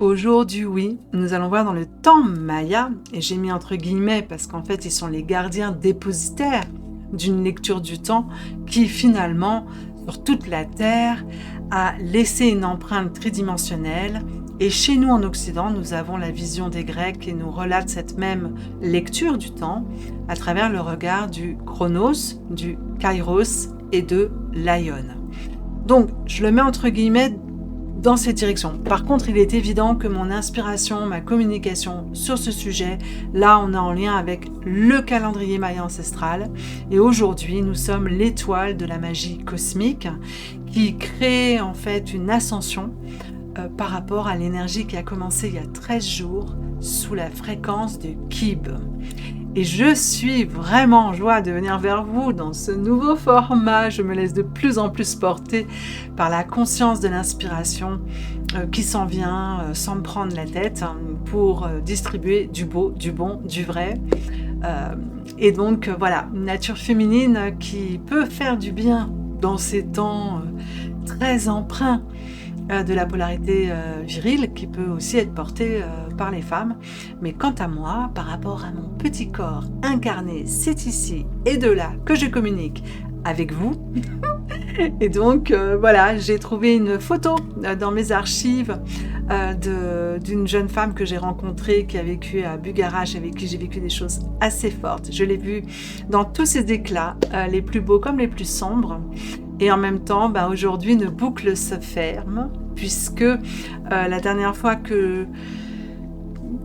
Au jour du oui, nous allons voir dans le temps Maya, et j'ai mis entre guillemets parce qu'en fait ils sont les gardiens dépositaires d'une lecture du temps qui finalement, sur toute la Terre, a laissé une empreinte tridimensionnelle. Et chez nous en Occident, nous avons la vision des Grecs qui nous relate cette même lecture du temps à travers le regard du Chronos, du Kairos et de l'Aion. Donc, je le mets entre guillemets dans cette direction. Par contre, il est évident que mon inspiration, ma communication sur ce sujet, là, on est en lien avec le calendrier maya ancestral. Et aujourd'hui, nous sommes l'étoile de la magie cosmique qui crée en fait une ascension par rapport à l'énergie qui a commencé il y a 13 jours sous la fréquence de Kib. Et je suis vraiment en joie de venir vers vous dans ce nouveau format. Je me laisse de plus en plus porter par la conscience de l'inspiration qui s'en vient sans me prendre la tête pour distribuer du beau, du bon, du vrai. Et donc voilà, une nature féminine qui peut faire du bien dans ces temps très empreints de la polarité virile qui peut aussi être portée par les femmes. Mais quant à moi, par rapport à mon petit corps incarné, c'est ici et de là que je communique avec vous. Et donc voilà, j'ai trouvé une photo dans mes archives d'une jeune femme que j'ai rencontrée qui a vécu à Bugarach, avec qui j'ai vécu des choses assez fortes. Je l'ai vue dans tous ses éclats, les plus beaux comme les plus sombres. Et en même temps, aujourd'hui, une boucle se ferme, puisque la dernière fois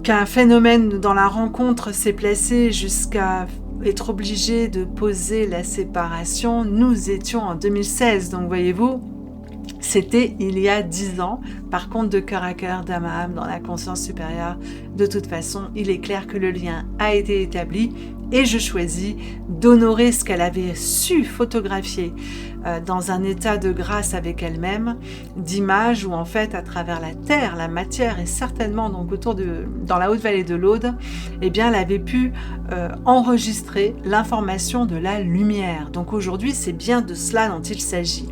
qu'un phénomène dans la rencontre s'est placé jusqu'à être obligé de poser la séparation, nous étions en 2016. Donc voyez-vous, c'était il y a 10 ans. Par contre, de cœur à cœur, d'âme à âme, dans la conscience supérieure, de toute façon, il est clair que le lien a été établi et je choisis d'honorer ce qu'elle avait su photographier dans un état de grâce avec elle-même, d'images où en fait, à travers la terre, la matière et certainement donc dans la haute vallée de l'Aude, eh bien, elle avait pu enregistrer l'information de la lumière. Donc aujourd'hui, c'est bien de cela dont il s'agit.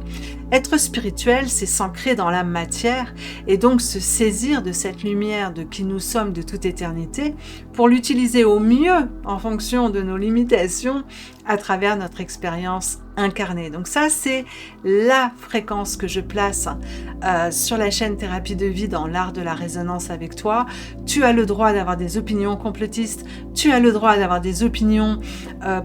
Être spirituel, c'est s'ancrer dans la matière et donc se saisir de cette lumière de qui nous sommes de toute éternité pour l'utiliser au mieux en fonction de nos limitations à travers notre expérience incarnée. Donc ça, c'est la fréquence que je place sur la chaîne Thérapie de Vie dans l'art de la résonance avec toi. Tu as le droit d'avoir des opinions complotistes, tu as le droit d'avoir des opinions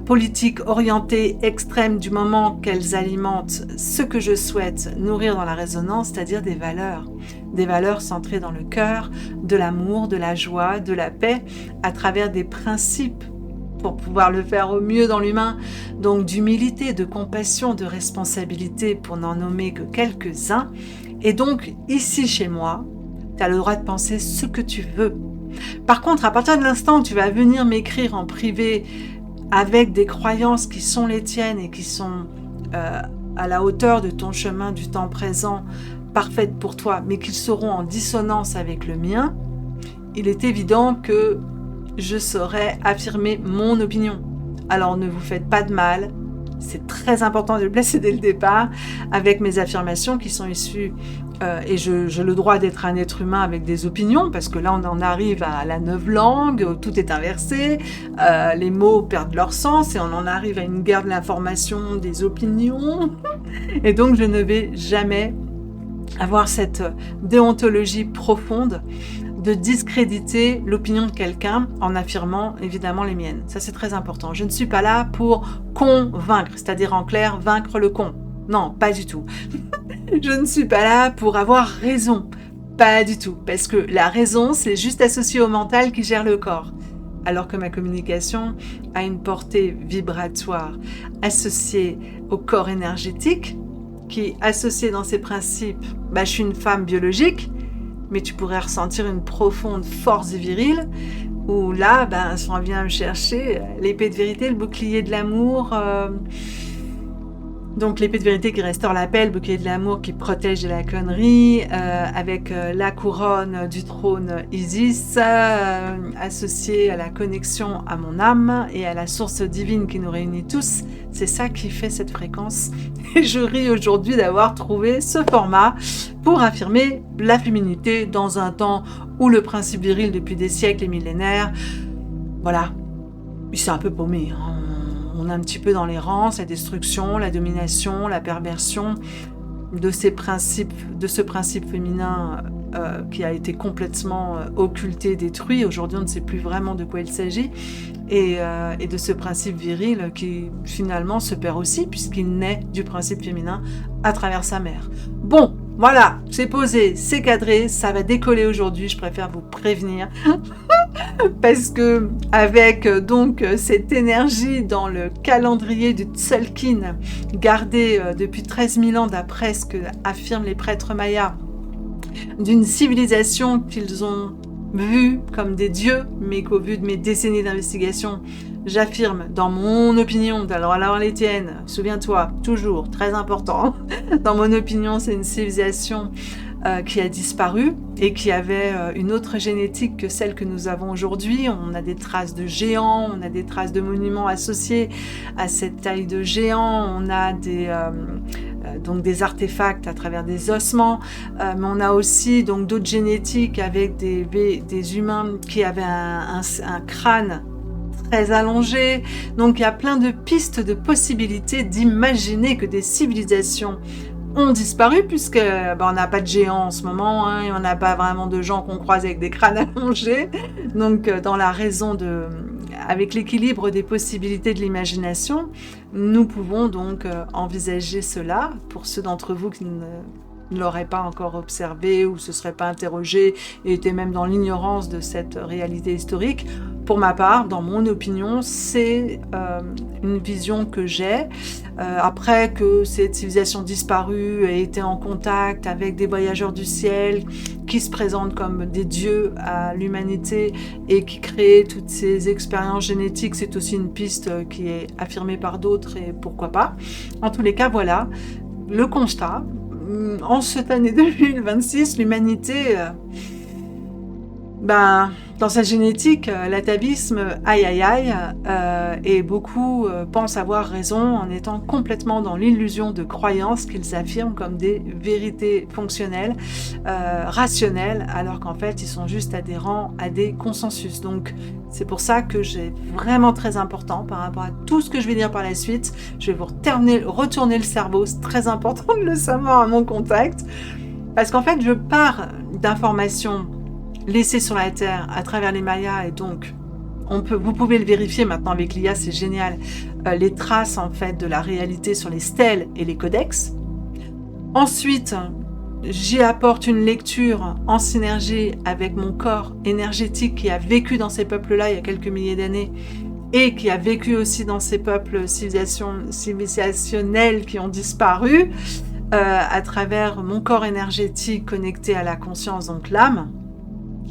politiques orientées, extrêmes, du moment qu'elles alimentent ce que je souhaite nourrir dans la résonance, c'est-à-dire des valeurs centrées dans le cœur, de l'amour, de la joie, de la paix, à travers des principes pour pouvoir le faire au mieux dans l'humain, donc d'humilité, de compassion, de responsabilité, pour n'en nommer que quelques-uns. Et donc, ici chez moi, tu as le droit de penser ce que tu veux. Par contre, à partir de l'instant où tu vas venir m'écrire en privé avec des croyances qui sont les tiennes et qui sont à la hauteur de ton chemin du temps présent, parfaites pour toi, mais qui seront en dissonance avec le mien, il est évident que je saurais affirmer mon opinion. Alors ne vous faites pas de mal, c'est très important de le placer dès le départ, avec mes affirmations qui sont issues, et j'ai le droit d'être un être humain avec des opinions, parce que là on en arrive à la novlangue, où tout est inversé, les mots perdent leur sens, et on en arrive à une guerre de l'information, des opinions, et donc je ne vais jamais avoir cette déontologie profonde de discréditer l'opinion de quelqu'un en affirmant évidemment les miennes. Ça, c'est très important. Je ne suis pas là pour convaincre, c'est-à-dire en clair, vaincre le con. Non, pas du tout. Je ne suis pas là pour avoir raison. Pas du tout. Parce que la raison, c'est juste associé au mental qui gère le corps. Alors que ma communication a une portée vibratoire associée au corps énergétique, qui est associé dans ses principes. Je suis une femme biologique, mais tu pourrais ressentir une profonde force virile, où là, on vient me chercher l'épée de vérité, le bouclier de l'amour, Donc l'épée de vérité qui restaure la paix, le bouclier de l'amour qui protège de la connerie, avec la couronne du trône Isis, associée à la connexion à mon âme et à la source divine qui nous réunit tous. C'est ça qui fait cette fréquence. Et je ris aujourd'hui d'avoir trouvé ce format pour affirmer la féminité dans un temps où le principe viril depuis des siècles et millénaires, voilà, il s'est un peu paumé, hein. On est un petit peu dans l'errance, la destruction, la domination, la perversion de ce principe féminin qui a été complètement occulté, détruit. Aujourd'hui, on ne sait plus vraiment de quoi il s'agit. Et de ce principe viril qui finalement se perd aussi puisqu'il naît du principe féminin à travers sa mère. Bon, voilà, c'est posé, c'est cadré, ça va décoller aujourd'hui, je préfère vous prévenir. Parce que avec donc cette énergie dans le calendrier du Tzolk'in gardé depuis 13 000 ans d'après ce que affirment les prêtres mayas, d'une civilisation qu'ils ont vue comme des dieux, mais qu'au vu de mes décennies d'investigation, j'affirme dans mon opinion, alors les tiennes, souviens-toi, toujours, très important, dans mon opinion c'est une civilisation qui a disparu et qui avait une autre génétique que celle que nous avons aujourd'hui. On a des traces de géants, on a des traces de monuments associés à cette taille de géants, on a donc des artefacts à travers des ossements, mais on a aussi donc d'autres génétiques avec des humains qui avaient un crâne très allongé. Donc il y a plein de pistes, de possibilités d'imaginer que des civilisations ont disparu puisque on n'a pas de géants en ce moment, hein, et on n'a pas vraiment de gens qu'on croise avec des crânes allongés. Donc dans la raison avec l'équilibre des possibilités de l'imagination, nous pouvons donc envisager cela pour ceux d'entre vous qui ne l'auraient pas encore observé ou se seraient pas interrogés et étaient même dans l'ignorance de cette réalité historique. Pour ma part, dans mon opinion, c'est une vision que j'ai. Après que cette civilisation disparue ait été en contact avec des voyageurs du ciel qui se présentent comme des dieux à l'humanité et qui créent toutes ces expériences génétiques, c'est aussi une piste qui est affirmée par d'autres et pourquoi pas. En tous les cas, voilà le constat. En cette année 2026, l'humanité... dans sa génétique, l'atavisme, aïe aïe aïe, et beaucoup pensent avoir raison en étant complètement dans l'illusion de croyances qu'ils affirment comme des vérités fonctionnelles, rationnelles, alors qu'en fait ils sont juste adhérents à des consensus. Donc c'est pour ça que j'ai vraiment très important par rapport à tout ce que je vais dire par la suite. Je vais vous retourner le cerveau, c'est très important de le savoir à mon contact, parce qu'en fait je pars d'informations laissé sur la Terre à travers les Mayas, et donc vous pouvez le vérifier maintenant avec l'IA, c'est génial, les traces en fait de la réalité sur les stèles et les codex. Ensuite, j'y apporte une lecture en synergie avec mon corps énergétique qui a vécu dans ces peuples-là il y a quelques milliers d'années et qui a vécu aussi dans ces peuples civilisationnels qui ont disparu à travers mon corps énergétique connecté à la conscience, donc l'âme.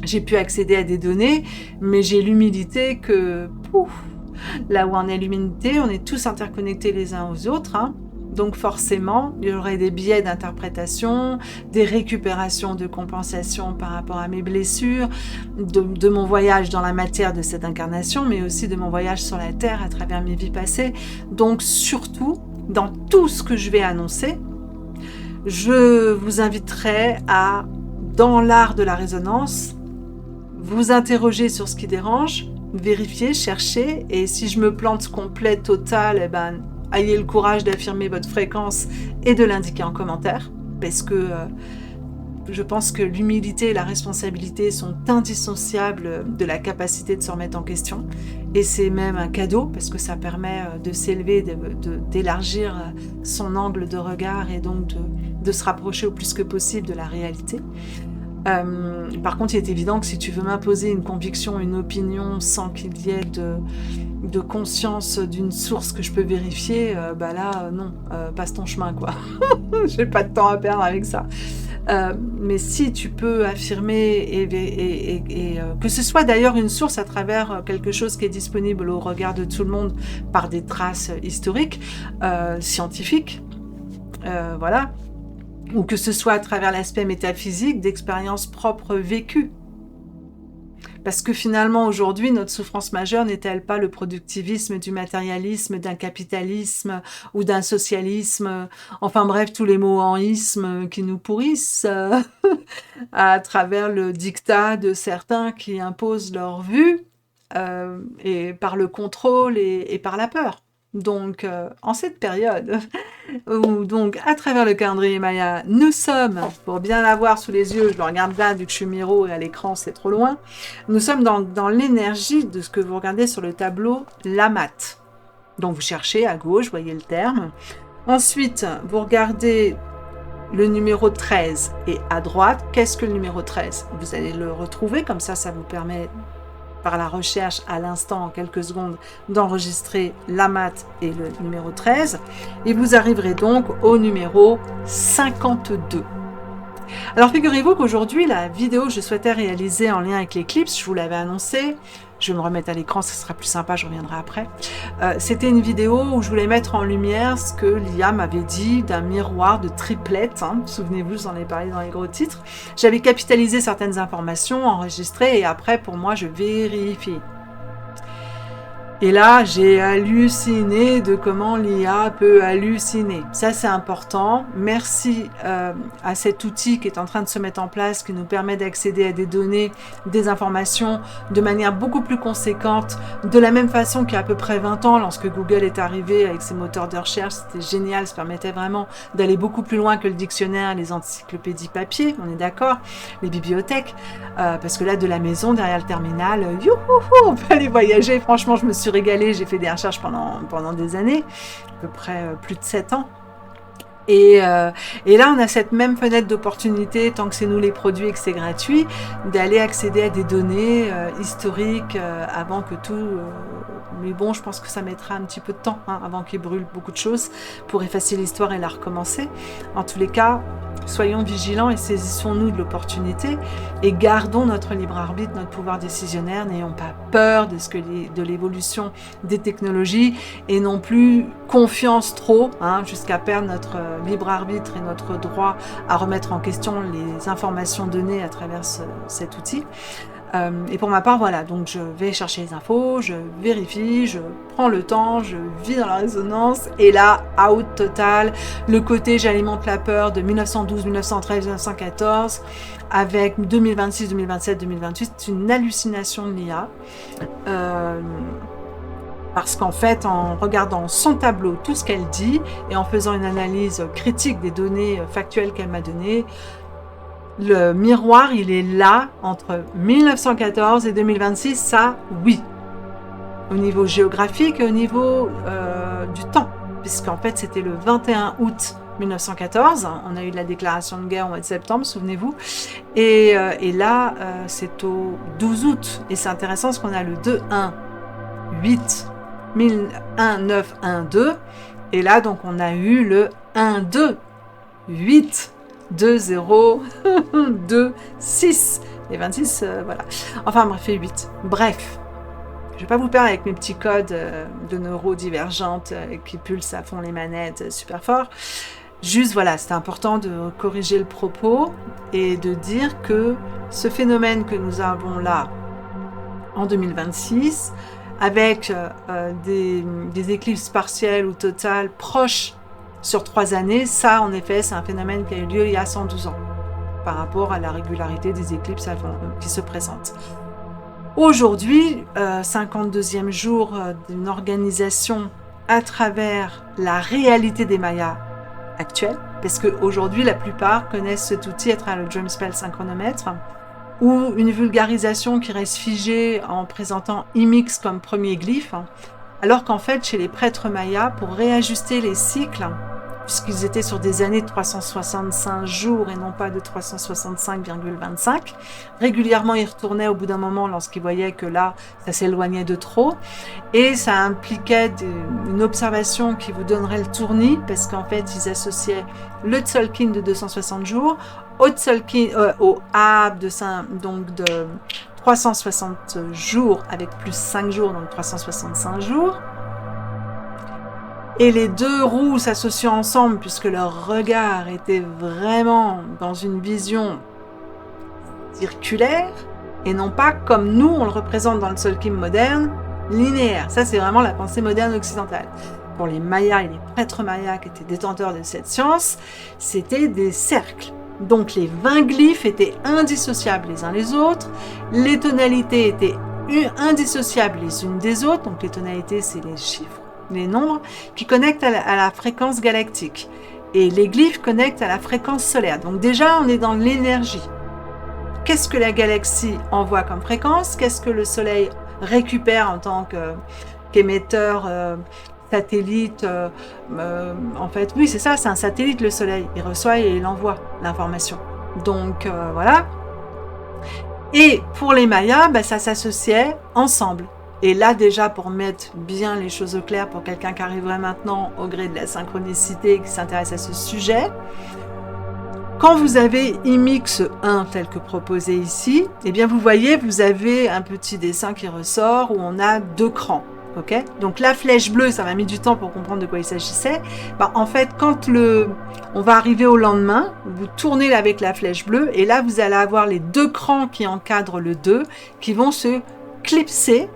J'ai pu accéder à des données, mais j'ai l'humilité que, là où on est l'humanité, on est tous interconnectés les uns aux autres, hein. Donc forcément, il y aurait des biais d'interprétation, des récupérations de compensation par rapport à mes blessures, de mon voyage dans la matière de cette incarnation, mais aussi de mon voyage sur la Terre à travers mes vies passées. Donc surtout, dans tout ce que je vais annoncer, je vous inviterai à, dans l'art de la résonance, vous interroger sur ce qui dérange, vérifier, chercher, et si je me plante complet, total, ayez le courage d'affirmer votre fréquence et de l'indiquer en commentaire, parce que je pense que l'humilité et la responsabilité sont indissociables de la capacité de se remettre en question, et c'est même un cadeau, parce que ça permet de s'élever, d'élargir son angle de regard, et donc de se rapprocher au plus que possible de la réalité. Par contre, il est évident que si tu veux m'imposer une conviction, une opinion sans qu'il y ait de conscience d'une source que je peux vérifier, non, passe ton chemin, quoi. J'ai pas de temps à perdre avec ça. Mais si tu peux affirmer et que ce soit d'ailleurs une source à travers quelque chose qui est disponible au regard de tout le monde par des traces historiques, scientifiques, voilà, ou que ce soit à travers l'aspect métaphysique d'expériences propres vécues. Parce que finalement, aujourd'hui, notre souffrance majeure n'est-elle pas le productivisme, du matérialisme, d'un capitalisme ou d'un socialisme, enfin bref, tous les mots en isme qui nous pourrissent à travers le diktat de certains qui imposent leur vue et par le contrôle et par la peur. Donc, en cette période où, donc, à travers le calendrier Maya, nous sommes, pour bien l'avoir sous les yeux, je le regarde là, vu que je suis miro et à l'écran, c'est trop loin, nous sommes dans l'énergie de ce que vous regardez sur le tableau, Lamat. Donc, vous cherchez à gauche, voyez le terme. Ensuite, vous regardez le numéro 13 et à droite, qu'est-ce que le numéro 13 ? Vous allez le retrouver, comme ça vous permet par la recherche à l'instant, en quelques secondes, d'enregistrer la mat et le numéro 13. Et vous arriverez donc au numéro 52. Alors figurez-vous qu'aujourd'hui, la vidéo que je souhaitais réaliser en lien avec l'éclipse, je vous l'avais annoncé, je vais me remettre à l'écran, ce sera plus sympa, je reviendrai après. C'était une vidéo où je voulais mettre en lumière ce que l'IA m'avait dit d'un miroir de triplette. Souvenez-vous, j'en ai parlé dans les gros titres. J'avais capitalisé certaines informations, enregistrées, et après, pour moi, je vérifie. Et là, j'ai halluciné de comment l'IA peut halluciner. Ça, c'est important. Merci à cet outil qui est en train de se mettre en place, qui nous permet d'accéder à des données, des informations de manière beaucoup plus conséquente, de la même façon qu'il y a à peu près 20 ans, lorsque Google est arrivé avec ses moteurs de recherche. C'était génial, ça permettait vraiment d'aller beaucoup plus loin que le dictionnaire, les encyclopédies papier, on est d'accord, les bibliothèques, parce que là, de la maison, derrière le terminal, youhouhou, on peut aller voyager. Franchement, je me suis régalée, j'ai fait des recherches pendant des années, à peu près plus de 7 ans. Et là, on a cette même fenêtre d'opportunité, tant que c'est nous les produits et que c'est gratuit, d'aller accéder à des données historiques avant que tout... mais bon, je pense que ça mettra un petit peu de temps, avant qu'il brûle beaucoup de choses pour effacer l'histoire et la recommencer. En tous les cas, soyons vigilants et saisissons-nous de l'opportunité et gardons notre libre arbitre, notre pouvoir décisionnaire. N'ayons pas peur de l'évolution des technologies et non plus confiance trop, jusqu'à perdre notre libre arbitre et notre droit à remettre en question les informations données à travers cet outil. Et pour ma part, voilà, donc je vais chercher les infos, je vérifie, je prends le temps, je vis dans la résonance, et là, out total, le côté j'alimente la peur de 1912, 1913, 1914, avec 2026, 2027, 2028, c'est une hallucination de l'IA. Parce qu'en fait, en regardant son tableau, tout ce qu'elle dit, et en faisant une analyse critique des données factuelles qu'elle m'a données, le miroir, il est là, entre 1914 et 2026, ça, oui. Au niveau géographique et au niveau du temps, puisqu'en fait, c'était le 21 août 1914, on a eu la déclaration de guerre au mois de septembre, souvenez-vous, et là, c'est au 12 août, et c'est intéressant parce qu'on a le 2-1-8, 1-9-1-2, et là, donc, on a eu le 1-2-8, 2-0, 2-6, et 26, voilà. Enfin, bref, et 8. Bref, je ne vais pas vous perdre avec mes petits codes de neurodivergentes qui pulsent à fond les manettes super fort. Juste, voilà, c'est important de corriger le propos et de dire que ce phénomène que nous avons là en 2026, avec des éclipses partielles ou totales proches sur 3 années, ça, en effet, c'est un phénomène qui a eu lieu il y a 112 ans, par rapport à la régularité des éclipses qui se présentent. Aujourd'hui, 52e jour d'une organisation à travers la réalité des Mayas actuels, parce qu'aujourd'hui, la plupart connaissent cet outil à travers le Dream Spell Synchronomètre, ou une vulgarisation qui reste figée en présentant Imix comme premier glyphe, alors qu'en fait, chez les prêtres mayas, pour réajuster les cycles, puisqu'ils étaient sur des années de 365 jours et non pas de 365,25, régulièrement ils retournaient au bout d'un moment lorsqu'ils voyaient que là, ça s'éloignait de trop, et ça impliquait une observation qui vous donnerait le tournis, parce qu'en fait, ils associaient le Tzolk'in de 260 jours au Ab de 360 jours avec plus 5 jours, donc 365 jours. Et les deux roues s'associant ensemble, puisque leur regard était vraiment dans une vision circulaire, et non pas comme nous, on le représente dans le Tzolk'in moderne, linéaire. Ça, c'est vraiment la pensée moderne occidentale. Pour les Mayas et les prêtres mayas qui étaient détenteurs de cette science, c'était des cercles. Donc les 20 glyphes étaient indissociables les uns les autres, les tonalités étaient indissociables les unes des autres, donc les tonalités, c'est les chiffres, les nombres, qui connectent à la fréquence galactique. Et les glyphes connectent à la fréquence solaire. Donc déjà, on est dans l'énergie. Qu'est-ce que la galaxie envoie comme fréquence? Qu'est-ce que le Soleil récupère en tant qu'émetteur satellite? En fait, oui, c'est ça, c'est un satellite, le Soleil. Il reçoit et il envoie l'information. Donc, voilà. Et pour les Mayas, ça s'associait ensemble. Et là, déjà, pour mettre bien les choses au clair, pour quelqu'un qui arriverait maintenant au gré de la synchronicité, qui s'intéresse à ce sujet, quand vous avez IMIX 1 tel que proposé ici, eh bien vous voyez, vous avez un petit dessin qui ressort où on a 2 crans. Okay, donc la flèche bleue, ça m'a mis du temps pour comprendre de quoi il s'agissait. En fait, quand on va arriver au lendemain, vous tournez avec la flèche bleue et là vous allez avoir les 2 crans qui encadrent le 2 qui vont se clipser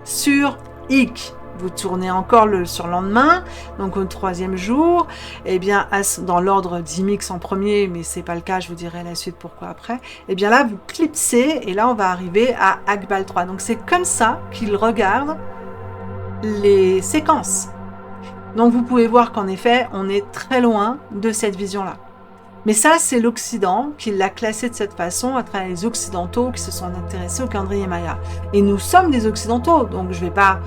sur IC. Vous tournez encore le surlendemain, donc au 3e jour, eh bien, dans l'ordre d'IMIX en premier, mais c'est pas le cas, je vous dirai la suite pourquoi après, eh bien là, vous clipsez, et là, on va arriver à Akbal 3. Donc, c'est comme ça qu'il regarde les séquences. Donc, vous pouvez voir qu'en effet, on est très loin de cette vision-là. Mais ça, c'est l'Occident qui l'a classé de cette façon à travers les Occidentaux qui se sont intéressés au calendrier Maya. Et nous sommes des Occidentaux, donc je ne vais pas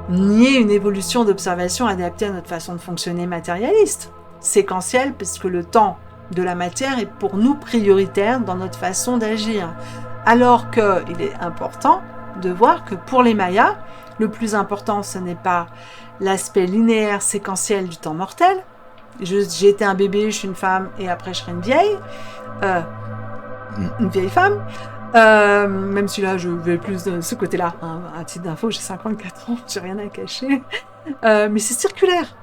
nier une évolution d'observation adaptée à notre façon de fonctionner matérialiste, séquentielle, puisque le temps de la matière est pour nous prioritaire dans notre façon d'agir. Alors qu'il est important de voir que pour les Mayas, le plus important, ce n'est pas l'aspect linéaire séquentiel du temps mortel. J'ai été un bébé, je suis une femme, et après je serai une vieille femme. Même si là je vais plus de ce côté-là, hein. À titre d'info, j'ai 54 ans, j'ai rien à cacher, mais c'est circulaire.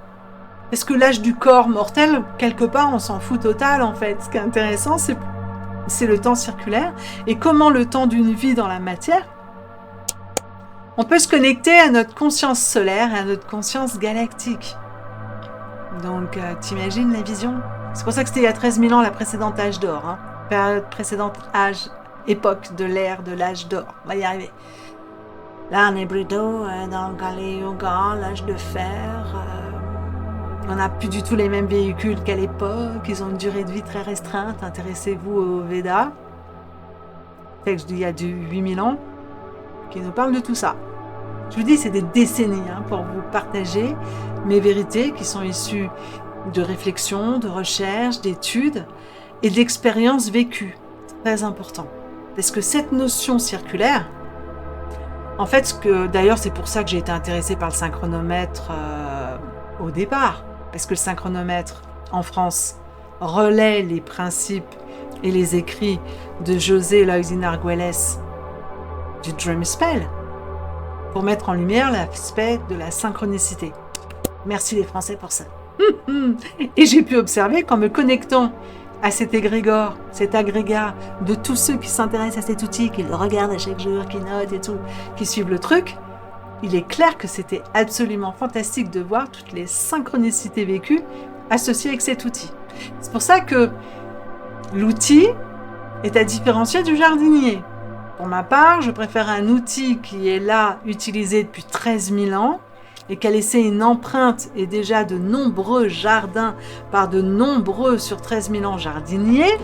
Parce que l'âge du corps mortel, quelque part, on s'en fout total en fait. Ce qui est intéressant, c'est le temps circulaire et comment le temps d'une vie dans la matière, on peut se connecter à notre conscience solaire et à notre conscience galactique. Donc, t'imagines la vision? C'est pour ça que c'était il y a 13 000 ans la précédente âge d'or, hein. Période précédente époque de l'ère de l'âge d'or. On va y arriver. Là, on est plutôt dans le Kali Yuga, l'âge de fer. On n'a plus du tout les mêmes véhicules qu'à l'époque. Ils ont une durée de vie très restreinte. Intéressez-vous aux Védas. Texte d'il y a 8000 ans qui nous parle de tout ça. Je vous dis, c'est des décennies pour vous partager mes vérités qui sont issues de réflexions, de recherches, d'études et d'expériences vécues. Très important. Parce que cette notion circulaire, en fait, d'ailleurs, c'est pour ça que j'ai été intéressée par le synchronomètre au départ. Parce que le synchronomètre, en France, relaie les principes et les écrits de José Loizin Argüelles du Dream Spell pour mettre en lumière l'aspect de la synchronicité. Merci les Français pour ça. Et j'ai pu observer qu'en me connectant à cet égrégore, cet agrégat de tous ceux qui s'intéressent à cet outil, qui le regardent à chaque jour, qui notent et tout, qui suivent le truc, il est clair que c'était absolument fantastique de voir toutes les synchronicités vécues associées avec cet outil. C'est pour ça que l'outil est à différencier du jardinier. Pour ma part, je préfère un outil qui est là, utilisé depuis 13 000 ans, et qui a laissé une empreinte et déjà de nombreux jardins par de nombreux sur 13 000 ans jardiniers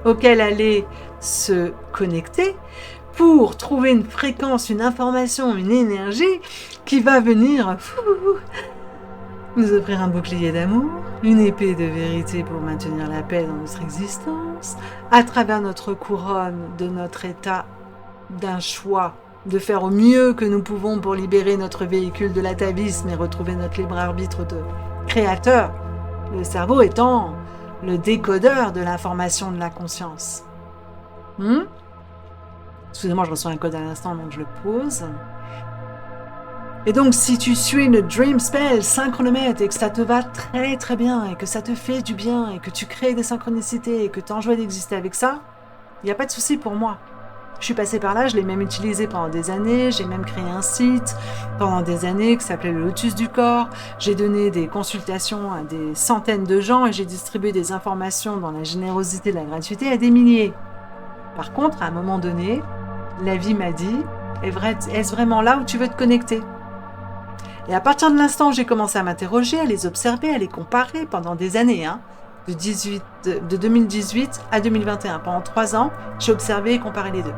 auxquels aller se connecter pour trouver une fréquence, une information, une énergie qui va venir nous offrir un bouclier d'amour, une épée de vérité pour maintenir la paix dans notre existence, à travers notre couronne de notre état d'un choix de faire au mieux que nous pouvons pour libérer notre véhicule de l'atavisme et retrouver notre libre arbitre de créateur, le cerveau étant le décodeur de l'information de la conscience. Excusez-moi, je reçois un code à l'instant, donc je le pose. Et donc, si tu suis le Dream Spell synchronomètre et que ça te va très très bien et que ça te fait du bien et que tu crées des synchronicités et que tu as envie d'exister avec ça, il n'y a pas de souci pour moi. Je suis passée par là, je l'ai même utilisé pendant des années, j'ai même créé un site pendant des années qui s'appelait le Lotus du Corps. J'ai donné des consultations à des centaines de gens et j'ai distribué des informations dans la générosité et la gratuité à des milliers. Par contre, à un moment donné, la vie m'a dit, est-ce vraiment là où tu veux te connecter ? Et à partir de l'instant où j'ai commencé à m'interroger, à les observer, à les comparer pendant des années, de 2018 à 2021, pendant 3 ans, j'ai observé et comparé les deux.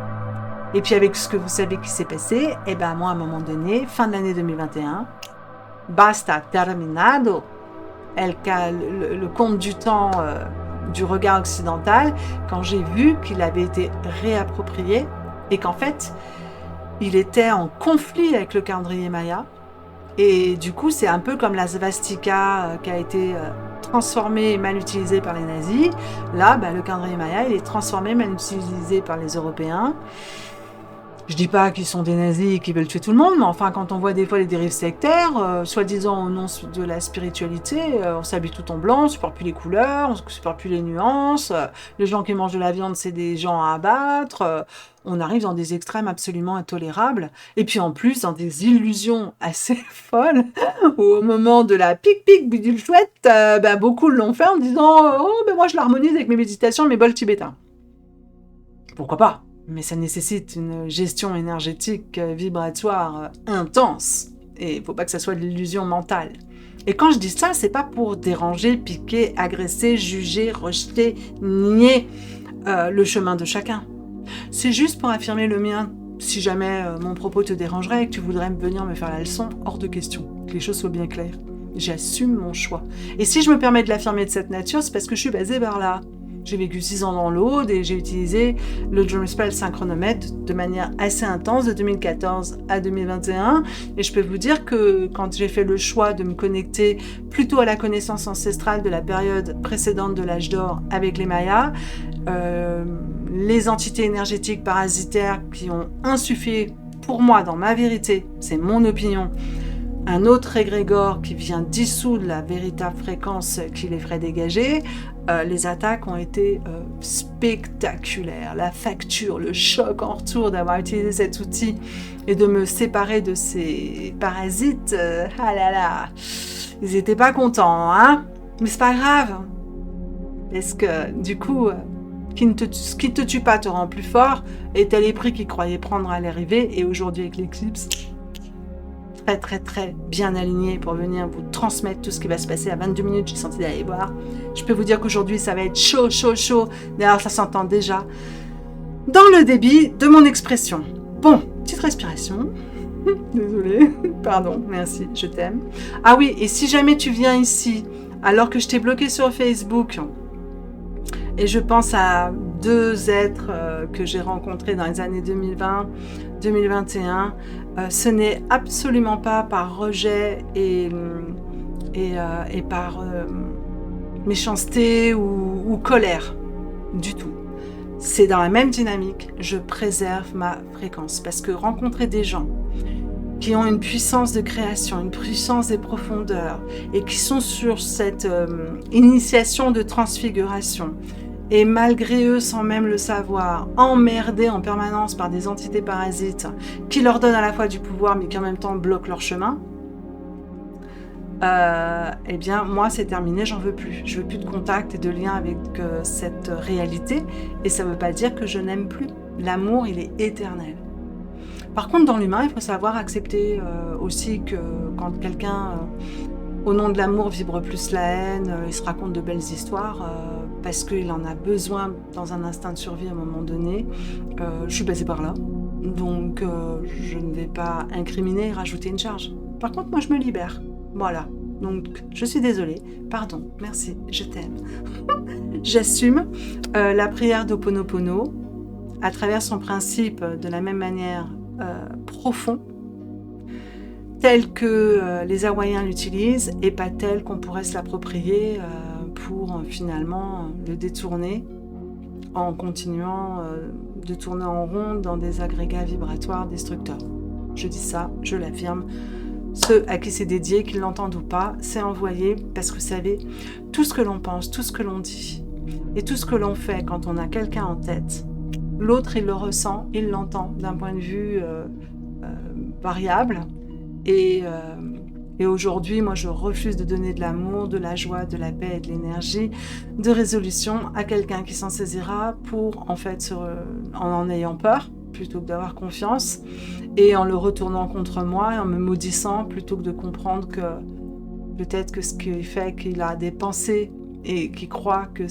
Et puis avec ce que vous savez qui s'est passé, moi à un moment donné, fin de l'année 2021, basta, terminado, le compte du temps du regard occidental, quand j'ai vu qu'il avait été réapproprié et qu'en fait, il était en conflit avec le calendrier maya. Et du coup, c'est un peu comme la svastika qui a été transformée et mal utilisée par les nazis. Là, le calendrier maya, il est transformé, mal utilisé par les Européens. Je dis pas qu'ils sont des nazis et qu'ils veulent tuer tout le monde, mais enfin, quand on voit des fois les dérives sectaires, soi-disant au nom de la spiritualité, on s'habille tout en blanc, on supporte plus les couleurs, on supporte plus les nuances, les gens qui mangent de la viande, c'est des gens à abattre, on arrive dans des extrêmes absolument intolérables, et puis en plus, dans des illusions assez folles, où au moment de la pic-pic bidule chouette, beaucoup l'ont fait en disant « Oh, moi je l'harmonise avec mes méditations, mes bols tibétains. » Pourquoi pas ? Mais ça nécessite une gestion énergétique vibratoire intense. Et il ne faut pas que ça soit de l'illusion mentale. Et quand je dis ça, c'est pas pour déranger, piquer, agresser, juger, rejeter, nier le chemin de chacun. C'est juste pour affirmer le mien. Si jamais mon propos te dérangerait et que tu voudrais venir me faire la leçon, hors de question. Que les choses soient bien claires. J'assume mon choix. Et si je me permets de l'affirmer de cette nature, c'est parce que je suis basée par là. J'ai vécu 6 ans dans l'Aude et j'ai utilisé le Dream Spell synchronomètre de manière assez intense de 2014 à 2021. Et je peux vous dire que quand j'ai fait le choix de me connecter plutôt à la connaissance ancestrale de la période précédente de l'âge d'or avec les Mayas, les entités énergétiques parasitaires qui ont insufflé pour moi, dans ma vérité, c'est mon opinion, un autre égrégore qui vient dissoudre la véritable fréquence qui les ferait dégager, les attaques ont été spectaculaires. La facture, le choc en retour d'avoir utilisé cet outil et de me séparer de ces parasites, ils n'étaient pas contents, hein. Mais c'est pas grave, parce que du coup, ce qui ne te tue pas te rend plus fort, et tel les prix qu'ils croyaient prendre à l'arrivée, et aujourd'hui avec l'éclipse, très très très bien aligné pour venir vous transmettre tout ce qui va se passer à 22 minutes, j'ai senti d'aller voir. Je peux vous dire qu'aujourd'hui ça va être chaud, chaud, chaud. D'ailleurs ça s'entend déjà dans le débit de mon expression. Bon, petite respiration. Désolée, pardon, merci, je t'aime. Ah oui, et si jamais tu viens ici, alors que je t'ai bloqué sur Facebook, et je pense à 2 êtres que j'ai rencontrés dans les années 2020, 2021, ce n'est absolument pas par rejet et par méchanceté ou colère du tout. C'est dans la même dynamique, je préserve ma fréquence parce que rencontrer des gens qui ont une puissance de création, une puissance des profondeurs et qui sont sur cette initiation de transfiguration, et malgré eux, sans même le savoir, emmerdés en permanence par des entités parasites qui leur donnent à la fois du pouvoir mais qui en même temps bloquent leur chemin, moi c'est terminé, j'en veux plus. Je veux plus de contact et de lien avec cette réalité, et ça veut pas dire que je n'aime plus. L'amour, il est éternel. Par contre, dans l'humain, il faut savoir accepter aussi que quand quelqu'un, au nom de l'amour, vibre plus la haine, il se raconte de belles histoires, parce qu'il en a besoin dans un instinct de survie à un moment donné. Je suis passée par là, donc je ne vais pas incriminer et rajouter une charge. Par contre, moi, je me libère. Voilà. Donc, je suis désolée. Pardon. Merci. Je t'aime. J'assume la prière d'Ho'oponopono à travers son principe de la même manière profond, tel que les Hawaïens l'utilisent et pas tel qu'on pourrait se l'approprier pour finalement le détourner en continuant de tourner en rond dans des agrégats vibratoires destructeurs. Je dis ça, je l'affirme, ceux à qui c'est dédié, qu'ils l'entendent ou pas, c'est envoyé parce que vous savez, tout ce que l'on pense, tout ce que l'on dit et tout ce que l'on fait quand on a quelqu'un en tête, l'autre il le ressent, il l'entend d'un point de vue variable et aujourd'hui, moi je refuse de donner de l'amour, de la joie, de la paix et de l'énergie, de résolution à quelqu'un qui s'en saisira pour en fait en ayant peur plutôt que d'avoir confiance et en le retournant contre moi et en me maudissant plutôt que de comprendre que peut-être que ce qui fait qu'il a des pensées et qui croit que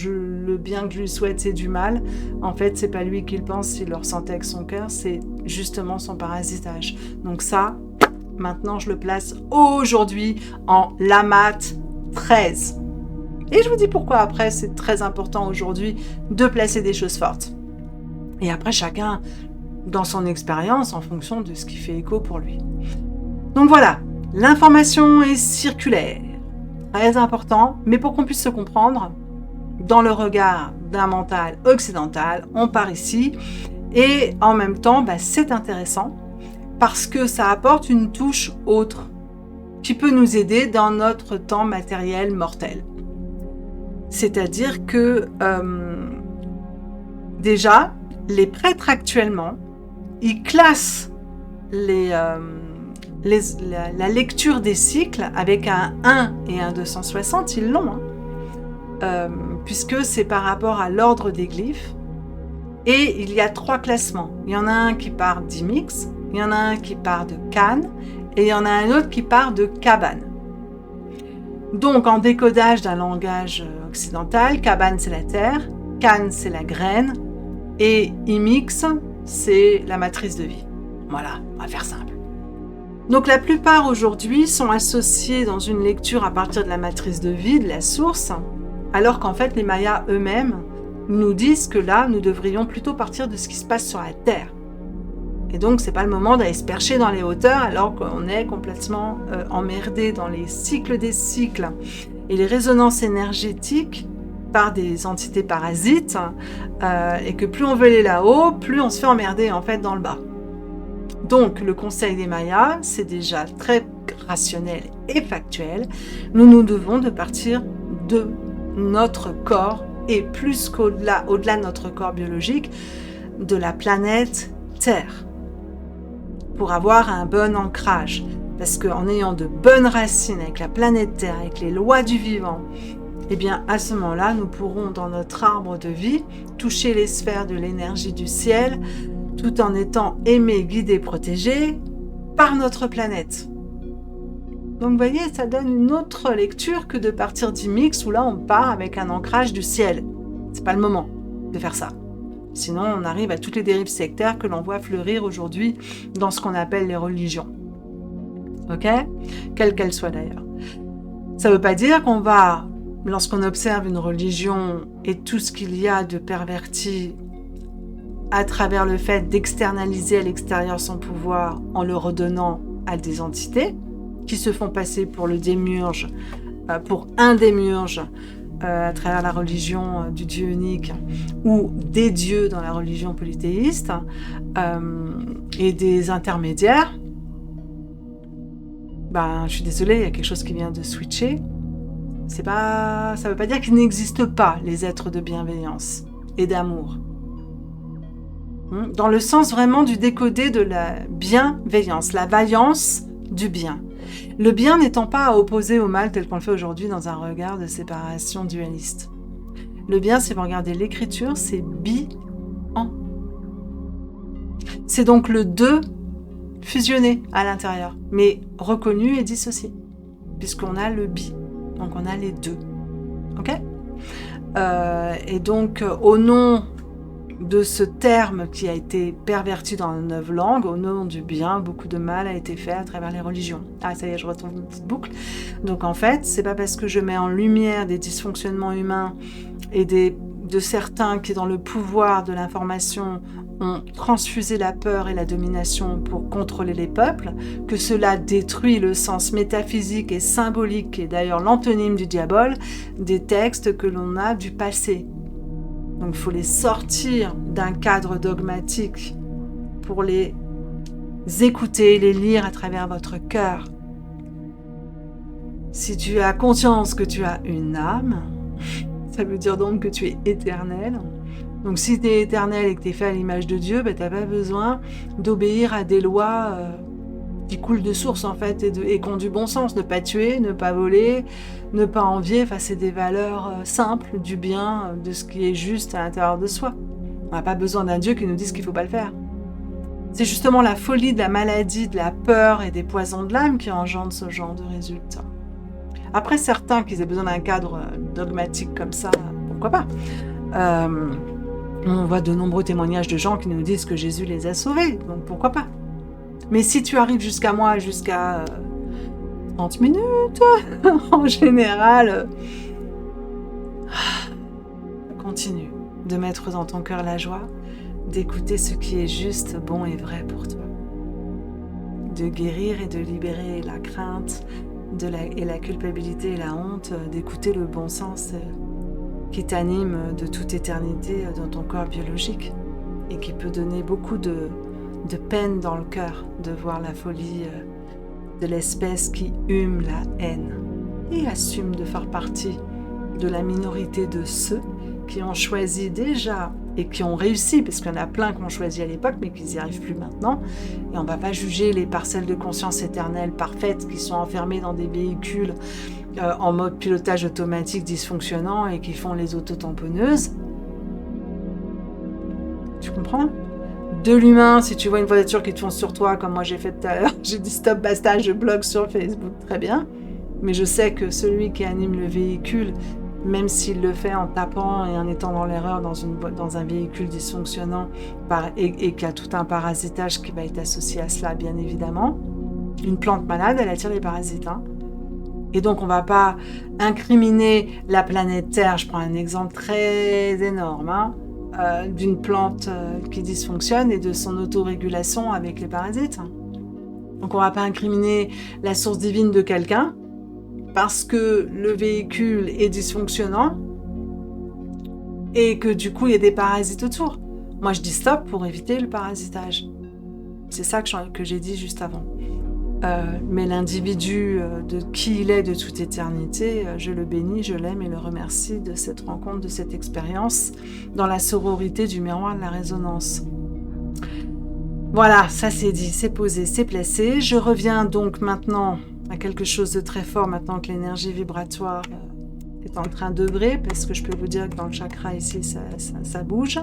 le bien que je lui souhaite c'est du mal, en fait c'est pas lui qui le pense, il le ressentait avec son cœur, c'est justement son parasitage. Donc ça, maintenant je le place aujourd'hui en Lamat 13. Et je vous dis pourquoi après c'est très important aujourd'hui de placer des choses fortes. Et après chacun dans son expérience en fonction de ce qui fait écho pour lui. Donc voilà, l'information est circulaire. Très important, mais pour qu'on puisse se comprendre, dans le regard d'un mental occidental, on part ici, et en même temps, c'est intéressant, parce que ça apporte une touche autre, qui peut nous aider dans notre temps matériel mortel. C'est-à-dire que, déjà, les prêtres actuellement, ils classent la lecture des cycles avec un 1 et un 260, ils l'ont, puisque c'est par rapport à l'ordre des glyphes. Et il y a 3 classements. Il y en a un qui part d'Imix, il y en a un qui part de Cannes, et il y en a un autre qui part de Cabane. Donc, en décodage d'un langage occidental, Cabane c'est la terre, Cannes c'est la graine, et Imix c'est la matrice de vie. Voilà, on va faire simple. Donc la plupart aujourd'hui sont associés dans une lecture à partir de la matrice de vie, de la source, alors qu'en fait les Mayas eux-mêmes nous disent que là nous devrions plutôt partir de ce qui se passe sur la Terre. Et donc c'est pas le moment d'aller se percher dans les hauteurs alors qu'on est complètement emmerdé dans les cycles des cycles et les résonances énergétiques par des entités parasites et que plus on veut aller là-haut, plus on se fait emmerder en fait dans le bas. Donc, le conseil des Mayas, c'est déjà très rationnel et factuel. Nous devons de partir de notre corps et plus qu'au-delà de notre corps biologique, de la planète Terre, pour avoir un bon ancrage. Parce qu'en ayant de bonnes racines avec la planète Terre, avec les lois du vivant, eh bien, à ce moment-là, nous pourrons, dans notre arbre de vie, toucher les sphères de l'énergie du ciel, tout en étant aimé, guidé, protégé par notre planète. Donc vous voyez, ça donne une autre lecture que de partir d'Imix où là on part avec un ancrage du ciel. C'est pas le moment de faire ça. Sinon on arrive à toutes les dérives sectaires que l'on voit fleurir aujourd'hui dans ce qu'on appelle les religions. Ok ? Quelles qu'elles soient d'ailleurs. Ça veut pas dire qu'on va, lorsqu'on observe une religion et tout ce qu'il y a de perverti à travers le fait d'externaliser à l'extérieur son pouvoir en le redonnant à des entités qui se font passer pour le démiurge, pour un démiurge à travers la religion du Dieu unique ou des dieux dans la religion polythéiste et des intermédiaires. Je suis désolée, il y a quelque chose qui vient de switcher. Ça veut pas dire qu'il n'existe pas les êtres de bienveillance et d'amour. Dans le sens vraiment du décodé de la bienveillance, la vaillance du bien. Le bien n'étant pas à opposer au mal tel qu'on le fait aujourd'hui dans un regard de séparation dualiste. Le bien, si vous regardez l'écriture, c'est bi-en. C'est donc le deux fusionné à l'intérieur, mais reconnu et dissocié, puisqu'on a le bi, donc on a les deux. Ok ? Et donc, au nom de ce terme qui a été perverti dans les 9 langues, au nom du bien, beaucoup de mal a été fait à travers les religions. Ah, ça y est, je retrouve une petite boucle. Donc en fait, c'est pas parce que je mets en lumière des dysfonctionnements humains et de certains qui, dans le pouvoir de l'information, ont transfusé la peur et la domination pour contrôler les peuples, que cela détruit le sens métaphysique et symbolique, et d'ailleurs l'antonyme du diable, des textes que l'on a du passé. Donc il faut les sortir d'un cadre dogmatique pour les écouter, les lire à travers votre cœur. Si tu as conscience que tu as une âme, ça veut dire donc que tu es éternel. Donc si tu es éternel et que tu es fait à l'image de Dieu, tu n'as pas besoin d'obéir à des lois qui coulent de source en fait et qui ont du bon sens. Ne pas tuer, ne pas voler, ne pas envier. Enfin, c'est des valeurs simples du bien, de ce qui est juste à l'intérieur de soi. On n'a pas besoin d'un Dieu qui nous dise qu'il ne faut pas le faire. C'est justement la folie de la maladie, de la peur et des poisons de l'âme qui engendrent ce genre de résultats. Après, certains qui aient besoin d'un cadre dogmatique comme ça, pourquoi pas. On voit de nombreux témoignages de gens qui nous disent que Jésus les a sauvés, donc pourquoi pas. Mais si tu arrives jusqu'à moi, jusqu'à 30 minutes, en général, continue de mettre dans ton cœur la joie, d'écouter ce qui est juste, bon et vrai pour toi. De guérir et de libérer la crainte, et la culpabilité et la honte, d'écouter le bon sens qui t'anime de toute éternité dans ton corps biologique et qui peut donner beaucoup de peine dans le cœur de voir la folie de l'espèce qui hume la haine et assume de faire partie de la minorité de ceux qui ont choisi déjà et qui ont réussi, parce qu'il y en a plein qui ont choisi à l'époque, mais qui n'y arrivent plus maintenant. Et on ne va pas juger les parcelles de conscience éternelle parfaites qui sont enfermées dans des véhicules en mode pilotage automatique dysfonctionnant et qui font les autotamponneuses. Tu comprends ? De l'humain, si tu vois une voiture qui te fonce sur toi, comme moi j'ai fait tout à l'heure, j'ai dit stop, basta, je bloque sur Facebook, très bien. Mais je sais que celui qui anime le véhicule, même s'il le fait en tapant et en étant dans l'erreur dans un véhicule dysfonctionnant et qu'il y a tout un parasitage qui va être associé à cela, bien évidemment. Une plante malade, elle attire les parasites. Et donc, on ne va pas incriminer la planète Terre, je prends un exemple très énorme, d'une plante qui dysfonctionne et de son autorégulation avec les parasites. Donc, on ne va pas incriminer la source divine de quelqu'un, parce que le véhicule est dysfonctionnant et que du coup il y a des parasites autour. Moi je dis stop pour éviter le parasitage. C'est ça que j'ai dit juste avant. Mais l'individu de qui il est de toute éternité, je le bénis, je l'aime et le remercie de cette rencontre, de cette expérience dans la sororité du miroir de la résonance. Voilà, ça c'est dit, c'est posé, c'est placé. Je reviens donc maintenant à quelque chose de très fort maintenant que l'énergie vibratoire est en train d'œuvrer, parce que je peux vous dire que dans le chakra ici, ça bouge.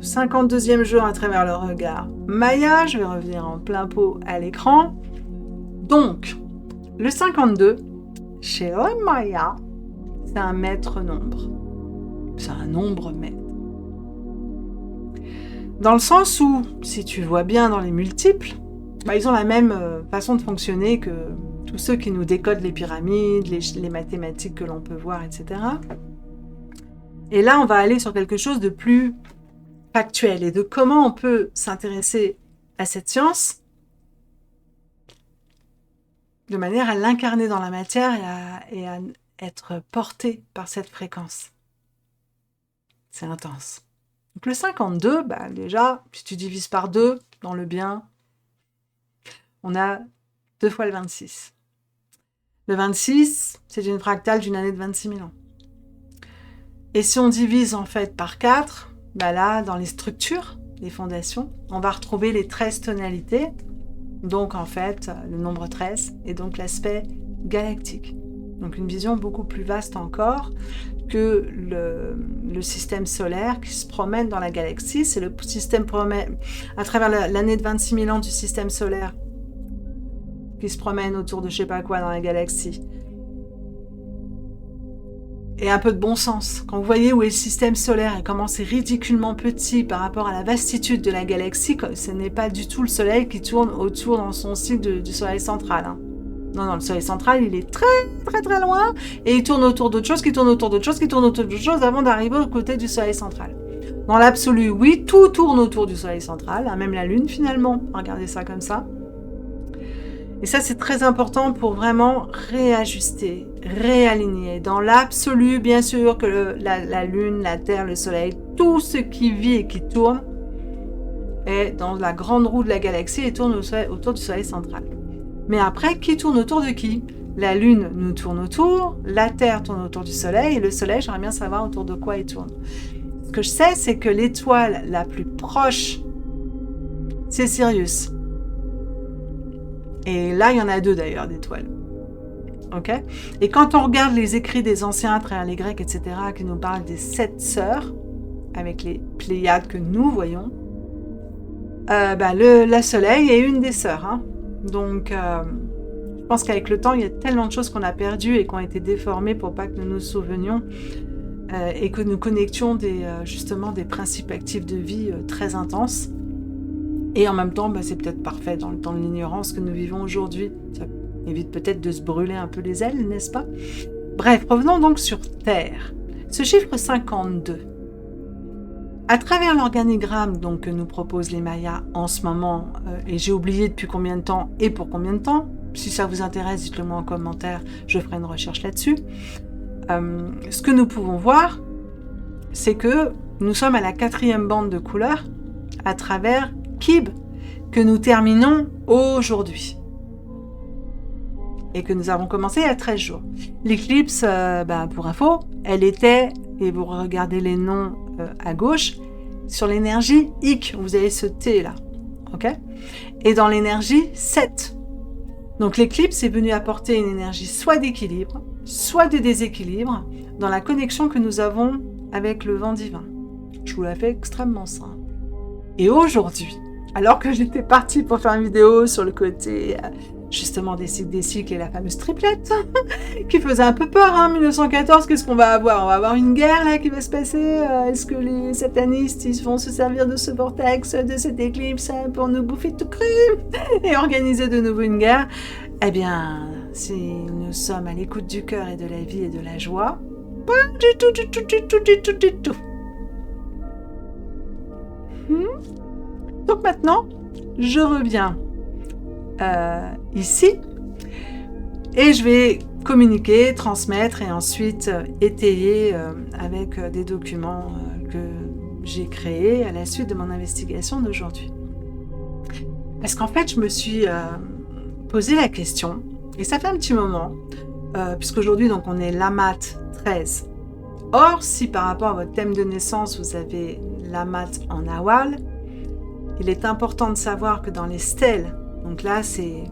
« 52e jour à travers le regard Maya », je vais revenir en plein pot à l'écran. Donc, le 52, chez le Maya, c'est un maître nombre. C'est un nombre maître. Dans le sens où, si tu vois bien dans les multiples, ils ont la même façon de fonctionner que tous ceux qui nous décodent les pyramides, les mathématiques que l'on peut voir, etc. Et là, on va aller sur quelque chose de plus factuel et de comment on peut s'intéresser à cette science de manière à l'incarner dans la matière et à être porté par cette fréquence. C'est intense. Donc le 52, déjà, si tu divises par 2 dans le bien, on a 2 fois le 26. Le 26, c'est une fractale d'une année de 26 000 ans. Et si on divise en fait par 4, là, dans les structures, les fondations, on va retrouver les 13 tonalités, donc en fait le nombre 13, et donc l'aspect galactique. Donc une vision beaucoup plus vaste encore que le système solaire qui se promène dans la galaxie. C'est le système à travers l'année de 26 000 ans du système solaire qui se promène autour de je sais pas quoi dans la galaxie. Et un peu de bon sens. Quand vous voyez où est le système solaire et comment c'est ridiculement petit par rapport à la vastitude de la galaxie, ce n'est pas du tout le Soleil qui tourne autour dans son cycle du Soleil central. Non, le Soleil central, il est très, très, très loin et il tourne autour d'autres choses, qui tournent autour d'autres choses, qui tournent autour d'autres choses avant d'arriver au côté du Soleil central. Dans l'absolu, oui, tout tourne autour du Soleil central, même la Lune finalement. Regardez ça comme ça. Et ça, c'est très important pour vraiment réajuster, réaligner. Dans l'absolu, bien sûr, que la Lune, la Terre, le Soleil, tout ce qui vit et qui tourne est dans la grande roue de la galaxie et tourne autour du Soleil central. Mais après, qui tourne autour de qui? La Lune nous tourne autour, la Terre tourne autour du Soleil, et le Soleil, j'aimerais bien savoir autour de quoi il tourne. Ce que je sais, c'est que l'étoile la plus proche, c'est Sirius. Et là, il y en a 2 d'ailleurs, d'étoiles. Ok? Et quand on regarde les écrits des anciens à travers les Grecs, etc., qui nous parlent des 7 sœurs, avec les Pléiades que nous voyons, la Soleil est une des sœurs. Hein. Donc, je pense qu'avec le temps, il y a tellement de choses qu'on a perdues et qui ont été déformées pour pas que nous nous souvenions et que nous connections justement des principes actifs de vie très intenses. Et en même temps, c'est peut-être parfait dans le temps de l'ignorance que nous vivons aujourd'hui. Ça évite peut-être de se brûler un peu les ailes, n'est-ce pas? Bref, revenons donc sur Terre. Ce chiffre 52, à travers l'organigramme donc, que nous proposent les Mayas en ce moment, et j'ai oublié depuis combien de temps et pour combien de temps, si ça vous intéresse, dites-le moi en commentaire, je ferai une recherche là-dessus. Ce que nous pouvons voir, c'est que nous sommes à la 4e bande de couleurs à travers Kib, que nous terminons aujourd'hui. Et que nous avons commencé il y a 13 jours. L'éclipse, pour info, elle était, et vous regardez les noms à gauche, sur l'énergie Ik, vous avez ce T là, ok? Et dans l'énergie 7. Donc l'éclipse est venue apporter une énergie soit d'équilibre, soit de déséquilibre, dans la connexion que nous avons avec le vent divin. Je vous la fais extrêmement simple. Et aujourd'hui, alors que j'étais partie pour faire une vidéo sur le côté justement des cycles et la fameuse triplette, qui faisait un peu peur, 1914, qu'est-ce qu'on va avoir? On va avoir une guerre là qui va se passer. Est-ce que les satanistes ils vont se servir de ce vortex, de cette éclipse pour nous bouffer tout cru et organiser de nouveau une guerre? Eh bien, si nous sommes à l'écoute du cœur et de la vie et de la joie, pas du tout. Donc maintenant, je reviens ici et je vais communiquer, transmettre et ensuite étayer avec des documents que j'ai créés à la suite de mon investigation d'aujourd'hui. Parce qu'en fait, je me suis posé la question, et ça fait un petit moment, puisqu'aujourd'hui donc on est Lammat 13. Or, si par rapport à votre thème de naissance, vous avez Lammat en Awal, il est important de savoir que dans les stèles, donc là c'est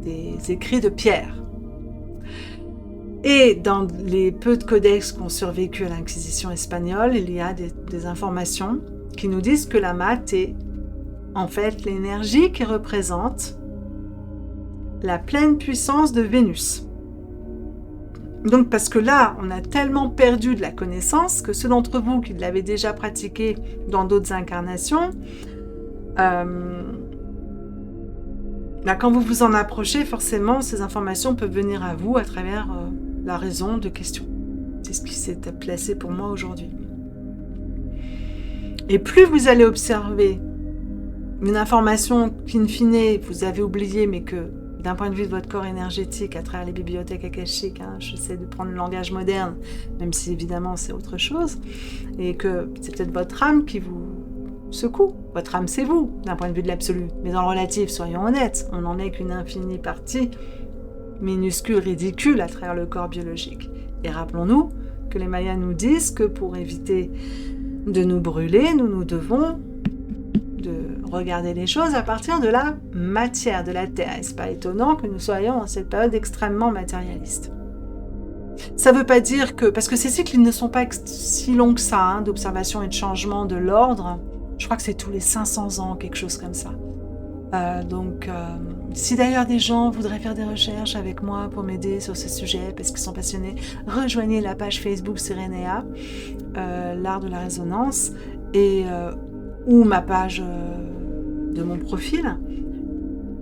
des écrits de pierre, et dans les peu de codex qui ont survécu à l'Inquisition espagnole, il y a des informations qui nous disent que Lammat est en fait l'énergie qui représente la pleine puissance de Vénus. Donc parce que là, on a tellement perdu de la connaissance que ceux d'entre vous qui l'avaient déjà pratiqué dans d'autres incarnations, quand vous vous en approchez, forcément, ces informations peuvent venir à vous à travers la raison de questions. C'est ce qui s'est placé pour moi aujourd'hui. Et plus vous allez observer une information qu'in fine vous avez oubliée, mais que d'un point de vue de votre corps énergétique, à travers les bibliothèques akashiques, j'essaie de prendre le langage moderne, même si évidemment c'est autre chose, et que c'est peut-être votre âme qui vous secoue. Votre âme, c'est vous, d'un point de vue de l'absolu. Mais dans le relatif, soyons honnêtes, on n'en est qu'une infinie partie, minuscule, ridicule, à travers le corps biologique. Et rappelons-nous que les Mayas nous disent que pour éviter de nous brûler, nous devons de regarder les choses à partir de la matière, de la Terre. Et c'est pas étonnant que nous soyons dans cette période extrêmement matérialiste. Ça veut pas dire que... Parce que ces cycles, ils ne sont pas si longs que ça, d'observation et de changement de l'ordre. Je crois que c'est tous les 500 ans, quelque chose comme ça. Si d'ailleurs des gens voudraient faire des recherches avec moi pour m'aider sur ce sujet, parce qu'ils sont passionnés, rejoignez la page Facebook Sérénéa, l'art de la résonance, et... ou ma page de mon profil,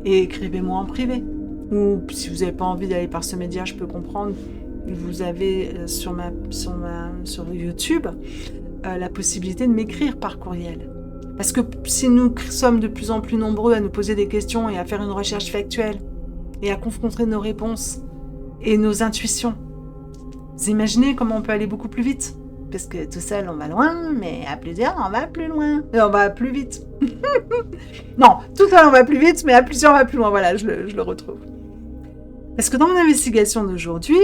et écrivez-moi en privé. Ou si vous n'avez pas envie d'aller par ce média, je peux comprendre, vous avez sur YouTube la possibilité de m'écrire par courriel. Parce que si nous sommes de plus en plus nombreux à nous poser des questions et à faire une recherche factuelle, et à confronter nos réponses et nos intuitions. Vous imaginez comment on peut aller beaucoup plus vite? Parce que tout seul, on va loin, mais à plusieurs, on va plus loin. Et on va plus vite. Non, tout seul, on va plus vite, mais à plusieurs, on va plus loin. Voilà, je le retrouve. Parce que dans mon investigation d'aujourd'hui,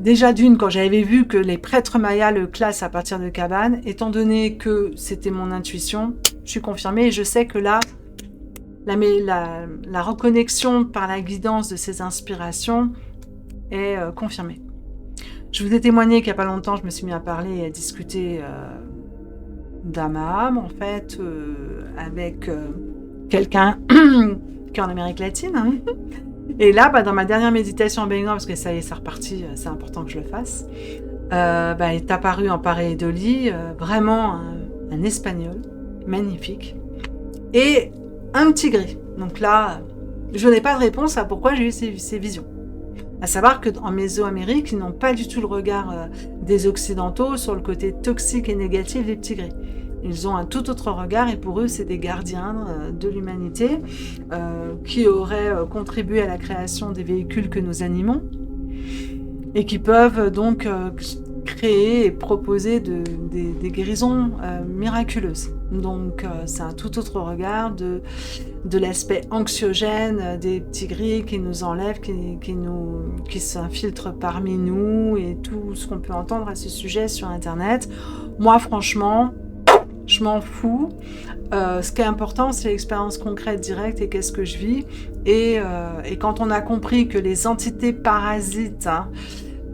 déjà d'une, quand j'avais vu que les prêtres mayas le classent à partir de Caban, étant donné que c'était mon intuition, je suis confirmée et je sais que là, la reconnexion par la guidance de ces inspirations est confirmée. Je vous ai témoigné qu'il n'y a pas longtemps, je me suis mis à parler et à discuter d'âme à âme, en fait, avec quelqu'un qui est en Amérique latine. Hein. Et là, dans ma dernière méditation en Bénin, parce que ça y est, c'est reparti, c'est important que je le fasse, est apparu en pareidolie vraiment un espagnol magnifique et un petit gris. Donc là, je n'ai pas de réponse à pourquoi j'ai eu ces visions. À savoir qu'en Mésoamérique, ils n'ont pas du tout le regard des Occidentaux sur le côté toxique et négatif des petits gris. Ils ont un tout autre regard et pour eux, c'est des gardiens de l'humanité qui auraient contribué à la création des véhicules que nous animons et qui peuvent donc créer et proposer des guérisons miraculeuses. Donc c'est un tout autre regard de l'aspect anxiogène des petits gris qui nous enlèvent, qui s'infiltrent parmi nous et tout ce qu'on peut entendre à ce sujet sur Internet. Moi, franchement, je m'en fous. Ce qui est important, c'est l'expérience concrète, directe et qu'est-ce que je vis. Et quand on a compris que les entités parasites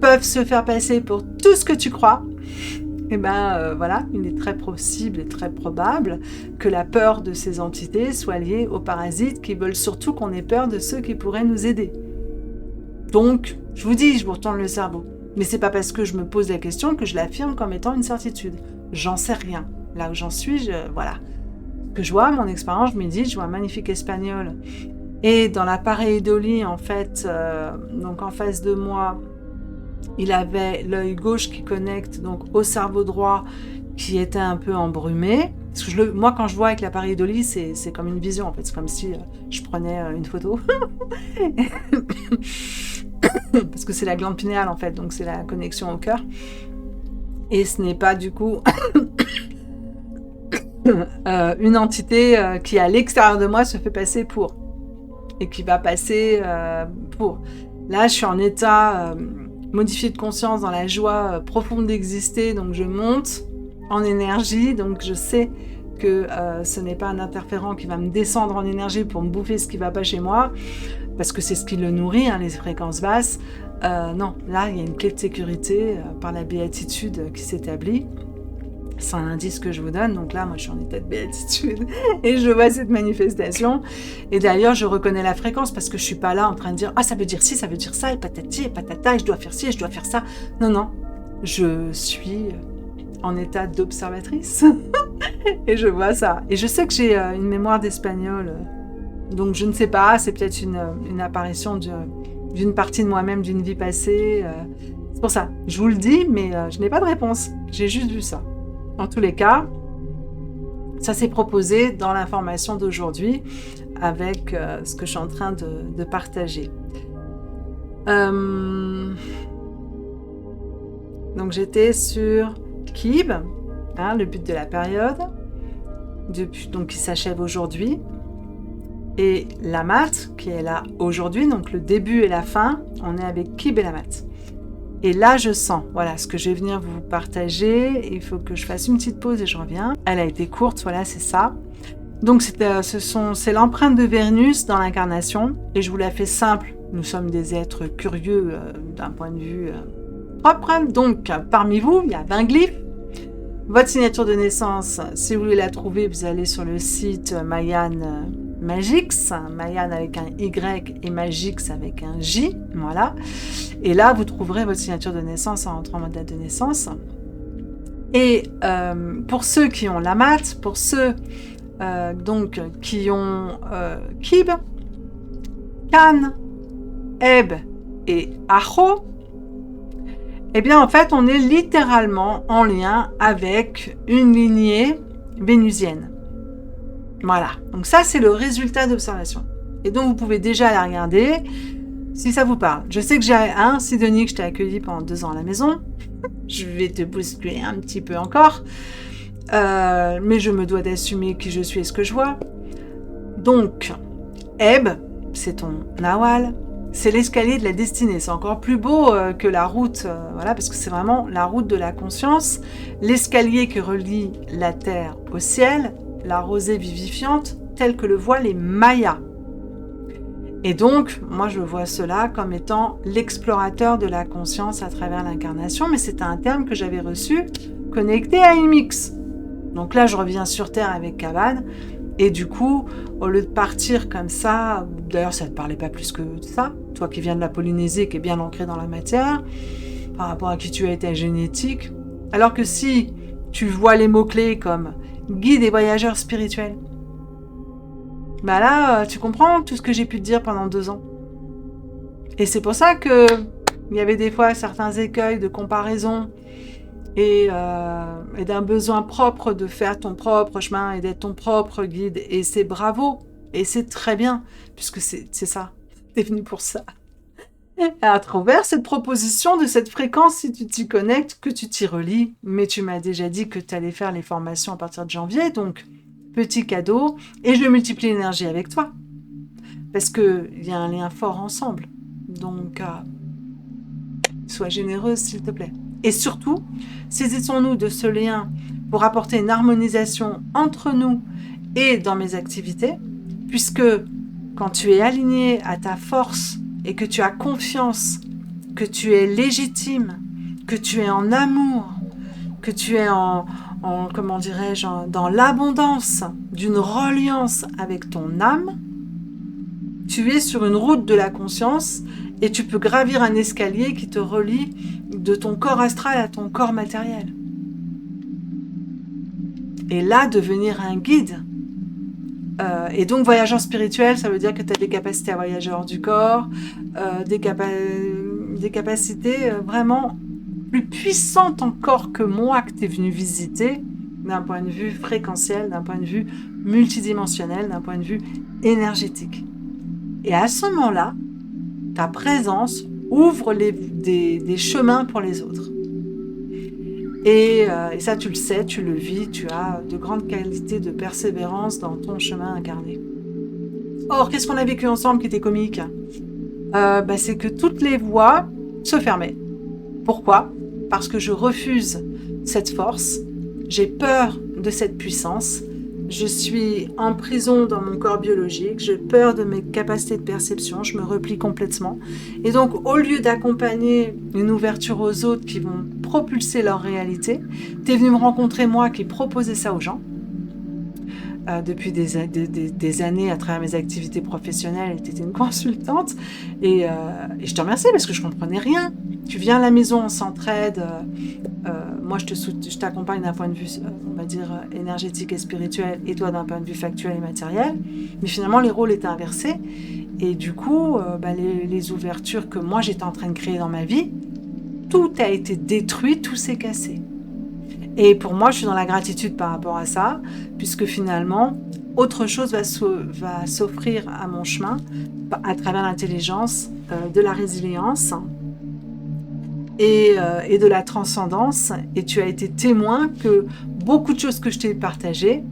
peuvent se faire passer pour tout ce que tu crois, et voilà, il est très possible et très probable que la peur de ces entités soit liée aux parasites qui veulent surtout qu'on ait peur de ceux qui pourraient nous aider. Donc, je vous dis, je vous retourne le cerveau. Mais c'est pas parce que je me pose la question que je l'affirme comme étant une certitude. J'en sais rien. Là où j'en suis, voilà. Que je vois, mon expérience, je me dis, je vois un magnifique espagnol. Et dans la pareidolie, en fait, donc en face de moi, il avait l'œil gauche qui connecte donc au cerveau droit qui était un peu embrumé. Parce que moi, quand je vois avec la pareidolie, c'est comme une vision, en fait. C'est comme si je prenais une photo. Parce que c'est la glande pinéale, en fait. Donc, c'est la connexion au cœur. Et ce n'est pas, du coup, une entité qui, à l'extérieur de moi, se fait passer pour. Et qui va passer pour. Là, je suis en état modifié de conscience, dans la joie profonde d'exister. Donc, je monte en énergie. Donc, je sais que ce n'est pas un interférent qui va me descendre en énergie pour me bouffer ce qui ne va pas chez moi. Parce que c'est ce qui le nourrit, les fréquences basses. Non, là, il y a une clé de sécurité par la béatitude qui s'établit. C'est un indice que je vous donne. Donc là, moi, je suis en état de béatitude et je vois cette manifestation. Et d'ailleurs, je reconnais la fréquence parce que je suis pas là en train de dire « Ah, ça veut dire ci, ça veut dire ça, et patati, et patata, et je dois faire ci, et je dois faire ça. » Non, non. Je suis en état d'observatrice et je vois ça. Et je sais que j'ai une mémoire d'espagnol. Donc, je ne sais pas. C'est peut-être une apparition d'une partie de moi-même, d'une vie passée. C'est pour ça. Je vous le dis, mais je n'ai pas de réponse. J'ai juste vu ça. En tous les cas, ça s'est proposé dans l'information d'aujourd'hui avec ce que je suis en train de partager. Donc j'étais sur Kib, le but de la période, donc qui s'achève aujourd'hui, et la mat qui est là aujourd'hui, donc le début et la fin, on est avec Kib et la mat. Et là, je sens, voilà, ce que je vais venir vous partager. Il faut que je fasse une petite pause et je reviens. Elle a été courte, voilà, c'est ça. Donc, c'est l'empreinte de Vénus dans l'incarnation. Et je vous la fais simple. Nous sommes des êtres curieux d'un point de vue propre. Donc, parmi vous, il y a 20 glyphes. Votre signature de naissance, si vous voulez la trouver, vous allez sur le site Mayan Magix, Mayan avec un Y et Magix avec un J, voilà. Et là, vous trouverez votre signature de naissance en rentrant en mode date de naissance. Et pour ceux qui ont la mat, pour ceux donc qui ont Kib, Kan, Eb et Aho, eh bien en fait, on est littéralement en lien avec une lignée vénusienne. Voilà, donc ça c'est le résultat d'observation. Et donc, vous pouvez déjà la regarder si ça vous parle. Je sais que j'ai Sidonie, que je t'ai accueilli pendant 2 ans à la maison. Je vais te bousculer un petit peu encore. Mais je me dois d'assumer qui je suis et ce que je vois. Donc, Eb, c'est ton Nawal. C'est l'escalier de la destinée. C'est encore plus beau que la route, voilà, parce que c'est vraiment la route de la conscience. L'escalier qui relie la terre au ciel, la rosée vivifiante, telle que le voient les Mayas. Et donc, moi, je vois cela comme étant l'explorateur de la conscience à travers l'incarnation, mais c'est un terme que j'avais reçu connecté à Imix. Donc là, je reviens sur Terre avec Cabane, et du coup, au lieu de partir comme ça, d'ailleurs, ça ne te parlait pas plus que ça, toi qui viens de la Polynésie, qui est bien ancré dans la matière, par rapport à qui tu as été génétique, alors que si tu vois les mots-clés comme guide et voyageur spirituel, bah là, tu comprends tout ce que j'ai pu te dire pendant 2 ans. Et c'est pour ça que il y avait des fois certains écueils de comparaison et d'un besoin propre de faire ton propre chemin et d'être ton propre guide. Et c'est bravo. Et c'est très bien, puisque c'est ça. T'es venu pour ça. À travers cette proposition de cette fréquence, si tu t'y connectes, que tu t'y relis. Mais tu m'as déjà dit que tu allais faire les formations à partir de janvier, donc petit cadeau. Et je multiplie l'énergie avec toi. Parce qu'il y a un lien fort ensemble. Donc, sois généreuse, s'il te plaît. Et surtout, saisissons-nous de ce lien pour apporter une harmonisation entre nous et dans mes activités, puisque quand tu es aligné à ta force et que tu as confiance, que tu es légitime, que tu es en amour, que tu es comment dirais-je, dans l'abondance d'une reliance avec ton âme, tu es sur une route de la conscience et tu peux gravir un escalier qui te relie de ton corps astral à ton corps matériel. Et là, devenir un guide. Et donc, voyageur spirituel, ça veut dire que tu as des capacités à voyager hors du corps, des capacités vraiment plus puissantes encore que moi que tu es venu visiter, d'un point de vue fréquentiel, d'un point de vue multidimensionnel, d'un point de vue énergétique. Et à ce moment-là, ta présence ouvre des chemins pour les autres. Et ça, tu le sais, tu le vis, tu as de grandes qualités de persévérance dans ton chemin incarné. Or, qu'est-ce qu'on a vécu ensemble qui était comique ? C'est que toutes les voies se fermaient. Pourquoi ? Parce que je refuse cette force, j'ai peur de cette puissance, je suis en prison dans mon corps biologique, j'ai peur de mes capacités de perception, je me replie complètement. Et donc, au lieu d'accompagner une ouverture aux autres qui vont propulser leur réalité, tu es venu me rencontrer moi qui proposais ça aux gens. Depuis des années à travers mes activités professionnelles, tu étais une consultante et je te remercie parce que je ne comprenais rien. Tu viens à la maison, on s'entraide, moi je t'accompagne d'un point de vue, on va dire, énergétique et spirituel et toi d'un point de vue factuel et matériel, mais finalement les rôles étaient inversés et du coup les ouvertures que moi j'étais en train de créer dans ma vie, tout a été détruit, tout s'est cassé. Et pour moi, je suis dans la gratitude par rapport à ça, puisque finalement, autre chose va s'offrir à mon chemin à travers l'intelligence, de la résilience et de la transcendance. Et tu as été témoin que beaucoup de choses que je t'ai partagées,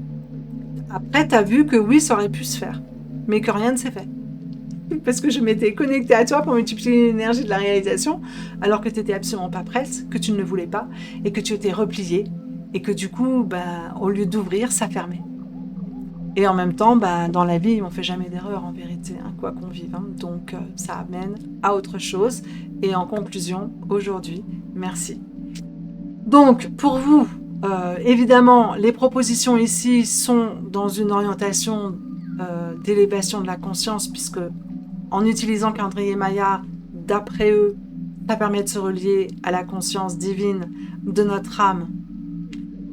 après, tu as vu que oui, ça aurait pu se faire, mais que rien ne s'est fait. Parce que je m'étais connectée à toi pour multiplier l'énergie de la réalisation, alors que tu n'étais absolument pas prête, que tu ne le voulais pas, et que tu étais repliée, et que du coup, au lieu d'ouvrir, ça fermait. Et en même temps, dans la vie, on ne fait jamais d'erreur en vérité, quoi qu'on vive. Donc, ça amène à autre chose. Et en conclusion, aujourd'hui, merci. Donc, pour vous, évidemment, les propositions ici sont dans une orientation d'élévation de la conscience, puisque en utilisant le calendrier Maya, d'après eux, ça permet de se relier à la conscience divine de notre âme.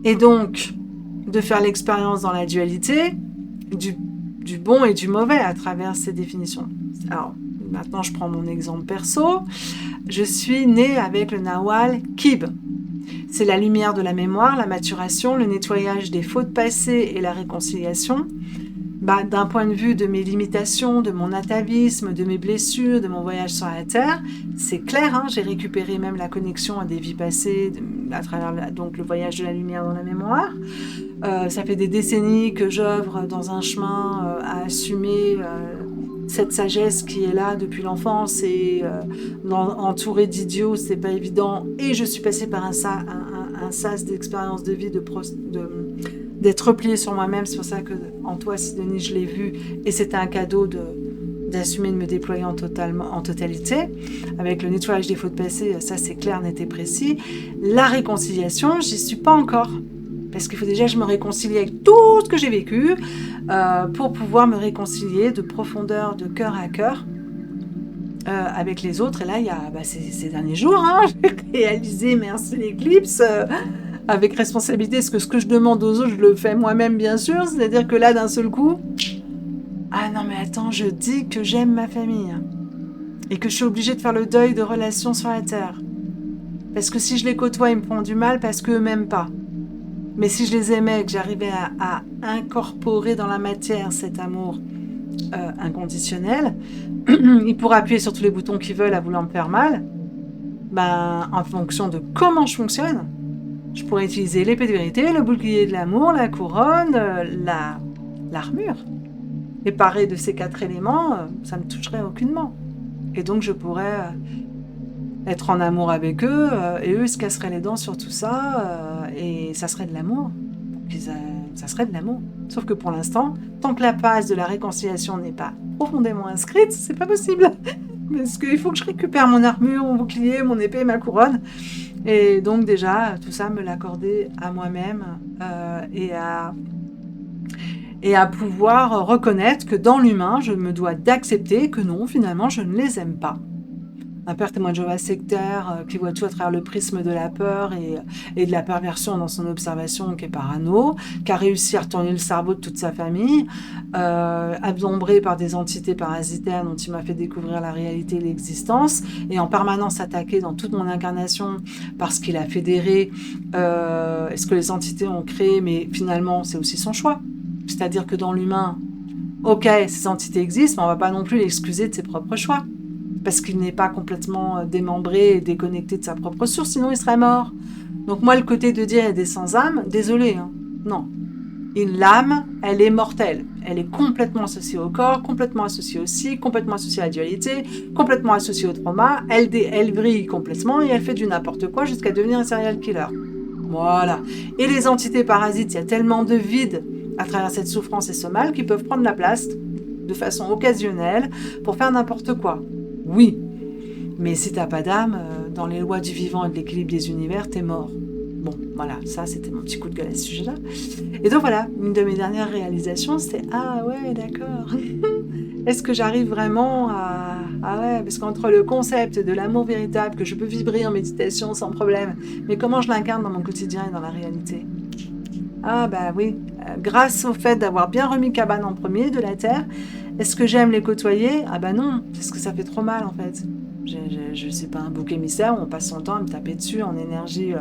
Et donc, de faire l'expérience dans la dualité, du bon et du mauvais à travers ces définitions. Alors, maintenant, je prends mon exemple perso. Je suis née avec le Nawal Kib. C'est la lumière de la mémoire, la maturation, le nettoyage des fautes passées et la réconciliation. d'un point de vue de mes limitations, de mon atavisme, de mes blessures, de mon voyage sur la Terre, c'est clair, hein, j'ai récupéré même la connexion à des vies passées à travers donc le voyage de la lumière dans la mémoire. Ça fait des décennies que j'œuvre dans un chemin à assumer cette sagesse qui est là depuis l'enfance et entourée d'idiots, c'est pas évident. Et je suis passée par un sas d'expérience de vie, d'être repliée sur moi-même. C'est pour ça que en toi, Sidonie, je l'ai vu et c'était un cadeau d'assumer de me déployer en totalité. Avec le nettoyage des fautes passées, ça c'est clair, net et précis. La réconciliation, j'y suis pas encore. Parce qu'il faut déjà que je me réconcilie avec tout ce que j'ai vécu pour pouvoir me réconcilier de profondeur, de cœur à cœur avec les autres. Et là, il y a ces derniers jours, hein, j'ai réalisé, merci l'éclipse, avec responsabilité, parce que ce que je demande aux autres, je le fais moi-même, bien sûr. C'est-à-dire que là, d'un seul coup, ah non mais attends, je dis que j'aime ma famille et que je suis obligée de faire le deuil de relations sur la Terre. Parce que si je les côtoie, ils me font du mal parce qu'eux m'aiment pas. Mais si je les aimais, que j'arrivais à incorporer dans la matière cet amour inconditionnel, ils pourraient appuyer sur tous les boutons qu'ils veulent à vouloir me faire mal. En fonction de comment je fonctionne, je pourrais utiliser l'épée de vérité, le bouclier de l'amour, la couronne, l'armure. Et paré de ces 4 éléments, ça ne me toucherait aucunement. Et donc je pourrais être en amour avec eux, et eux se casseraient les dents sur tout ça, et ça serait de l'amour. Ça serait de l'amour. Sauf que pour l'instant, tant que la base de la réconciliation n'est pas profondément inscrite, c'est pas possible. Parce qu'il faut que je récupère mon armure, mon bouclier, mon épée, ma couronne. Et donc déjà, tout ça, me l'accorder à moi-même, et à pouvoir reconnaître que dans l'humain, je me dois d'accepter que non, finalement, je ne les aime pas. Un père témoin de Jéhovah sectaire qui voit tout à travers le prisme de la peur et de la perversion dans son observation, qui est parano, qui a réussi à retourner le cerveau de toute sa famille, abombré par des entités parasitaires dont il m'a fait découvrir la réalité et l'existence, et en permanence attaqué dans toute mon incarnation parce qu'il a fédéré ce que les entités ont créé, mais finalement c'est aussi son choix. C'est-à-dire que dans l'humain, ok, ces entités existent, mais on ne va pas non plus l'excuser de ses propres choix. Parce qu'il n'est pas complètement démembré et déconnecté de sa propre source, sinon il serait mort. Donc moi, le côté de dire il y a des sans-âme, désolé, hein, non. L'âme, elle est mortelle. Elle est complètement associée au corps, complètement associée au psy, complètement associée à la dualité, complètement associée au trauma. Elle brille complètement et elle fait du n'importe quoi jusqu'à devenir un serial killer. Voilà. Et les entités parasites, il y a tellement de vide à travers cette souffrance et ce mal qu'ils peuvent prendre la place de façon occasionnelle pour faire n'importe quoi. Oui, mais si t'as pas d'âme, dans les lois du vivant et de l'équilibre des univers, t'es mort. Bon, voilà, ça c'était mon petit coup de gueule à ce sujet-là. Et donc voilà, une de mes dernières réalisations, c'était « Ah ouais, d'accord. Est-ce que j'arrive vraiment à... Ah ouais, parce qu'entre le concept de l'amour véritable, que je peux vibrer en méditation sans problème, mais comment je l'incarne dans mon quotidien et dans la réalité ?» Ah bah oui, grâce au fait d'avoir bien remis cabane en premier de la Terre, est-ce que j'aime les côtoyer ? Ah bah non, parce que ça fait trop mal en fait. Je sais pas, un bouc émissaire où on passe son temps à me taper dessus en énergie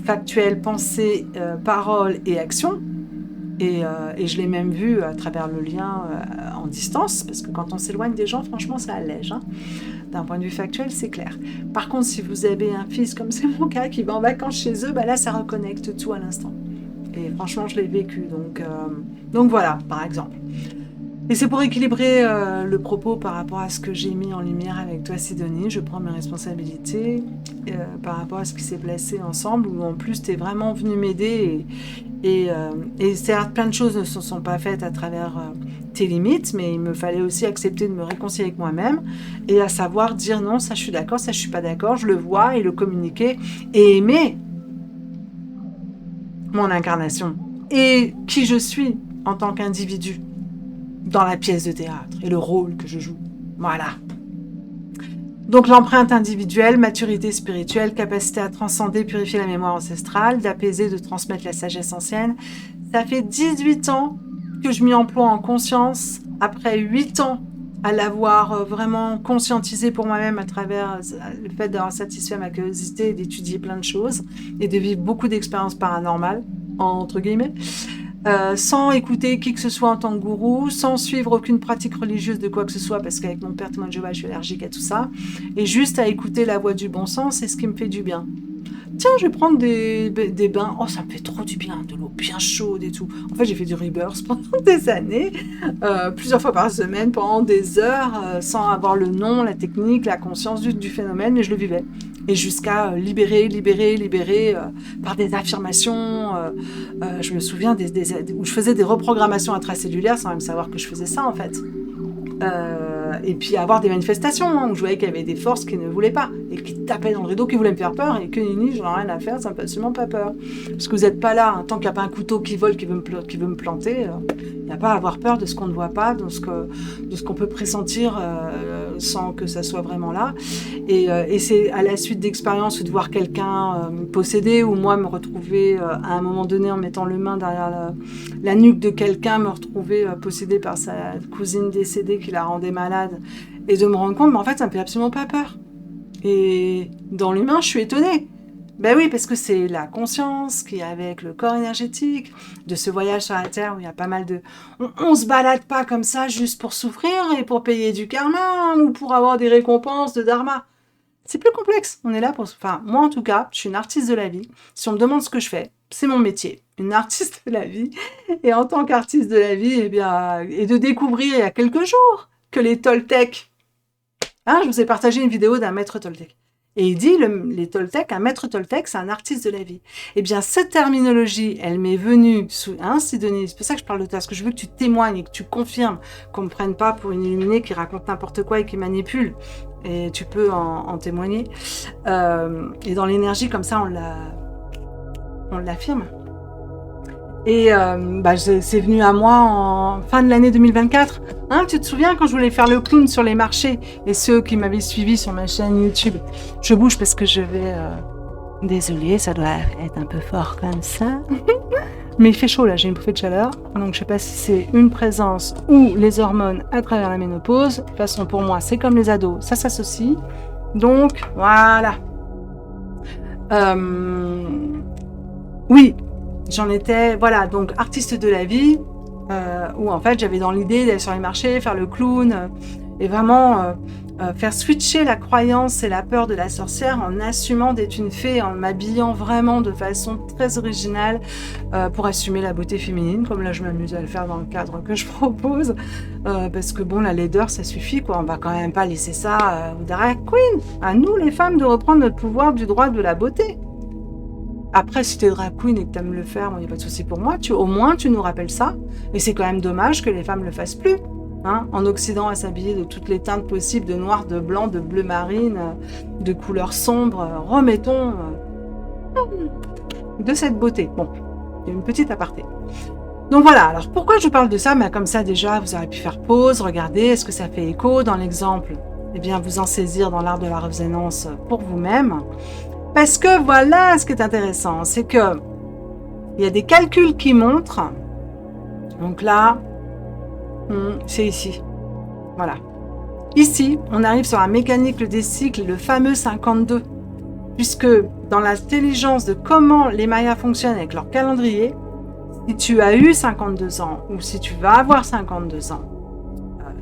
factuelle, pensée, parole et action. Et je l'ai même vu à travers le lien en distance, parce que quand on s'éloigne des gens, franchement, ça allège. Hein. D'un point de vue factuel, c'est clair. Par contre, si vous avez un fils, comme c'est mon cas, qui va en vacances chez eux, bah là, ça reconnecte tout à l'instant. Et franchement, je l'ai vécu. Donc voilà, par exemple. Et c'est pour équilibrer le propos par rapport à ce que j'ai mis en lumière avec toi, Sidonie. Je prends mes responsabilités par rapport à ce qui s'est placé ensemble, où en plus, tu es vraiment venu m'aider. Et certes, plein de choses ne se sont pas faites à travers tes limites, mais il me fallait aussi accepter de me réconcilier avec moi-même et à savoir dire non, ça je suis d'accord, ça je suis pas d'accord, je le vois et le communiquer et aimer mon incarnation et qui je suis en tant qu'individu dans la pièce de théâtre et le rôle que je joue. Voilà. Donc l'empreinte individuelle, maturité spirituelle, capacité à transcender, purifier la mémoire ancestrale, d'apaiser, de transmettre la sagesse ancienne. Ça fait 18 ans que je m'y emploie en conscience, après 8 ans à l'avoir vraiment conscientisé pour moi-même à travers le fait d'avoir satisfait ma curiosité et d'étudier plein de choses et de vivre beaucoup d'expériences paranormales, entre guillemets. sans écouter qui que ce soit en tant que gourou, sans suivre aucune pratique religieuse de quoi que ce soit, parce qu'avec mon père témoin de Jéhovah, je suis allergique à tout ça, et juste à écouter la voix du bon sens, c'est ce qui me fait du bien. Tiens, je vais prendre des bains. Oh, ça me fait trop du bien, de l'eau bien chaude et tout. En fait, j'ai fait du rebirth pendant des années, plusieurs fois par semaine, pendant des heures, sans avoir le nom, la technique, la conscience du phénomène, mais je le vivais. Et jusqu'à libérer par des affirmations. Je me souviens où je faisais des reprogrammations intracellulaires sans même savoir que je faisais ça, en fait. Et puis avoir des manifestations où je voyais qu'il y avait des forces qui ne voulaient pas et qui tapaient dans le rideau, qui voulaient me faire peur et que nini, j'en ai rien à faire, ça me fait absolument pas peur. Parce que vous n'êtes pas là, tant qu'il n'y a pas un couteau qui vole, qui veut me planter, il n'y a pas à avoir peur de ce qu'on ne voit pas, de ce qu'on peut pressentir sans que ça soit vraiment là. Et c'est à la suite d'expériences ou de voir quelqu'un me posséder ou moi me retrouver à un moment donné en mettant le main derrière la nuque de quelqu'un, me retrouver possédé par sa cousine décédée qui la rendait malade et de me rendre compte, mais en fait, ça me fait absolument pas peur. Et dans l'humain, je suis étonnée. Ben oui, parce que c'est la conscience qui est avec le corps énergétique de ce voyage sur la Terre où il y a pas mal de... On se balade pas comme ça juste pour souffrir et pour payer du karma ou pour avoir des récompenses de dharma. C'est plus complexe. On est là pour... Enfin, moi en tout cas, je suis une artiste de la vie. Si on me demande ce que je fais, c'est mon métier. Une artiste de la vie. Et en tant qu'artiste de la vie, eh bien, et de découvrir il y a quelques jours que les Toltecs... je vous ai partagé une vidéo d'un maître Toltec. Et il dit, les Toltecs, un maître Toltec, c'est un artiste de la vie. Eh bien, cette terminologie, elle m'est venue Sidonie, c'est pour ça que je parle de toi, parce que je veux que tu témoignes et que tu confirmes qu'on ne me prenne pas pour une illuminée qui raconte n'importe quoi et qui manipule. Et tu peux en témoigner. Et dans l'énergie, comme ça, on l'affirme. Et c'est venu à moi en fin de l'année 2024. Tu te souviens quand je voulais faire le clown sur les marchés? Et ceux qui m'avaient suivi sur ma chaîne YouTube, je bouge parce que je vais... Désolée, ça doit être un peu fort comme ça. Mais il fait chaud là, j'ai une bouffée de chaleur. Donc je sais pas si c'est une présence ou les hormones à travers la ménopause. De toute façon, pour moi, c'est comme les ados, ça s'associe. Donc, voilà. Oui, j'en étais, voilà, donc artiste de la vie, où en fait j'avais dans l'idée d'aller sur les marchés, faire le clown, et vraiment faire switcher la croyance et la peur de la sorcière en assumant d'être une fée, en m'habillant vraiment de façon très originale pour assumer la beauté féminine, comme là je m'amuse à le faire dans le cadre que je propose, parce que bon, la laideur ça suffit quoi, on va quand même pas laisser ça aux drag queens, à nous les femmes de reprendre notre pouvoir du droit de la beauté. Après, si t'es drag queen et que t'aimes le faire, il n'y a pas de souci pour moi. Au moins, tu nous rappelles ça. Et c'est quand même dommage que les femmes le fassent plus. En Occident, à s'habiller de toutes les teintes possibles, de noir, de blanc, de bleu marine, de couleurs sombres. Remettons de cette beauté. Bon, il y a une petite aparté. Donc voilà, alors pourquoi je parle de ça? Comme ça, déjà, vous aurez pu faire pause, regarder, est-ce que ça fait écho dans l'exemple? Eh bien, vous en saisir dans l'art de la résonance pour vous-même. Parce que voilà ce qui est intéressant, c'est que il y a des calculs qui montrent, donc là, c'est ici, voilà. Ici, on arrive sur la mécanique des cycles, le fameux 52, puisque dans l'intelligence de comment les Mayas fonctionnent avec leur calendrier, si tu as eu 52 ans, ou si tu vas avoir 52 ans,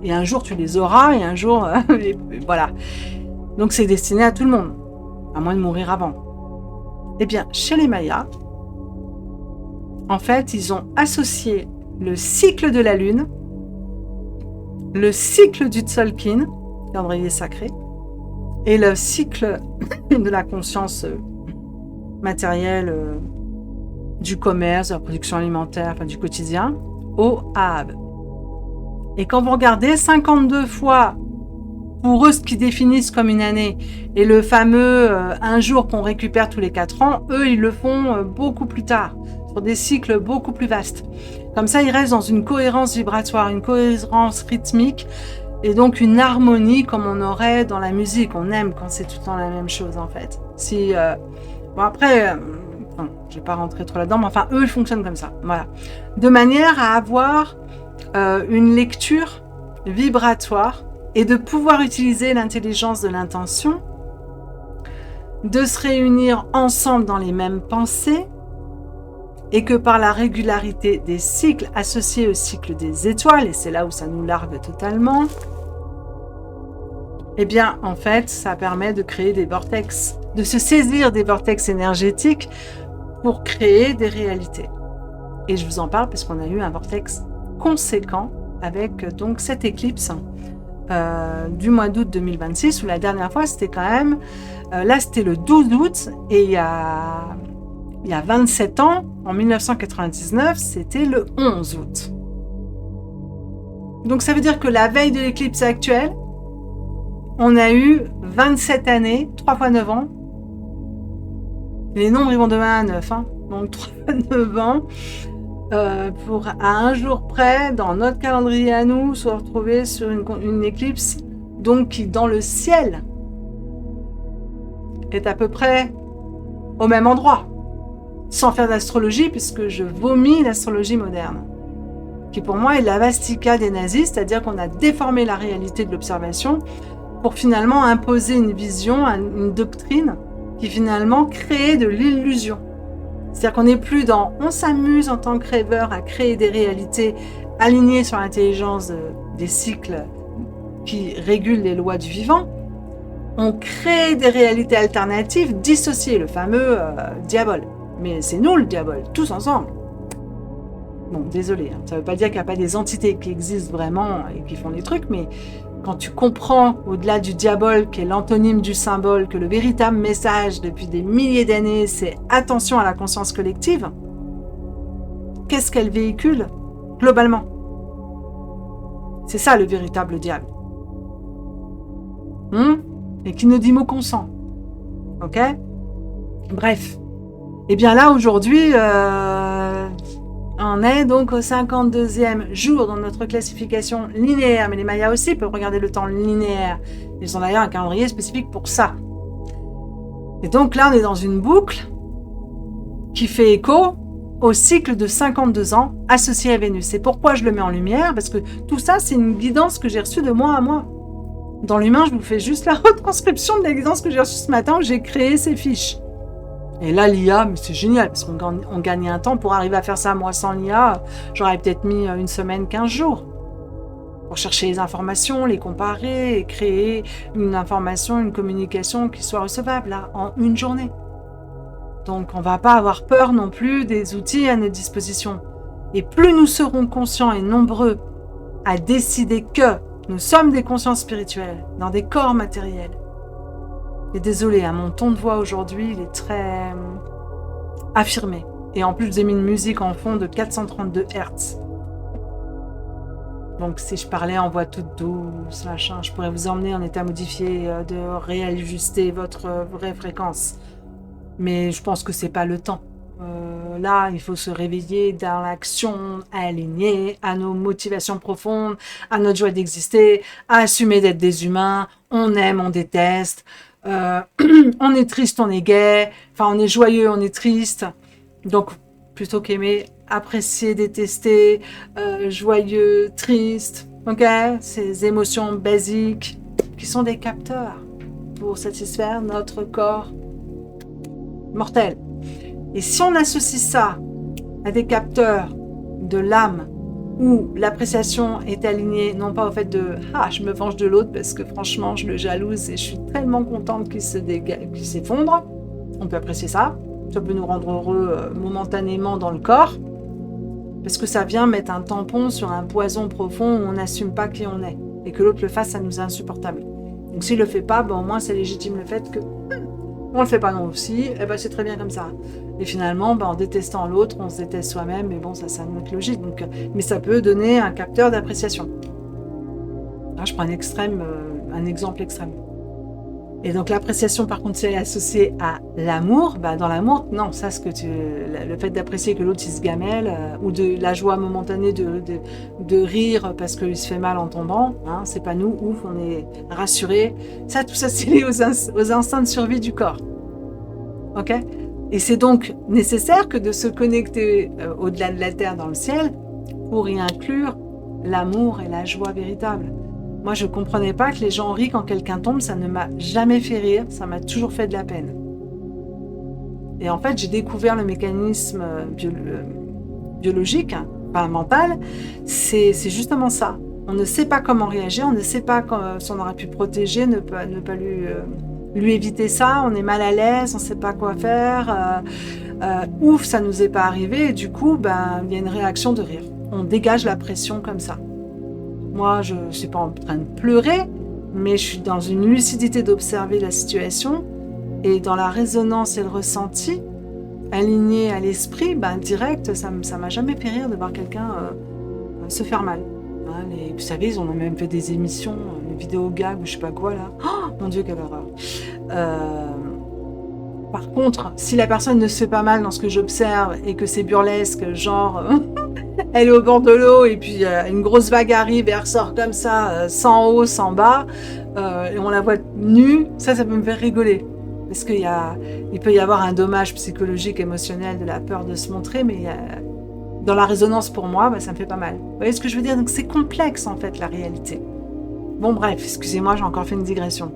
et un jour tu les auras, et un jour, voilà. Donc c'est destiné à tout le monde. À moins de mourir avant. Eh bien, chez les Mayas, en fait, ils ont associé le cycle de la Lune, le cycle du Tzolk'in, calendrier sacré, et le cycle de la conscience matérielle, du commerce, de la production alimentaire, enfin du quotidien, au Ahab. Et quand vous regardez 52 fois pour eux, ce qu'ils définissent comme une année, et le fameux un jour qu'on récupère tous les 4 ans, eux, ils le font beaucoup plus tard, sur des cycles beaucoup plus vastes. Comme ça, ils restent dans une cohérence vibratoire, une cohérence rythmique, et donc une harmonie comme on aurait dans la musique. On aime quand c'est tout le temps la même chose, en fait. Bon, après, je vais pas rentrer trop là-dedans, mais enfin, eux, ils fonctionnent comme ça. Voilà. De manière à avoir une lecture vibratoire, et de pouvoir utiliser l'intelligence de l'intention, de se réunir ensemble dans les mêmes pensées, et que par la régularité des cycles associés au cycle des étoiles, et c'est là où ça nous largue totalement, eh bien, en fait, ça permet de créer des vortex, de se saisir des vortex énergétiques pour créer des réalités. Et je vous en parle parce qu'on a eu un vortex conséquent avec donc cette éclipse du mois d'août 2026, où la dernière fois, c'était quand même... là, c'était le 12 août, et il y a 27 ans, en 1999, c'était le 11 août. Donc ça veut dire que la veille de l'éclipse actuelle, on a eu 27 années, 3 fois 9 ans. Les nombres, ils vont de 1 à 9, hein. Donc 3 fois 9 ans, pour à un jour près, dans notre calendrier à nous, se retrouver sur une éclipse, donc qui, dans le ciel, est à peu près au même endroit. Sans faire d'astrologie, puisque je vomis l'astrologie moderne, qui pour moi est la vastica des nazis, c'est-à-dire qu'on a déformé la réalité de l'observation pour finalement imposer une vision, une doctrine qui finalement crée de l'illusion. C'est-à-dire qu'on n'est plus dans on s'amuse en tant que rêveur à créer des réalités alignées sur l'intelligence des cycles qui régulent les lois du vivant. On crée des réalités alternatives dissociées, le fameux diabole. Mais c'est nous le diable, tous ensemble. Bon, désolé, hein, ça ne veut pas dire qu'il n'y a pas des entités qui existent vraiment et qui font des trucs, mais quand tu comprends, au-delà du diable, qui est l'antonyme du symbole, que le véritable message depuis des milliers d'années, c'est attention à la conscience collective, qu'est-ce qu'elle véhicule globalement? C'est ça le véritable diable. Et qui ne dit mot consent. Ok? Bref. Et bien là, aujourd'hui, on est donc au 52e jour dans notre classification linéaire, mais les Mayas aussi peuvent regarder le temps linéaire. Ils ont d'ailleurs un calendrier spécifique pour ça. Et donc là, on est dans une boucle qui fait écho au cycle de 52 ans associé à Vénus. Et pourquoi je le mets en lumière? Parce que tout ça, c'est une guidance que j'ai reçue de mois à mois. Dans l'humain, je vous fais juste la retranscription de la guidance que j'ai reçue ce matin, où j'ai créé ces fiches. Et là, l'IA, mais c'est génial, parce qu'on gagne un temps pour arriver à faire ça. Moi, sans l'IA, j'aurais peut-être mis une semaine, 15 jours pour chercher les informations, les comparer et créer une information, une communication qui soit recevable, là, en une journée. Donc, on ne va pas avoir peur non plus des outils à notre disposition. Et plus nous serons conscients et nombreux à décider que nous sommes des consciences spirituelles dans des corps matériels. Et désolé, mon ton de voix aujourd'hui, il est très affirmé. Et en plus, j'ai mis une musique en fond de 432 Hz. Donc, si je parlais en voix toute douce, machin, je pourrais vous emmener en état modifié, de réajuster votre vraie fréquence. Mais je pense que c'est pas le temps. Là, il faut se réveiller dans l'action, alignée à nos motivations profondes, à notre joie d'exister, à assumer d'être des humains. On aime, on déteste. On est triste, on est gai. Enfin, on est joyeux, on est triste. Donc, plutôt qu'aimer, apprécier, détester, joyeux, triste. Ok, ces émotions basiques qui sont des capteurs pour satisfaire notre corps mortel. Et si on associe ça à des capteurs de l'âme où l'appréciation est alignée non pas au fait de « Ah, je me venge de l'autre parce que franchement, je le jalouse et je suis tellement contente qu'il s'effondre », on peut apprécier ça. Ça peut nous rendre heureux momentanément dans le corps parce que ça vient mettre un tampon sur un poison profond où on n'assume pas qui on est et que l'autre le fasse, ça nous est insupportable. Donc s'il le fait pas, au moins c'est légitime le fait que on le fait pas non aussi, et c'est très bien comme ça. Et finalement, en détestant l'autre, on se déteste soi-même, mais bon, ça c'est notre logique. Donc, mais ça peut donner un capteur d'appréciation. Là, je prends un exemple extrême. Et donc l'appréciation, par contre, si elle est associée à l'amour, dans l'amour, non, ça, le fait d'apprécier que l'autre il se gamelle, ou de la joie momentanée de rire parce qu'il se fait mal en tombant, c'est pas nous, ouf, on est rassurés. Ça, tout ça, c'est lié aux instincts de survie du corps. Ok ? Et c'est donc nécessaire que de se connecter au-delà de la terre dans le ciel pour y inclure l'amour et la joie véritable. Moi, je ne comprenais pas que les gens rient quand quelqu'un tombe, ça ne m'a jamais fait rire, ça m'a toujours fait de la peine. Et en fait, j'ai découvert le mécanisme biologique, pas mental, c'est justement ça. On ne sait pas comment réagir, on ne sait pas si on aurait pu protéger, ne pas lui éviter ça, on est mal à l'aise, on ne sait pas quoi faire, ouf, ça nous est pas arrivé, et du coup, il y a une réaction de rire. On dégage la pression comme ça. Moi, je ne suis pas en train de pleurer, mais je suis dans une lucidité d'observer la situation, et dans la résonance et le ressenti, aligné à l'esprit, direct, ça m'a jamais fait rire de voir quelqu'un se faire mal. Hein, vous savez, ils ont même fait des émissions, les vidéos gags ou je sais pas quoi là. Oh, mon Dieu, quelle horreur. Par contre, si la personne ne se fait pas mal dans ce que j'observe et que c'est burlesque, genre elle est au bord de l'eau et puis une grosse vague arrive et elle ressort comme ça, sans haut, sans bas, et on la voit nue, ça peut me faire rigoler. Parce qu'il peut y avoir un dommage psychologique, émotionnel de la peur de se montrer, mais dans la résonance pour moi, ça me fait pas mal. Vous voyez ce que je veux dire? Donc c'est complexe en fait la réalité. Bon bref, excusez-moi, j'ai encore fait une digression.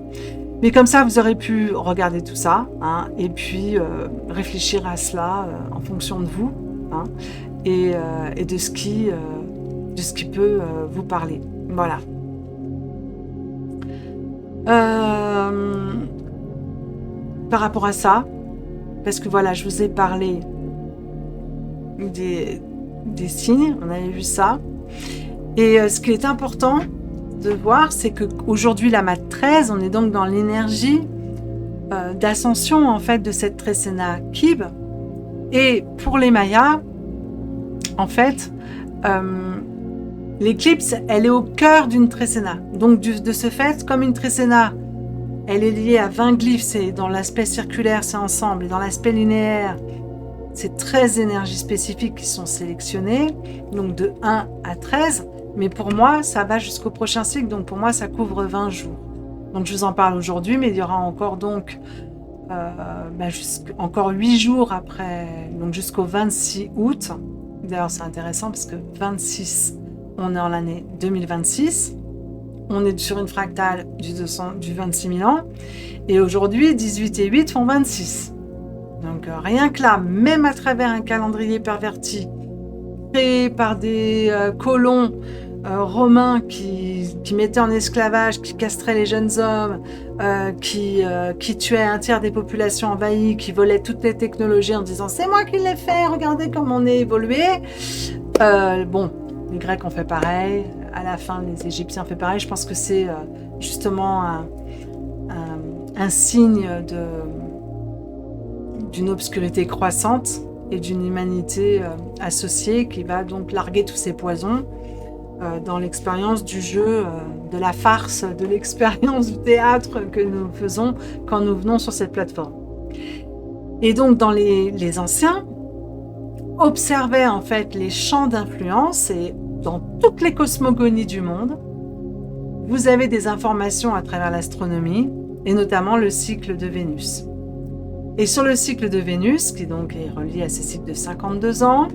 Mais comme ça, vous aurez pu regarder tout ça, hein, et puis réfléchir à cela en fonction de vous, hein, et de ce qui peut vous parler. Voilà. Par rapport à ça, parce que voilà, je vous ai parlé des signes, on avait vu ça. Et ce qui est important de voir, c'est qu'aujourd'hui, la mat 13, on est donc dans l'énergie d'ascension en fait de cette Tresena Kib. Et pour les Mayas, en fait, l'éclipse, elle est au cœur d'une Tresena. Donc de ce fait, comme une Tresena, elle est liée à 20 glyphes, c'est dans l'aspect circulaire, c'est ensemble, et dans l'aspect linéaire, c'est 13 énergies spécifiques qui sont sélectionnées, donc de 1 à 13, mais pour moi, ça va jusqu'au prochain cycle, donc pour moi, ça couvre 20 jours. Donc je vous en parle aujourd'hui, mais il y aura encore donc encore 8 jours après, donc jusqu'au 26 août. D'ailleurs, c'est intéressant parce que 26, on est en l'année 2026. On est sur une fractale du 26 000 ans. Et aujourd'hui, 18 et 8 font 26. Donc rien que là, même à travers un calendrier perverti, créé par des colons romains qui mettaient en esclavage, qui castraient les jeunes hommes, qui tuaient un tiers des populations envahies, qui volaient toutes les technologies en disant « c'est moi qui l'ai fait, regardez comment on est évolué ». Bon, les Grecs ont fait pareil, à la fin les Égyptiens ont fait pareil. Je pense que c'est justement un signe d'une obscurité croissante et d'une humanité associée qui va donc larguer tous ces poisons dans l'expérience du jeu, de la farce, de l'expérience du théâtre que nous faisons quand nous venons sur cette plateforme. Et donc dans les anciens, observaient en fait les champs d'influence et dans toutes les cosmogonies du monde, vous avez des informations à travers l'astronomie et notamment le cycle de Vénus. Et sur le cycle de Vénus, qui donc est relié à ces cycles de 52 ans,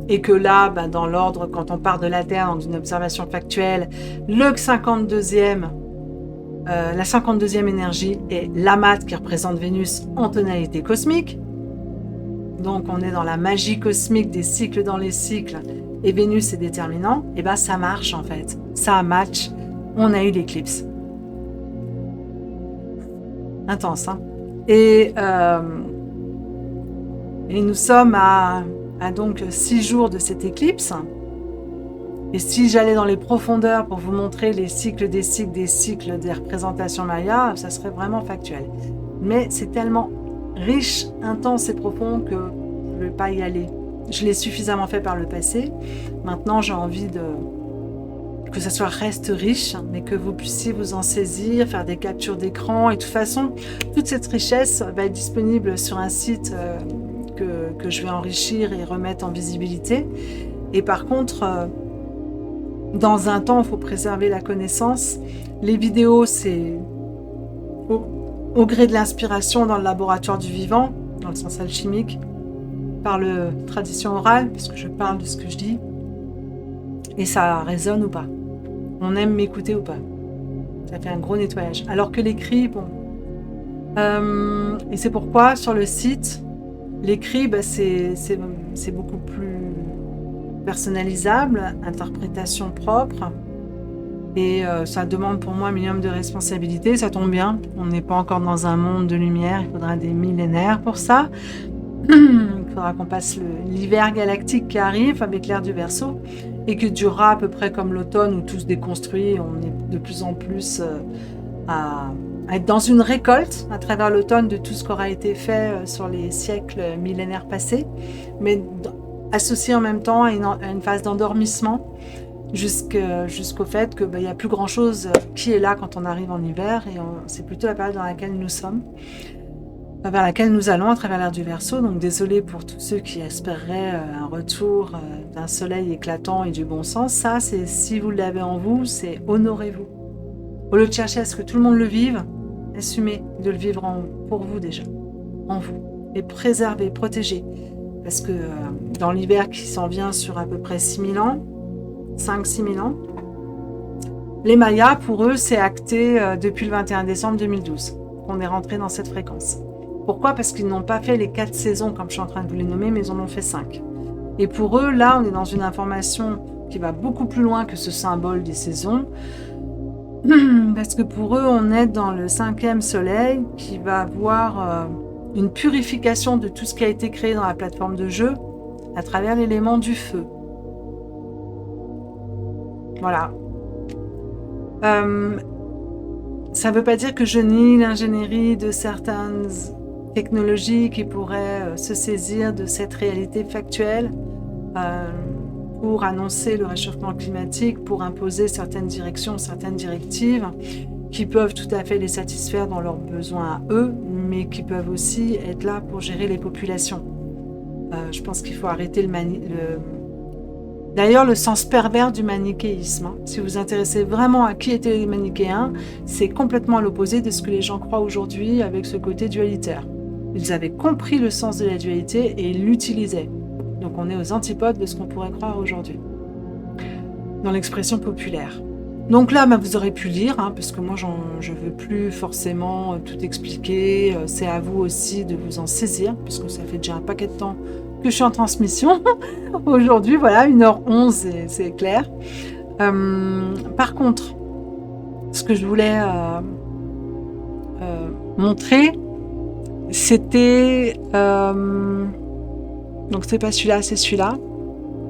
et que là, dans l'ordre, quand on part de la Terre dans une observation factuelle, la 52e énergie est l'Amat qui représente Vénus en tonalité cosmique. Donc on est dans la magie cosmique des cycles dans les cycles, et Vénus est déterminant, et ça marche en fait, ça match, on a eu l'éclipse. Intense, hein. Et nous sommes à donc 6 jours de cette éclipse. Et si j'allais dans les profondeurs pour vous montrer les cycles des représentations mayas, ça serait vraiment factuel. Mais c'est tellement riche, intense et profond que je ne vais pas y aller. Je l'ai suffisamment fait par le passé. Maintenant, j'ai envie que ça reste riche, mais que vous puissiez vous en saisir, faire des captures d'écran. Et de toute façon, toute cette richesse va être disponible sur un site que je vais enrichir et remettre en visibilité. Et par contre, dans un temps, il faut préserver la connaissance. Les vidéos, c'est au gré de l'inspiration dans le laboratoire du vivant, dans le sens alchimique, par la tradition orale, puisque je parle de ce que je dis. Et ça résonne ou pas. On aime m'écouter ou pas. Ça fait un gros nettoyage. Alors que l'écrit, bon. Et c'est pourquoi, sur le site, L'écrit, c'est beaucoup plus personnalisable, interprétation propre. Et ça demande pour moi un minimum de responsabilité. Ça tombe bien, on n'est pas encore dans un monde de lumière, il faudra des millénaires pour ça. Il faudra qu'on passe l'hiver galactique qui arrive avec l'ère du Verseau et qui durera à peu près comme l'automne où tout se déconstruit. On est de plus en plus à être dans une récolte à travers l'automne de tout ce qui aura été fait sur les siècles millénaires passés, mais associé en même temps à une phase d'endormissement jusqu'au fait que y a plus grand chose qui est là quand on arrive en hiver, et c'est plutôt la période dans laquelle nous sommes, vers laquelle nous allons à travers l'ère du Verseau. Donc désolé pour tous ceux qui espéreraient un retour d'un soleil éclatant et du bon sens. Ça, c'est, si vous l'avez en vous, c'est honorez-vous. Au lieu de chercher à ce que tout le monde le vive, assumez de le vivre pour vous déjà, en vous, et préservez, protégez. Parce que dans l'hiver qui s'en vient sur à peu près 6000 ans, 5-6 000 ans, les Mayas, pour eux, c'est acté depuis le 21 décembre 2012 qu'on est rentré dans cette fréquence. Pourquoi ? Parce qu'ils n'ont pas fait les 4 saisons comme je suis en train de vous les nommer, mais ils en ont fait 5. Et pour eux, là, on est dans une information qui va beaucoup plus loin que ce symbole des saisons. Parce que pour eux, on est dans le 5e soleil qui va avoir une purification de tout ce qui a été créé dans la plateforme de jeu à travers l'élément du feu. Voilà. Ça ne veut pas dire que je nie l'ingénierie de certaines technologies qui pourraient se saisir de cette réalité factuelle pour annoncer le réchauffement climatique, pour imposer certaines directions, certaines directives qui peuvent tout à fait les satisfaire dans leurs besoins à eux, mais qui peuvent aussi être là pour gérer les populations. Je pense qu'il faut arrêter D'ailleurs, le sens pervers du manichéisme. Si vous vous intéressez vraiment à qui étaient les manichéens, c'est complètement à l'opposé de ce que les gens croient aujourd'hui avec ce côté dualitaire. Ils avaient compris le sens de la dualité et ils l'utilisaient. Donc on est aux antipodes de ce qu'on pourrait croire aujourd'hui, dans l'expression populaire. Donc là, vous aurez pu lire, parce que moi, je ne veux plus forcément tout expliquer. C'est à vous aussi de vous en saisir, parce que ça fait déjà un paquet de temps que je suis en transmission. Aujourd'hui, voilà, 1h11, c'est clair. Par contre, ce que je voulais montrer, c'était... donc, c'est pas celui-là, c'est celui-là.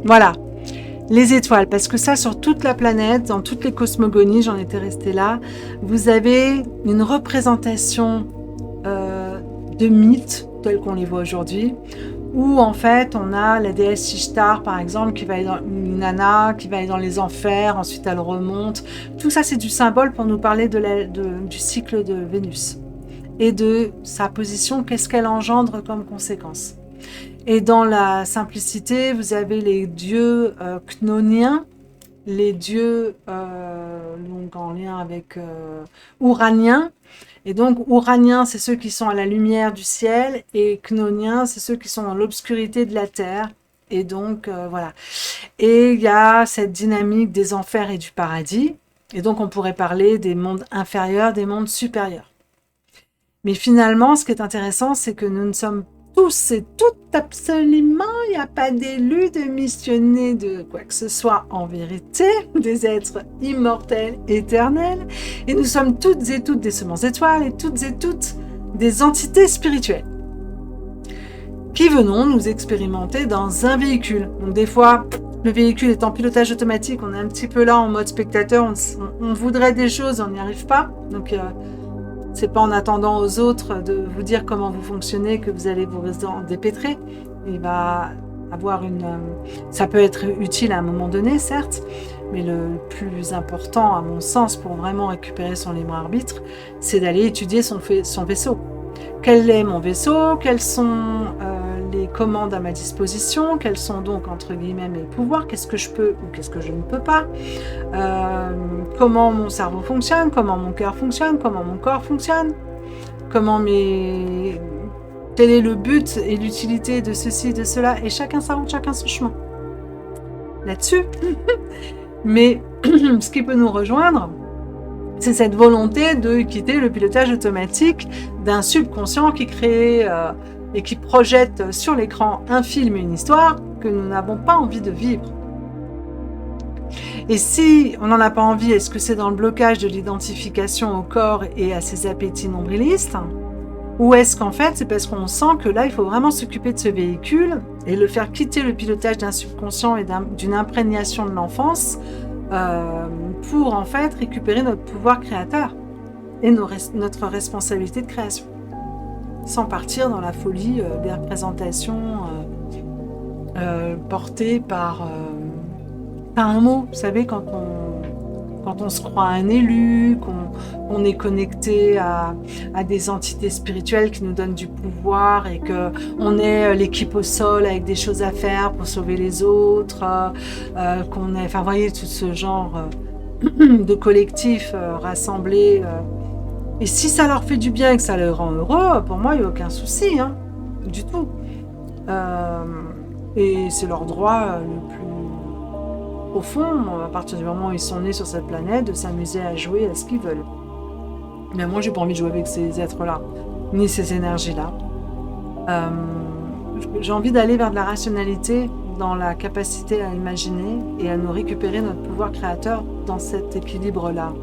Voilà. Les étoiles, parce que ça, sur toute la planète, dans toutes les cosmogonies, j'en étais restée là, vous avez une représentation de mythes, tels qu'on les voit aujourd'hui, où en fait, on a la déesse Ishtar, par exemple, qui va aller dans une nana, qui va aller dans les enfers, ensuite elle remonte. Tout ça, c'est du symbole pour nous parler du cycle de Vénus et de sa position, qu'est-ce qu'elle engendre comme conséquence. Et dans la simplicité, vous avez les dieux cnoniens, les dieux donc en lien avec ouraniens. Et donc, ouraniens, c'est ceux qui sont à la lumière du ciel, et cnoniens, c'est ceux qui sont dans l'obscurité de la terre. Et donc, voilà. Et il y a cette dynamique des enfers et du paradis. Et donc, on pourrait parler des mondes inférieurs, des mondes supérieurs. Mais finalement, ce qui est intéressant, c'est que nous ne sommes tous et toutes absolument, il n'y a pas d'élus, de missionnés, de quoi que ce soit, en vérité, des êtres immortels, éternels, et nous sommes toutes et toutes des semences étoiles, et toutes des entités spirituelles, qui venons nous expérimenter dans un véhicule. Donc des fois, le véhicule est en pilotage automatique, on est un petit peu là en mode spectateur, on voudrait des choses, on n'y arrive pas, donc... c'est pas en attendant aux autres de vous dire comment vous fonctionnez que vous allez vous en dépêtrer. Il va avoir ça peut être utile à un moment donné, certes, mais le plus important, à mon sens, pour vraiment récupérer son libre arbitre, c'est d'aller étudier son vaisseau. Quel est mon vaisseau ? Quelles sont les commandes à ma disposition ? Quels sont donc, entre guillemets, mes pouvoirs ? Qu'est-ce que je peux ou qu'est-ce que je ne peux pas ? Comment mon cerveau fonctionne ? Comment mon cœur fonctionne ? Comment mon corps fonctionne ? Quel est le but et l'utilité de ceci, de cela ? Et chacun sa route, chacun son chemin. Là-dessus. Mais ce qui peut nous rejoindre, c'est cette volonté de quitter le pilotage automatique d'un subconscient qui crée et qui projettent sur l'écran un film et une histoire que nous n'avons pas envie de vivre. Et si on n'en a pas envie, est-ce que c'est dans le blocage de l'identification au corps et à ses appétits nombrilistes? Ou est-ce qu'en fait, c'est parce qu'on sent que là, il faut vraiment s'occuper de ce véhicule et le faire quitter le pilotage d'un subconscient et d'une imprégnation de l'enfance pour en fait récupérer notre pouvoir créateur et notre responsabilité de création, sans partir dans la folie des représentations portées par un mot. Vous savez, quand on se croit un élu, qu'on est connecté à des entités spirituelles qui nous donnent du pouvoir et qu'on est l'équipe au sol avec des choses à faire pour sauver les autres, qu'on est, enfin, vous voyez, tout ce genre de collectif rassemblé. Et si ça leur fait du bien et que ça les rend heureux, pour moi, il n'y a aucun souci, hein, du tout. Et c'est leur droit le plus au fond, à partir du moment où ils sont nés sur cette planète, de s'amuser à jouer à ce qu'ils veulent. Mais moi, j'ai pas envie de jouer avec ces êtres-là, ni ces énergies-là. J'ai envie d'aller vers de la rationalité, dans la capacité à imaginer et à nous récupérer notre pouvoir créateur dans cet équilibre-là.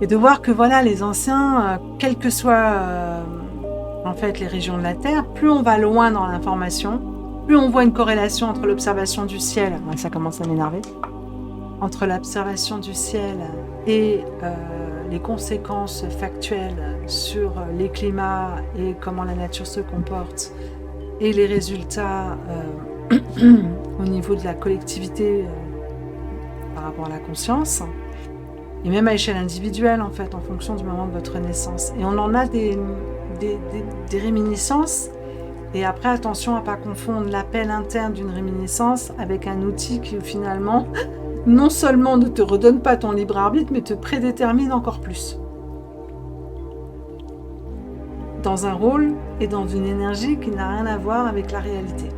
Et de voir que voilà, les anciens, quelles que soient en fait les régions de la Terre, plus on va loin dans l'information, plus on voit une corrélation entre l'observation du ciel, ça commence à m'énerver, entre l'observation du ciel et les conséquences factuelles sur les climats et comment la nature se comporte, et les résultats au niveau de la collectivité par rapport à la conscience, et même à échelle individuelle en fait, en fonction du moment de votre naissance. Et on en a des réminiscences. Et après, attention à ne pas confondre l'appel interne d'une réminiscence avec un outil qui, finalement, non seulement ne te redonne pas ton libre arbitre, mais te prédétermine encore plus. Dans un rôle et dans une énergie qui n'a rien à voir avec la réalité.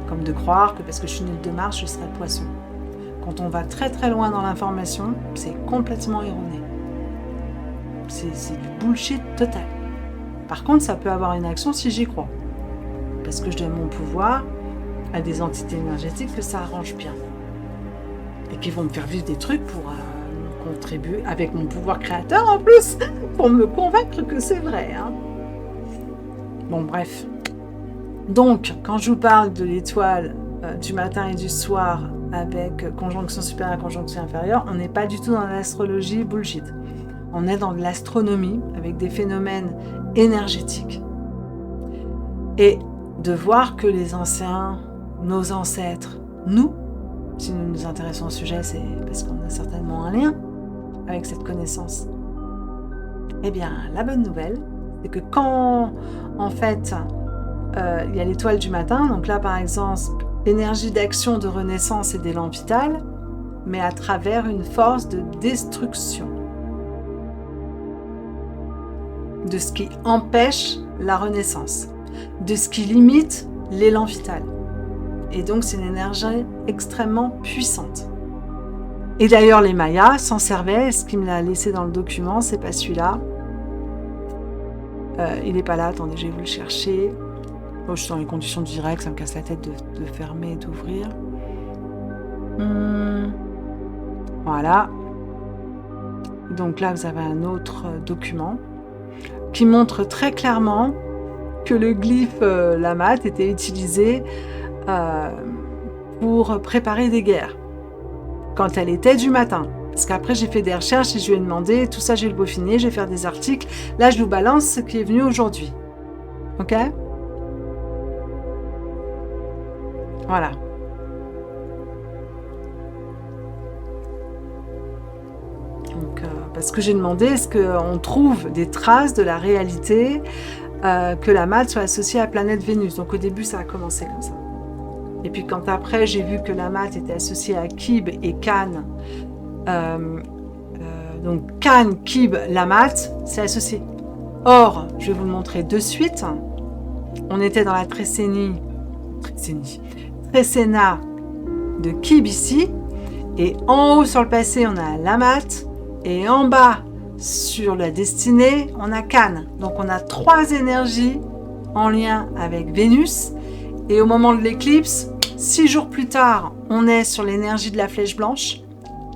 Comme de croire que parce que je suis nulle de marche, je serai poisson. Quand on va très très loin dans l'information, c'est complètement erroné. C'est du bullshit total. Par contre, ça peut avoir une action si j'y crois. Parce que je donne mon pouvoir à des entités énergétiques que ça arrange bien. Et qui vont me faire vivre des trucs pour contribuer, avec mon pouvoir créateur en plus, pour me convaincre que c'est vrai. Hein. Bon, bref. Donc, quand je vous parle de l'étoile du matin et du soir, avec conjonction supérieure et conjonction inférieure, on n'est pas du tout dans l'astrologie bullshit. On est dans de l'astronomie, avec des phénomènes énergétiques. Et de voir que les anciens, nos ancêtres, nous, si nous nous intéressons au sujet, c'est parce qu'on a certainement un lien avec cette connaissance. Eh bien, la bonne nouvelle, c'est que quand, en fait, il y a l'étoile du matin, donc là, par exemple, énergie d'action, de renaissance et d'élan vital, mais à travers une force de destruction de ce qui empêche la renaissance, de ce qui limite l'élan vital. Et donc, c'est une énergie extrêmement puissante. Et d'ailleurs, les Mayas s'en servaient. Ce qui me l'a laissé dans le document, c'est pas celui-là. Il n'est pas là. Attendez, je vais vous le chercher. Oh, je suis dans les conditions du direct, ça me casse la tête de fermer et d'ouvrir. Voilà. Donc là, vous avez un autre document qui montre très clairement que le glyphe Lamat était utilisé pour préparer des guerres quand elle était du matin. Parce qu'après, j'ai fait des recherches et je lui ai demandé, tout ça, j'ai le peaufiné, je vais faire des articles. Là, je vous balance ce qui est venu aujourd'hui. Ok ? Voilà. Donc, parce que j'ai demandé, est-ce qu'on trouve des traces de la réalité que la mat soit associée à la planète Vénus. Donc au début, ça a commencé comme ça. Et puis quand après, j'ai vu que la mat était associée à Kib et Cannes, donc Cannes, Kib, la mat, c'est associé. Or, je vais vous le montrer de suite. On était dans la Trécéna de Kib ici, et en haut sur le passé, on a la mat, et en bas sur la destinée, on a Cannes. Donc on a 3 énergies en lien avec Vénus. Et au moment de l'éclipse, 6 jours plus tard, on est sur l'énergie de la flèche blanche,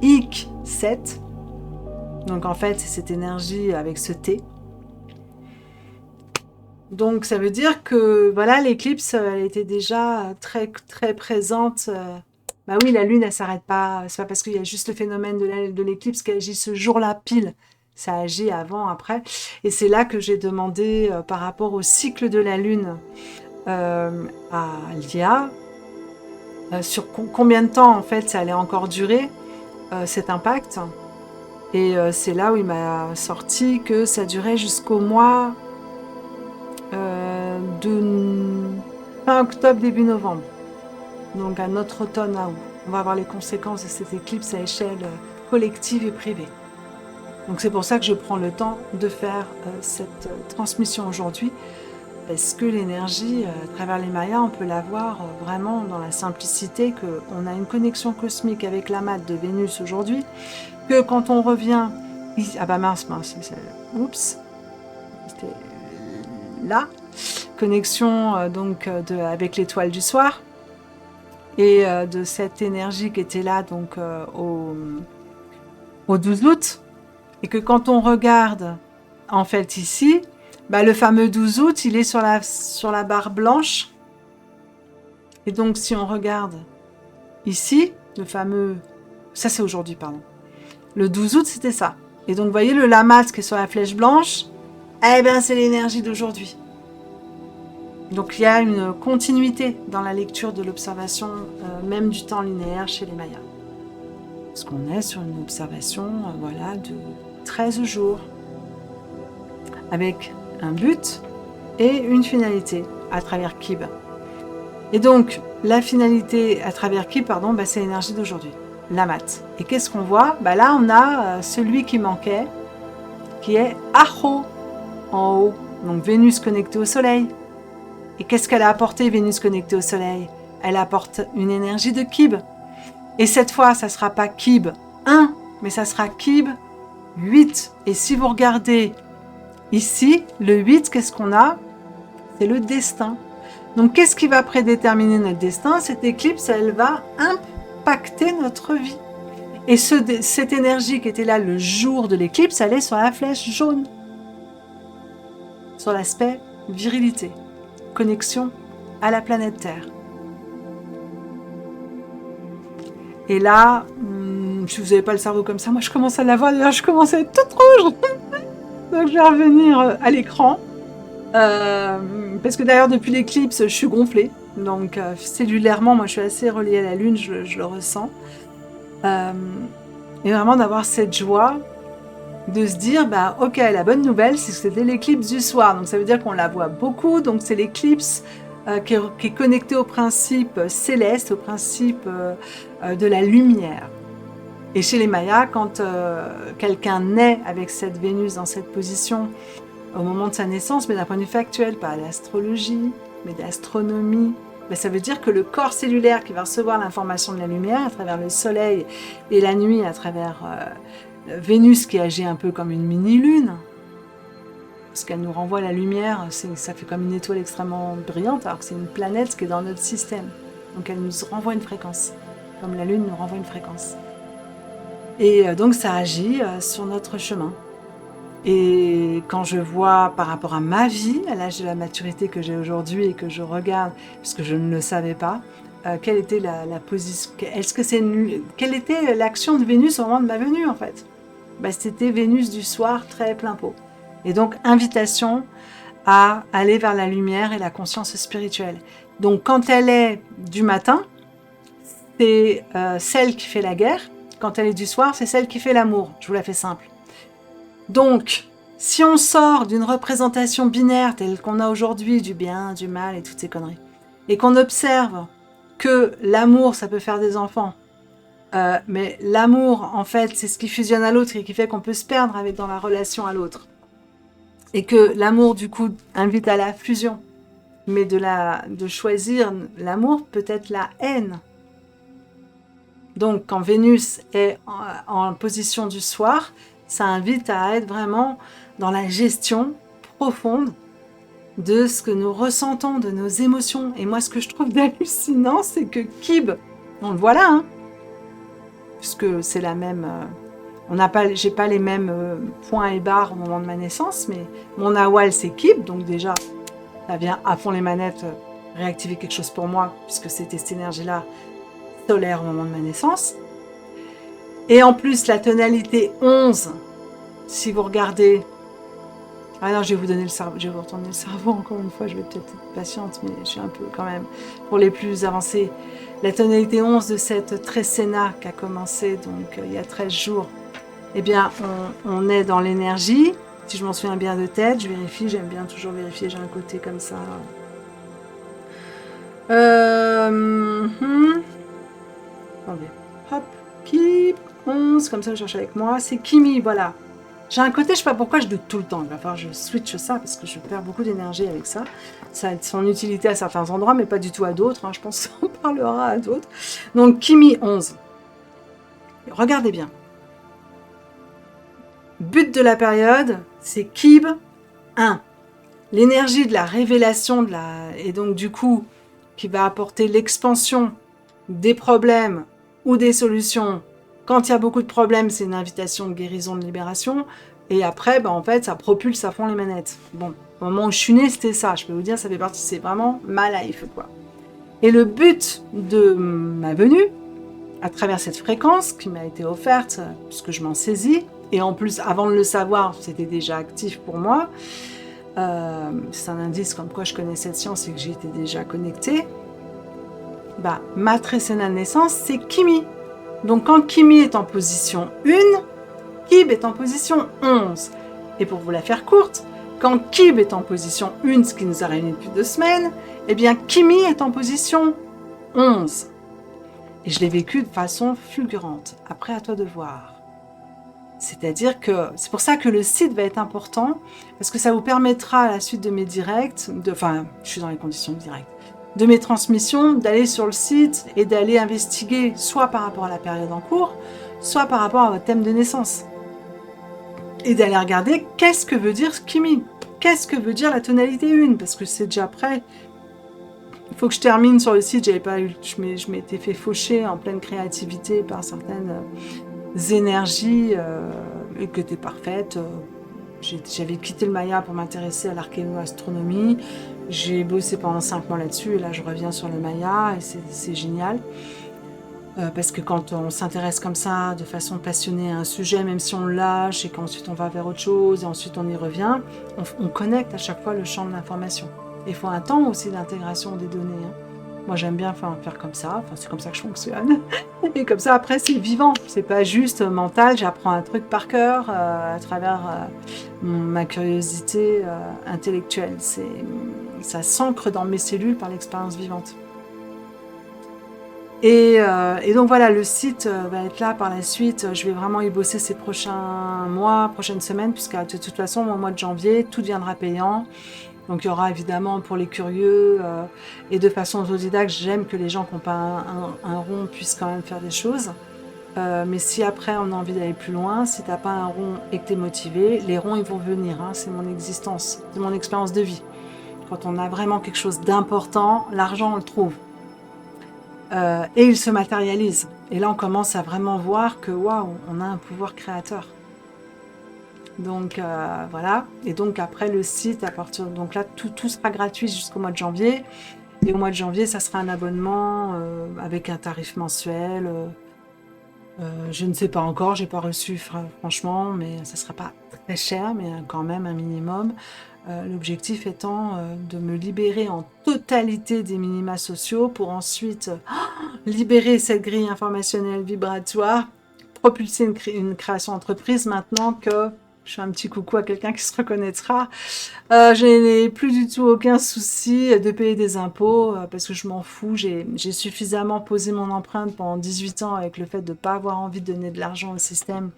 IC 7. Donc en fait, c'est cette énergie avec ce T. Donc ça veut dire que voilà, l'éclipse, elle était déjà très, très présente. Bah oui, la Lune, elle s'arrête pas. C'est pas parce qu'il y a juste le phénomène de l'éclipse qui agit ce jour-là pile. Ça agit avant, après. Et c'est là que j'ai demandé par rapport au cycle de la Lune à Lia, sur combien de temps en fait ça allait encore durer cet impact. Et c'est là où il m'a sorti que ça durait jusqu'au mois de fin octobre, début novembre. Donc à notre automne à août. On va avoir les conséquences de cette éclipse à échelle collective et privée. Donc c'est pour ça que je prends le temps de faire cette transmission aujourd'hui, parce que l'énergie, à travers les Mayas, on peut la voir vraiment dans la simplicité qu'on a une connexion cosmique avec la mat de Vénus aujourd'hui, que quand on revient... Ah bah mince, oups, c'était là, connexion avec l'étoile du soir, et de cette énergie qui était là donc au 12 août, et que quand on regarde en fait ici, bah, le fameux 12 août, il est sur la barre blanche. Et donc, si on regarde ici, le fameux... Ça, c'est aujourd'hui, pardon. Le 12 août, c'était ça. Et donc, vous voyez, le Lamas qui est sur la flèche blanche, eh bien, c'est l'énergie d'aujourd'hui. Donc, il y a une continuité dans la lecture de l'observation, même du temps linéaire chez les Mayas. Parce qu'on est sur une observation, voilà, de 13 jours. Avec un but et une finalité à travers Kib. Et donc, la finalité à travers Kib, bah, c'est l'énergie d'aujourd'hui, la mat. Et qu'est-ce qu'on voit? Bah, là, on a celui qui manquait, qui est Aho, en haut. Donc, Vénus connectée au Soleil. Et qu'est-ce qu'elle a apporté, Vénus connectée au Soleil? Elle apporte une énergie de Kib. Et cette fois, ça ne sera pas Kib 1, mais ça sera Kib 8. Et si vous regardez ici, le 8, qu'est-ce qu'on a? C'est le destin. Donc, qu'est-ce qui va prédéterminer notre destin? Cette éclipse, elle va impacter notre vie. Et cette énergie qui était là le jour de l'éclipse, elle est sur la flèche jaune. Sur l'aspect virilité, connexion à la planète Terre. Et là, si vous n'avez pas le cerveau comme ça, moi je commence à l'avoir, d'ailleurs je commence à être toute rouge. Donc je vais revenir à l'écran. Parce que d'ailleurs depuis l'éclipse, je suis gonflée. Donc cellulairement, moi je suis assez reliée à la Lune, je le ressens. Et vraiment d'avoir cette joie de se dire, bah ok, la bonne nouvelle, c'est que c'était l'éclipse du soir. Donc ça veut dire qu'on la voit beaucoup. Donc c'est l'éclipse qui est connectée au principe céleste, au principe de la lumière. Et chez les Mayas, quand quelqu'un naît avec cette Vénus dans cette position au moment de sa naissance, mais d'un point de vue factuel, pas l'astrologie, mais de l'astronomie, ben ça veut dire que le corps cellulaire qui va recevoir l'information de la lumière à travers le soleil et la nuit à travers Vénus qui agit un peu comme une mini-lune, parce qu'elle nous renvoie la lumière, ça fait comme une étoile extrêmement brillante, alors que c'est une planète qui est dans notre système. Donc elle nous renvoie une fréquence, comme la Lune nous renvoie une fréquence. Et donc ça agit sur notre chemin. Et quand je vois par rapport à ma vie, à l'âge de la maturité que j'ai aujourd'hui et que je regarde, puisque je ne le savais pas, quelle était la position, quelle était l'action de Vénus au moment de ma venue en fait? Ben, c'était Vénus du soir très plein pot. Et donc invitation à aller vers la lumière et la conscience spirituelle. Donc quand elle est du matin, c'est celle qui fait la guerre. Quand elle est du soir, c'est celle qui fait l'amour. Je vous la fais simple. Donc, si on sort d'une représentation binaire telle qu'on a aujourd'hui, du bien, du mal et toutes ces conneries, et qu'on observe que l'amour, ça peut faire des enfants, mais l'amour, en fait, c'est ce qui fusionne à l'autre et qui fait qu'on peut se perdre dans la relation à l'autre. Et que l'amour, du coup, invite à la fusion. Mais de choisir l'amour, peut-être la haine. Donc, quand Vénus est en position du soir, ça invite à être vraiment dans la gestion profonde de ce que nous ressentons, de nos émotions. Et moi, ce que je trouve hallucinant, c'est que Kib, on le voit là, hein, puisque c'est la même... j'ai pas les mêmes points et barres au moment de ma naissance, mais mon Awal, c'est Kib, donc déjà, ça vient à fond les manettes réactiver quelque chose pour moi, puisque c'était cette énergie-là solaire au moment de ma naissance. Et en plus, la tonalité 11, si vous regardez... Ah non, je vais vous donner le cerveau, je vais vous retourner le cerveau encore une fois, je vais peut-être être patiente, mais je suis un peu quand même, pour les plus avancés. La tonalité 11 de cette Tresena qui a commencé donc il y a 13 jours, eh bien, on est dans l'énergie. Si je m'en souviens bien de tête, je vérifie, j'aime bien toujours vérifier, j'ai un côté comme ça. Attendez, hop, Kib, 11, comme ça je cherche avec moi, c'est Kimi, voilà. J'ai un côté, je sais pas pourquoi, je doute tout le temps. Il va falloir que je switch ça parce que je perds beaucoup d'énergie avec ça. Ça a son utilité à certains endroits, mais pas du tout à d'autres. Hein. Je pense qu'on parlera à d'autres. Donc, Kimi 11. Regardez bien. But de la période, c'est Kib 1. L'énergie de la révélation et donc du coup, qui va apporter l'expansion des problèmes ou des solutions. Quand il y a beaucoup de problèmes, c'est une invitation de guérison, de libération. Et après, en fait, ça propulse à fond les manettes. Bon, au moment où je suis née, c'était ça. Je peux vous dire, ça fait partie, c'est vraiment ma life, quoi. Et le but de ma venue, à travers cette fréquence qui m'a été offerte, puisque je m'en saisis, et en plus, avant de le savoir, c'était déjà actif pour moi. C'est un indice comme quoi je connais cette science et que j'y étais déjà connectée. Ma Tresena de naissance, c'est Kimi. Donc quand Kimi est en position 1, Kib est en position 11. Et pour vous la faire courte, quand Kib est en position 1, ce qui nous a réunis depuis 2 semaines, eh bien Kimi est en position 11. Et je l'ai vécu de façon fulgurante. Après, à toi de voir. C'est-à-dire que c'est pour ça que le site va être important, parce que ça vous permettra à la suite de mes directs, enfin, je suis dans les conditions de direct, de mes transmissions, d'aller sur le site et d'aller investiguer soit par rapport à la période en cours, soit par rapport à votre thème de naissance. Et d'aller regarder qu'est-ce que veut dire Kimi, qu'est-ce que veut dire la tonalité 1, parce que c'est déjà prêt. Il faut que je termine sur le site, je m'étais fait faucher en pleine créativité par certaines énergies et que t'es parfaite. J'avais quitté le Maya pour m'intéresser à l'archéoastronomie. J'ai bossé pendant 5 mois là-dessus et là je reviens sur le Maya et c'est génial. Parce que quand on s'intéresse comme ça, de façon passionnée à un sujet, même si on le lâche et qu'ensuite on va vers autre chose et ensuite on y revient, on connecte à chaque fois le champ de l'information. Il faut un temps aussi d'intégration des données. Hein. Moi j'aime bien faire comme ça, c'est comme ça que je fonctionne. Et comme ça après c'est vivant, c'est pas juste mental, j'apprends un truc par cœur à travers ma curiosité intellectuelle. Ça s'ancre dans mes cellules par l'expérience vivante. Et donc voilà, le site va être là par la suite. Je vais vraiment y bosser ces prochains mois, prochaines semaines, puisque de toute façon, au mois de janvier, tout deviendra payant. Donc il y aura évidemment pour les curieux et de façon autodidacte, j'aime que les gens qui n'ont pas un rond puissent quand même faire des choses. Mais si après on a envie d'aller plus loin, si tu n'as pas un rond et que tu es motivé, les ronds ils vont venir, hein, c'est mon existence, c'est mon expérience de vie. Quand on a vraiment quelque chose d'important, l'argent on le trouve. Et il se matérialise. Et là on commence à vraiment voir que waouh, on a un pouvoir créateur. Donc voilà, et donc après le site, donc là tout sera gratuit jusqu'au mois de janvier, et au mois de janvier ça sera un abonnement avec un tarif mensuel, je ne sais pas encore, j'ai pas reçu franchement, mais ça sera pas très cher, mais quand même un minimum, l'objectif étant de me libérer en totalité des minima sociaux pour ensuite libérer cette grille informationnelle vibratoire, propulser une création d'entreprise maintenant que je fais un petit coucou à quelqu'un qui se reconnaîtra. Je n'ai plus du tout aucun souci de payer des impôts parce que je m'en fous. J'ai suffisamment posé mon empreinte pendant 18 ans avec le fait de ne pas avoir envie de donner de l'argent au système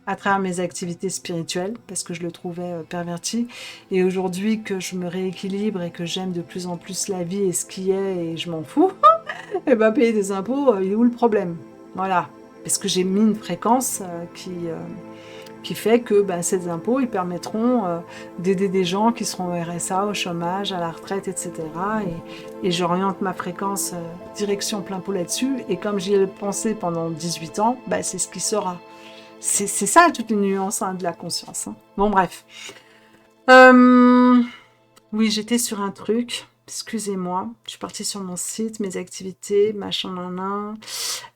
à travers mes activités spirituelles parce que je le trouvais perverti. Et aujourd'hui que je me rééquilibre et que j'aime de plus en plus la vie et ce qui est et je m'en fous, et ben payer des impôts, il est où le problème? Voilà. Parce que j'ai mis une fréquence qui qui fait que ces impôts, ils permettront d'aider des gens qui seront au RSA, au chômage, à la retraite, etc. Et j'oriente ma fréquence direction plein pot là-dessus. Et comme j'y ai pensé pendant 18 ans, c'est ce qui sera. C'est ça, toutes les nuances de la conscience. Bon, bref. Oui, j'étais sur un truc. Excusez-moi. Je suis partie sur mon site, mes activités, machin, nan.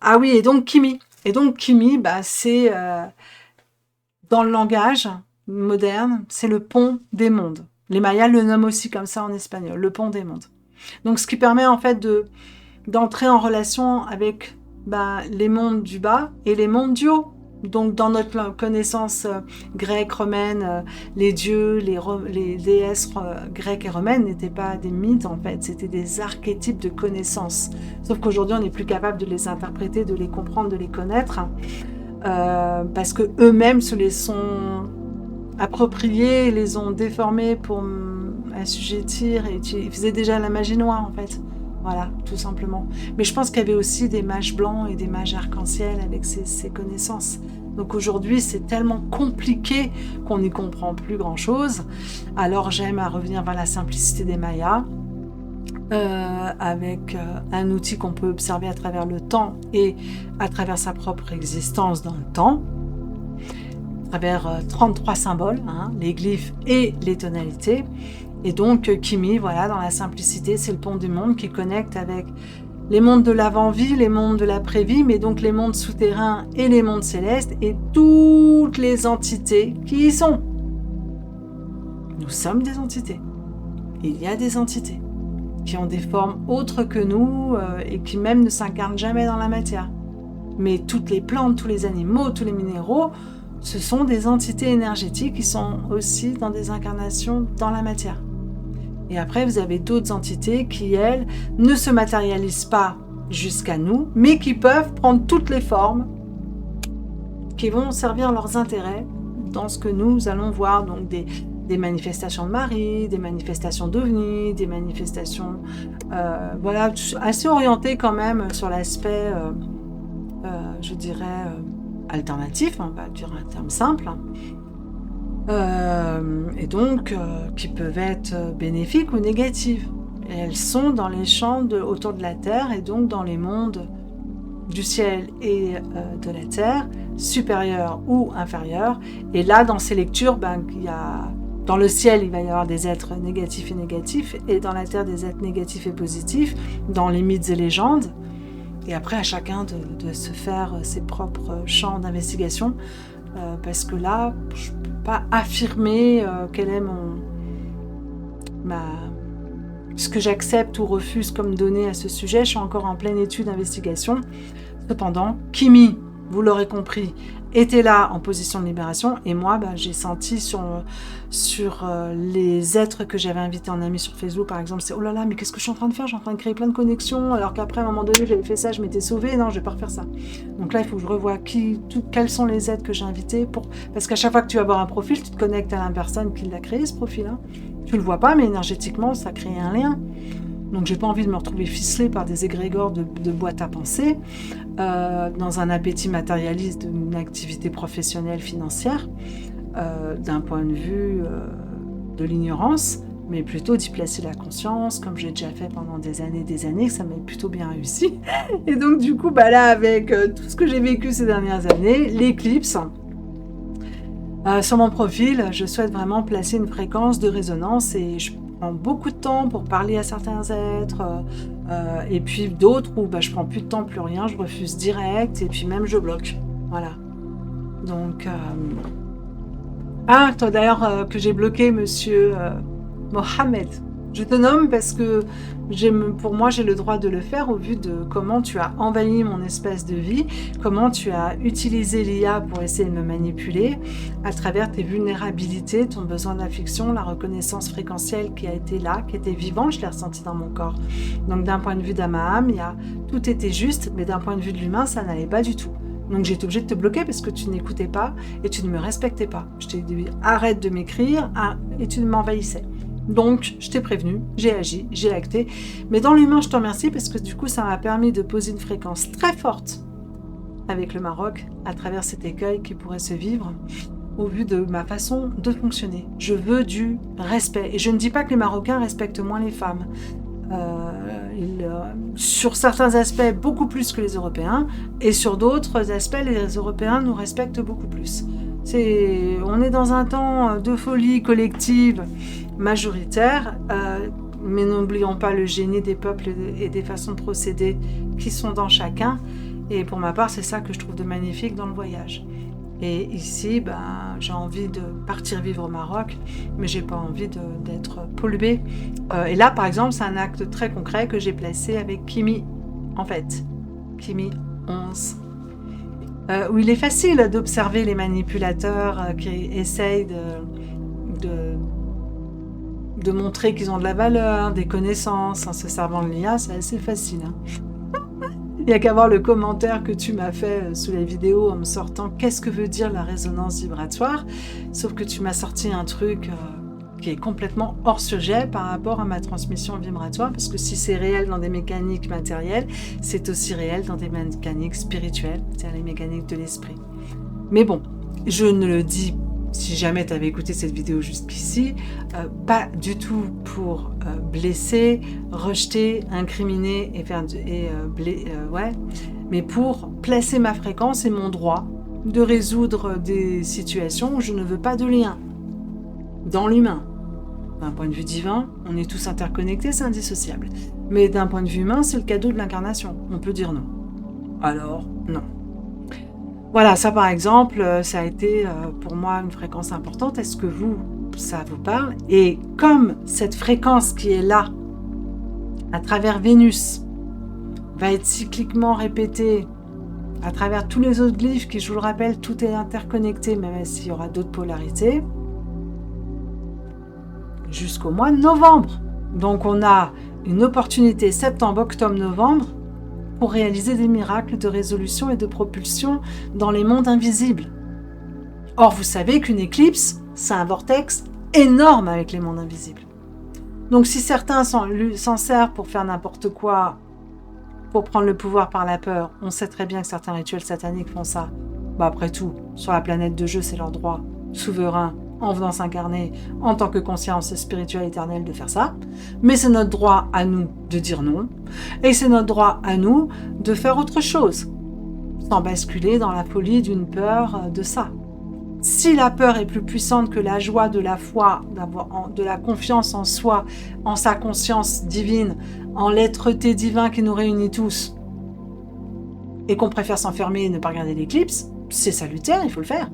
Ah oui, et donc Kimi. Et donc Kimi, c'est... dans le langage moderne, c'est le pont des mondes. Les Mayas le nomment aussi comme ça en espagnol, le pont des mondes. Donc, ce qui permet en fait d'entrer en relation avec les mondes du bas et les mondes du haut. Donc, dans notre connaissance grecque, romaine, les dieux, les déesses grecques et romaines n'étaient pas des mythes en fait, c'était des archétypes de connaissances. Sauf qu'aujourd'hui, on n'est plus capable de les interpréter, de les comprendre, de les connaître. Parce que eux-mêmes se les sont appropriés, les ont déformés pour assujettir, et ils faisaient déjà la magie noire en fait. Voilà, tout simplement. Mais je pense qu'il y avait aussi des mages blancs et des mages arc-en-ciel avec ces connaissances. Donc aujourd'hui, c'est tellement compliqué qu'on n'y comprend plus grand-chose. Alors j'aime à revenir vers la simplicité des Mayas, avec un outil qu'on peut observer à travers le temps et à travers sa propre existence dans le temps, à travers 33 symboles, les glyphes et les tonalités. Et donc Kimi, voilà, dans la simplicité, c'est le pont du monde qui connecte avec les mondes de l'avant-vie, les mondes de l'après-vie, mais donc les mondes souterrains et les mondes célestes et toutes les entités qui y sont. Nous sommes des entités. Il y a des entités qui ont des formes autres que nous et qui même ne s'incarnent jamais dans la matière. Mais toutes les plantes, tous les animaux, tous les minéraux, ce sont des entités énergétiques qui sont aussi dans des incarnations dans la matière. Et après, vous avez d'autres entités qui, elles, ne se matérialisent pas jusqu'à nous, mais qui peuvent prendre toutes les formes qui vont servir leurs intérêts dans ce que nous allons voir, donc des manifestations de Marie, des manifestations d'OVNI, des manifestations voilà, assez orientées quand même sur l'aspect, je dirais, alternatif, on va dire un terme simple, et donc qui peuvent être bénéfiques ou négatives. Et elles sont dans les champs autour de la Terre et donc dans les mondes du ciel et de la Terre, supérieurs ou inférieurs. Et là, dans ces lectures, il y a... Dans le ciel, il va y avoir des êtres négatifs et négatifs, et dans la Terre, des êtres négatifs et positifs, dans les mythes et légendes. Et après, à chacun de se faire ses propres champs d'investigation, parce que là, je ne peux pas affirmer quel est ce que j'accepte ou refuse comme données à ce sujet. Je suis encore en pleine étude d'investigation. Cependant, Kimi, vous l'aurez compris, était là en position de libération, et moi j'ai senti sur les êtres que j'avais invités en ami sur Facebook par exemple, c'est oh là là, mais qu'est-ce que je suis en train de faire, je suis en train de créer plein de connexions alors qu'après à un moment donné j'avais fait ça, je m'étais sauvée, non je vais pas refaire ça. Donc là il faut que je revoie quels sont les êtres que j'ai invités, parce qu'à chaque fois que tu vas voir un profil, tu te connectes à la personne qui l'a créé ce profil, tu le vois pas mais énergétiquement ça crée un lien. Donc j'ai pas envie de me retrouver ficelée par des égrégores de boîte à penser dans un appétit matérialiste d'une activité professionnelle financière, d'un point de vue de l'ignorance, mais plutôt d'y placer la conscience, comme j'ai déjà fait pendant des années, que ça m'a plutôt bien réussi. Et donc du coup, là avec tout ce que j'ai vécu ces dernières années, l'éclipse, sur mon profil, je souhaite vraiment placer une fréquence de résonance et je prends beaucoup de temps pour parler à certains êtres et puis d'autres où je prends plus de temps, plus rien, je refuse direct et puis même je bloque. Voilà. Donc, toi d'ailleurs que j'ai bloqué monsieur Mohamed. Je te nomme parce que pour moi j'ai le droit de le faire au vu de comment tu as envahi mon espace de vie, comment tu as utilisé l'IA pour essayer de me manipuler à travers tes vulnérabilités, ton besoin d'affection, la reconnaissance fréquentielle qui a été là, qui était vivante, je l'ai ressenti dans mon corps. Donc d'un point de vue d'Amaham, tout était juste, mais d'un point de vue de l'humain, ça n'allait pas du tout. Donc j'ai été obligée de te bloquer parce que tu n'écoutais pas et tu ne me respectais pas. Je t'ai dit arrête de m'écrire et tu m'envahissais. Donc, je t'ai prévenu, j'ai agi, j'ai acté. Mais dans l'humain, je te remercie parce que du coup, ça m'a permis de poser une fréquence très forte avec le Maroc à travers cet écueil qui pourrait se vivre. au vu de ma façon de fonctionner. Je veux du respect. Et je ne dis pas que les Marocains respectent moins les femmes. Sur certains aspects, beaucoup plus que les Européens. Et sur d'autres aspects, les Européens nous respectent beaucoup plus. On est dans un temps de folie collective majoritaire, mais n'oublions pas le génie des peuples et des façons de procéder qui sont dans chacun. Et pour ma part, c'est ça que je trouve de magnifique dans le voyage. Et ici, j'ai envie de partir vivre au Maroc, mais j'ai pas envie d'être polluée. Et là, par exemple, c'est un acte très concret que j'ai placé avec Kimi, en fait. Kimi 11. Où il est facile d'observer les manipulateurs qui essayent de montrer qu'ils ont de la valeur, des connaissances, en se servant de l'IA, c'est assez facile. Il n'y a qu'à voir le commentaire que tu m'as fait sous la vidéo en me sortant « Qu'est-ce que veut dire la résonance vibratoire ?» Sauf que tu m'as sorti un truc qui est complètement hors sujet par rapport à ma transmission vibratoire, parce que si c'est réel dans des mécaniques matérielles, c'est aussi réel dans des mécaniques spirituelles, c'est-à-dire les mécaniques de l'esprit. Mais bon, je ne le dis pas. Si jamais tu avais écouté cette vidéo jusqu'ici, pas du tout pour blesser, rejeter, incriminer mais pour placer ma fréquence et mon droit de résoudre des situations où je ne veux pas de lien dans l'humain. D'un point de vue divin, on est tous interconnectés, c'est indissociable. Mais d'un point de vue humain, c'est le cadeau de l'incarnation. On peut dire non. Alors, non. Voilà, ça par exemple, ça a été pour moi une fréquence importante. Est-ce que ça vous parle? Et comme cette fréquence qui est là, à travers Vénus, va être cycliquement répétée à travers tous les autres glyphes qui, je vous le rappelle, tout est interconnecté, même s'il y aura d'autres polarités, jusqu'au mois de novembre. Donc on a une opportunité septembre, octobre, novembre, pour réaliser des miracles de résolution et de propulsion dans les mondes invisibles. Or, vous savez qu'une éclipse, c'est un vortex énorme avec les mondes invisibles. Donc, si certains s'en servent pour faire n'importe quoi, pour prendre le pouvoir par la peur, on sait très bien que certains rituels sataniques font ça. Après tout, sur la planète de jeu, c'est leur droit souverain, en venant s'incarner en tant que conscience spirituelle éternelle de faire ça, mais c'est notre droit à nous de dire non, et c'est notre droit à nous de faire autre chose, sans basculer dans la folie d'une peur de ça. Si la peur est plus puissante que la joie de la foi, de la confiance en soi, en sa conscience divine, en l'être-té divin qui nous réunit tous, et qu'on préfère s'enfermer et ne pas regarder l'éclipse, c'est salutaire, il faut le faire.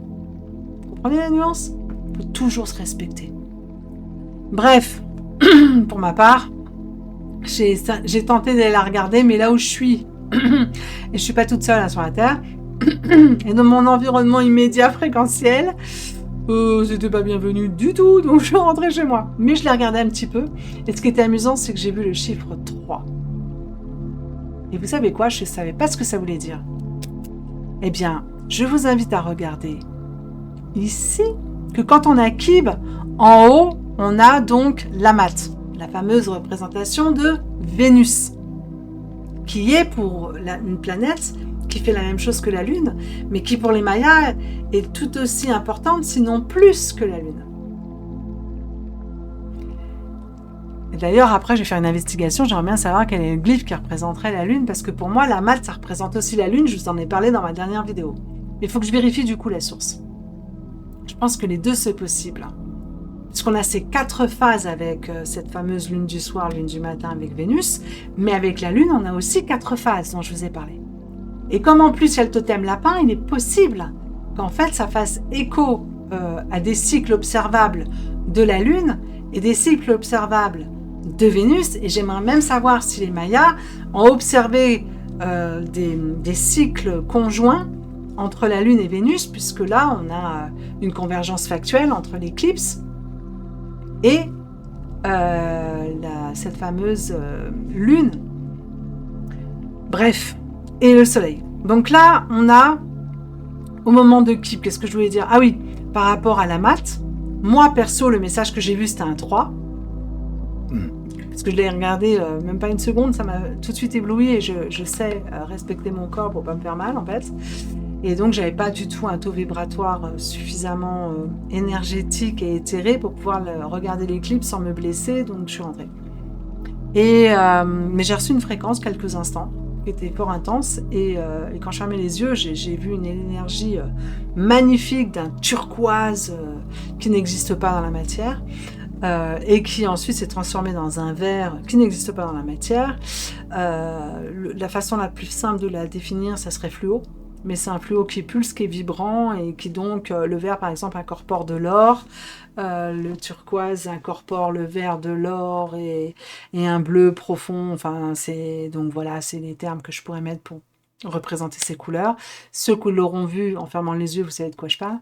Vous comprenez la nuance ? Il faut toujours se respecter. Bref, pour ma part, j'ai tenté d'aller la regarder, mais là où je suis, et je suis pas toute seule là, sur la Terre, et dans mon environnement immédiat fréquentiel, c'était pas bienvenu du tout, donc je suis rentrée chez moi. Mais je l'ai regardé un petit peu, et ce qui était amusant, c'est que j'ai vu le chiffre 3. Et vous savez quoi ? Je ne savais pas ce que ça voulait dire. Eh bien, je vous invite à regarder ici que quand on a Kib, en haut, on a donc l'Amat, la fameuse représentation de Vénus, qui est pour une planète qui fait la même chose que la Lune, mais qui pour les Mayas est tout aussi importante, sinon plus que la Lune. Et d'ailleurs, après, je vais faire une investigation, j'aimerais bien savoir quel est le glyphe qui représenterait la Lune, parce que pour moi, l'Amat, ça représente aussi la Lune, je vous en ai parlé dans ma dernière vidéo. Il faut que je vérifie du coup la source. Je pense que les deux, c'est possible. Puisqu'on a ces 4 phases avec cette fameuse lune du soir, lune du matin avec Vénus, mais avec la Lune, on a aussi 4 phases dont je vous ai parlé. Et comme en plus il y a le totem lapin, il est possible qu'en fait ça fasse écho à des cycles observables de la Lune et des cycles observables de Vénus. Et j'aimerais même savoir si les Mayas ont observé des cycles conjoints entre la Lune et Vénus, puisque là on a une convergence factuelle entre l'éclipse et cette fameuse Lune. Bref, et le Soleil. Donc là, on a, au moment de Kib, qu'est-ce que je voulais dire ? Ah oui, par rapport à la mat, moi perso, le message que j'ai vu, c'était un 3. Parce que je l'ai regardé même pas une seconde, ça m'a tout de suite ébloui et je sais respecter mon corps pour pas me faire mal en fait. Et donc, j'avais pas du tout un taux vibratoire suffisamment énergétique et éthéré pour pouvoir regarder l'éclipse sans me blesser, donc je suis rentrée. Mais j'ai reçu une fréquence quelques instants qui était fort intense, et quand je fermais les yeux, j'ai vu une énergie magnifique d'un turquoise qui n'existe pas dans la matière, et qui ensuite s'est transformée dans un vert qui n'existe pas dans la matière. La façon la plus simple de la définir, ça serait fluo, mais c'est un fluo qui pulse, qui est vibrant, et qui donc, le vert par exemple incorpore de l'or, le turquoise incorpore le vert de l'or, et un bleu profond, enfin donc voilà, c'est les termes que je pourrais mettre pour représenter ces couleurs. Ceux qui l'auront vu en fermant les yeux, vous savez de quoi je parle.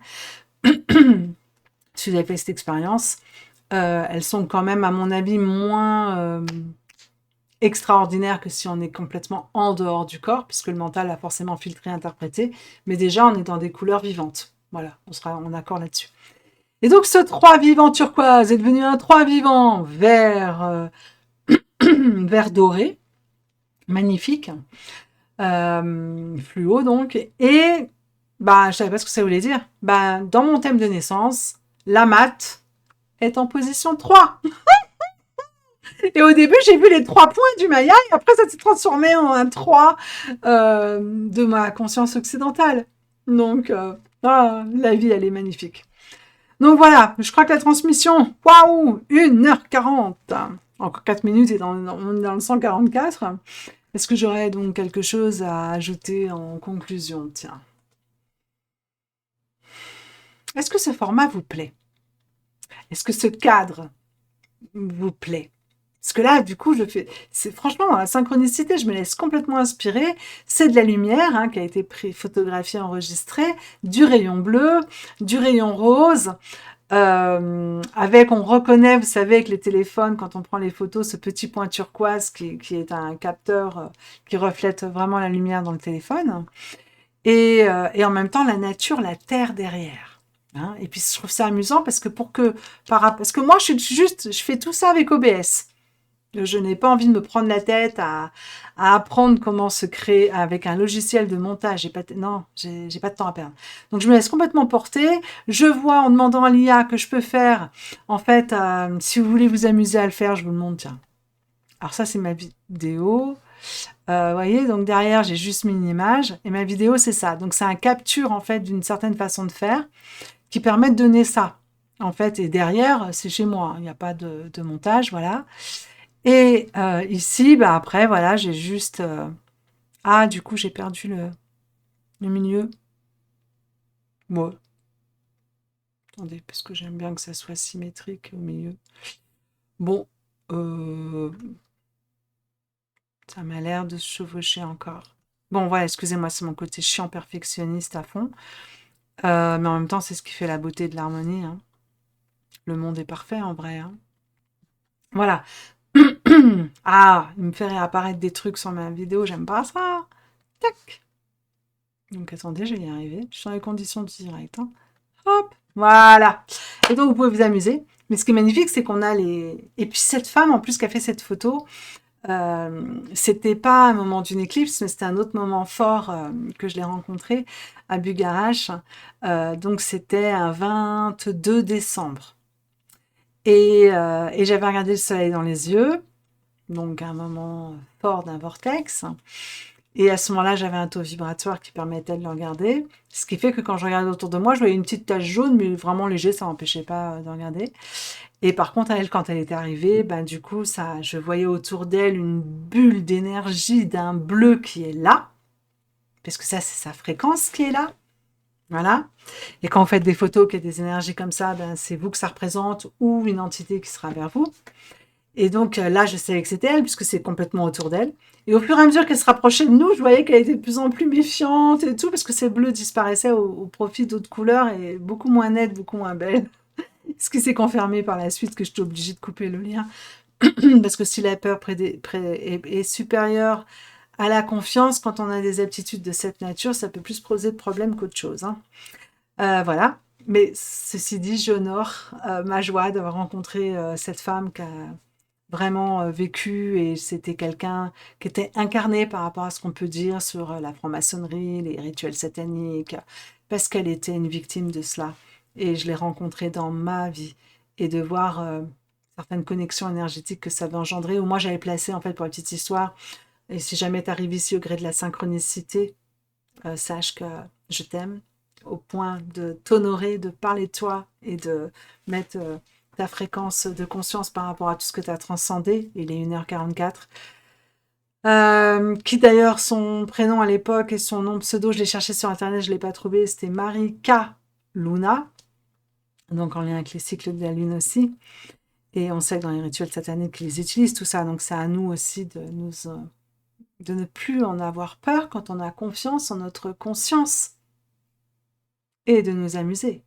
Si vous avez fait cette expérience, elles sont quand même, à mon avis, moins extraordinaires que si on est complètement en dehors du corps, puisque le mental a forcément filtré, interprété, mais déjà on est dans des couleurs vivantes. Voilà, on sera en accord là-dessus. Et donc ce 3 vivant turquoise est devenu un 3 vivant vert, vert doré, magnifique, fluo donc, et je savais pas ce que ça voulait dire. Dans mon thème de naissance, la mat est en position 3. Et au début, j'ai vu les 3 points du Maya, et après, ça s'est transformé en un 3 de ma conscience occidentale. Donc, la vie, elle est magnifique. Donc voilà, je crois que la transmission, waouh, 1h40. Encore 4 minutes et on est dans le 144. Est-ce que j'aurais donc quelque chose à ajouter en conclusion? Tiens. Est-ce que ce format vous plaît? Est-ce que ce cadre vous plaît? Parce que là, du coup, c'est franchement dans la synchronicité, je me laisse complètement inspirer. C'est de la lumière qui a été photographiée, enregistrée, du rayon bleu, du rayon rose, on reconnaît, vous savez, avec les téléphones, quand on prend les photos, ce petit point turquoise qui est un capteur qui reflète vraiment la lumière dans le téléphone. Et en même temps, la nature, la terre derrière. Et puis, je trouve ça amusant parce que parce que moi, je fais tout ça avec OBS. Je n'ai pas envie de me prendre la tête à apprendre comment se créer avec un logiciel de montage. J'ai pas de temps à perdre. Donc, je me laisse complètement porter. Je vois en demandant à l'IA que je peux faire. En fait, si vous voulez vous amuser à le faire, je vous le montre. Tiens. Alors ça, c'est ma vidéo. Vous voyez, donc derrière, j'ai juste mis une image. Et ma vidéo, c'est ça. Donc, c'est un capture, en fait, d'une certaine façon de faire qui permet de donner ça. En fait, et derrière, c'est chez moi. Il n'y a pas de montage, voilà. Et ici, après, voilà, j'ai juste... du coup, j'ai perdu le milieu. Bon. Attendez, parce que j'aime bien que ça soit symétrique au milieu. Bon. Ça m'a l'air de se chevaucher encore. Bon, voilà, excusez-moi, c'est mon côté chiant perfectionniste à fond. Mais en même temps, c'est ce qui fait la beauté de l'harmonie. Le monde est parfait, en vrai. Voilà. Il me fait réapparaître des trucs sur ma vidéo, j'aime pas ça. Tac. Donc attendez, je vais y arriver. Je suis dans les conditions du direct. Hop, voilà. Et donc vous pouvez vous amuser. Mais ce qui est magnifique, c'est qu'on a les... Et puis cette femme, en plus, qui a fait cette photo, c'était pas un moment d'une éclipse, mais c'était un autre moment fort que je l'ai rencontré à Bugarache. Donc c'était un 22 décembre. Et j'avais regardé le soleil dans les yeux, donc un moment fort d'un vortex. Et à ce moment-là, j'avais un taux vibratoire qui permettait de le regarder. Ce qui fait que quand je regardais autour de moi, je voyais une petite tache jaune, mais vraiment léger, ça m'empêchait pas de regarder. Et par contre, elle, quand elle était arrivée, du coup, je voyais autour d'elle une bulle d'énergie d'un bleu qui est là. Parce que ça, c'est sa fréquence qui est là. Voilà. Et quand vous faites des photos qui a des énergies comme ça, c'est vous que ça représente ou une entité qui sera vers vous. Et donc là, je savais que c'était elle, puisque c'est complètement autour d'elle. Et au fur et à mesure qu'elle se rapprochait de nous, je voyais qu'elle était de plus en plus méfiante et tout, parce que ces bleus disparaissaient au profit d'autres couleurs et beaucoup moins nettes, beaucoup moins belles. Ce qui s'est confirmé par la suite que j'étais obligée de couper le lien. Parce que si la peur est supérieure à la confiance, quand on a des aptitudes de cette nature, ça peut plus poser de problèmes qu'autre chose. Voilà. Mais ceci dit, j'honore ma joie d'avoir rencontré cette femme qui a vraiment vécu, et c'était quelqu'un qui était incarné par rapport à ce qu'on peut dire sur la franc-maçonnerie, les rituels sataniques, parce qu'elle était une victime de cela. Et je l'ai rencontrée dans ma vie. Et de voir certaines connexions énergétiques que ça avait engendré, ou moi j'avais placé, en fait, pour la petite histoire, et si jamais tu arrives ici au gré de la synchronicité, sache que je t'aime au point de t'honorer, de parler de toi et de mettre ta fréquence de conscience par rapport à tout ce que tu as transcendé. Il est 1h44. Qui d'ailleurs, son prénom à l'époque et son nom pseudo, je l'ai cherché sur internet, je ne l'ai pas trouvé, c'était Marika Luna, donc en lien avec les cycles de la lune aussi. Et on sait que dans les rituels sataniques, qu'ils utilisent tout ça, donc c'est à nous aussi de ne plus en avoir peur quand on a confiance en notre conscience et de nous amuser.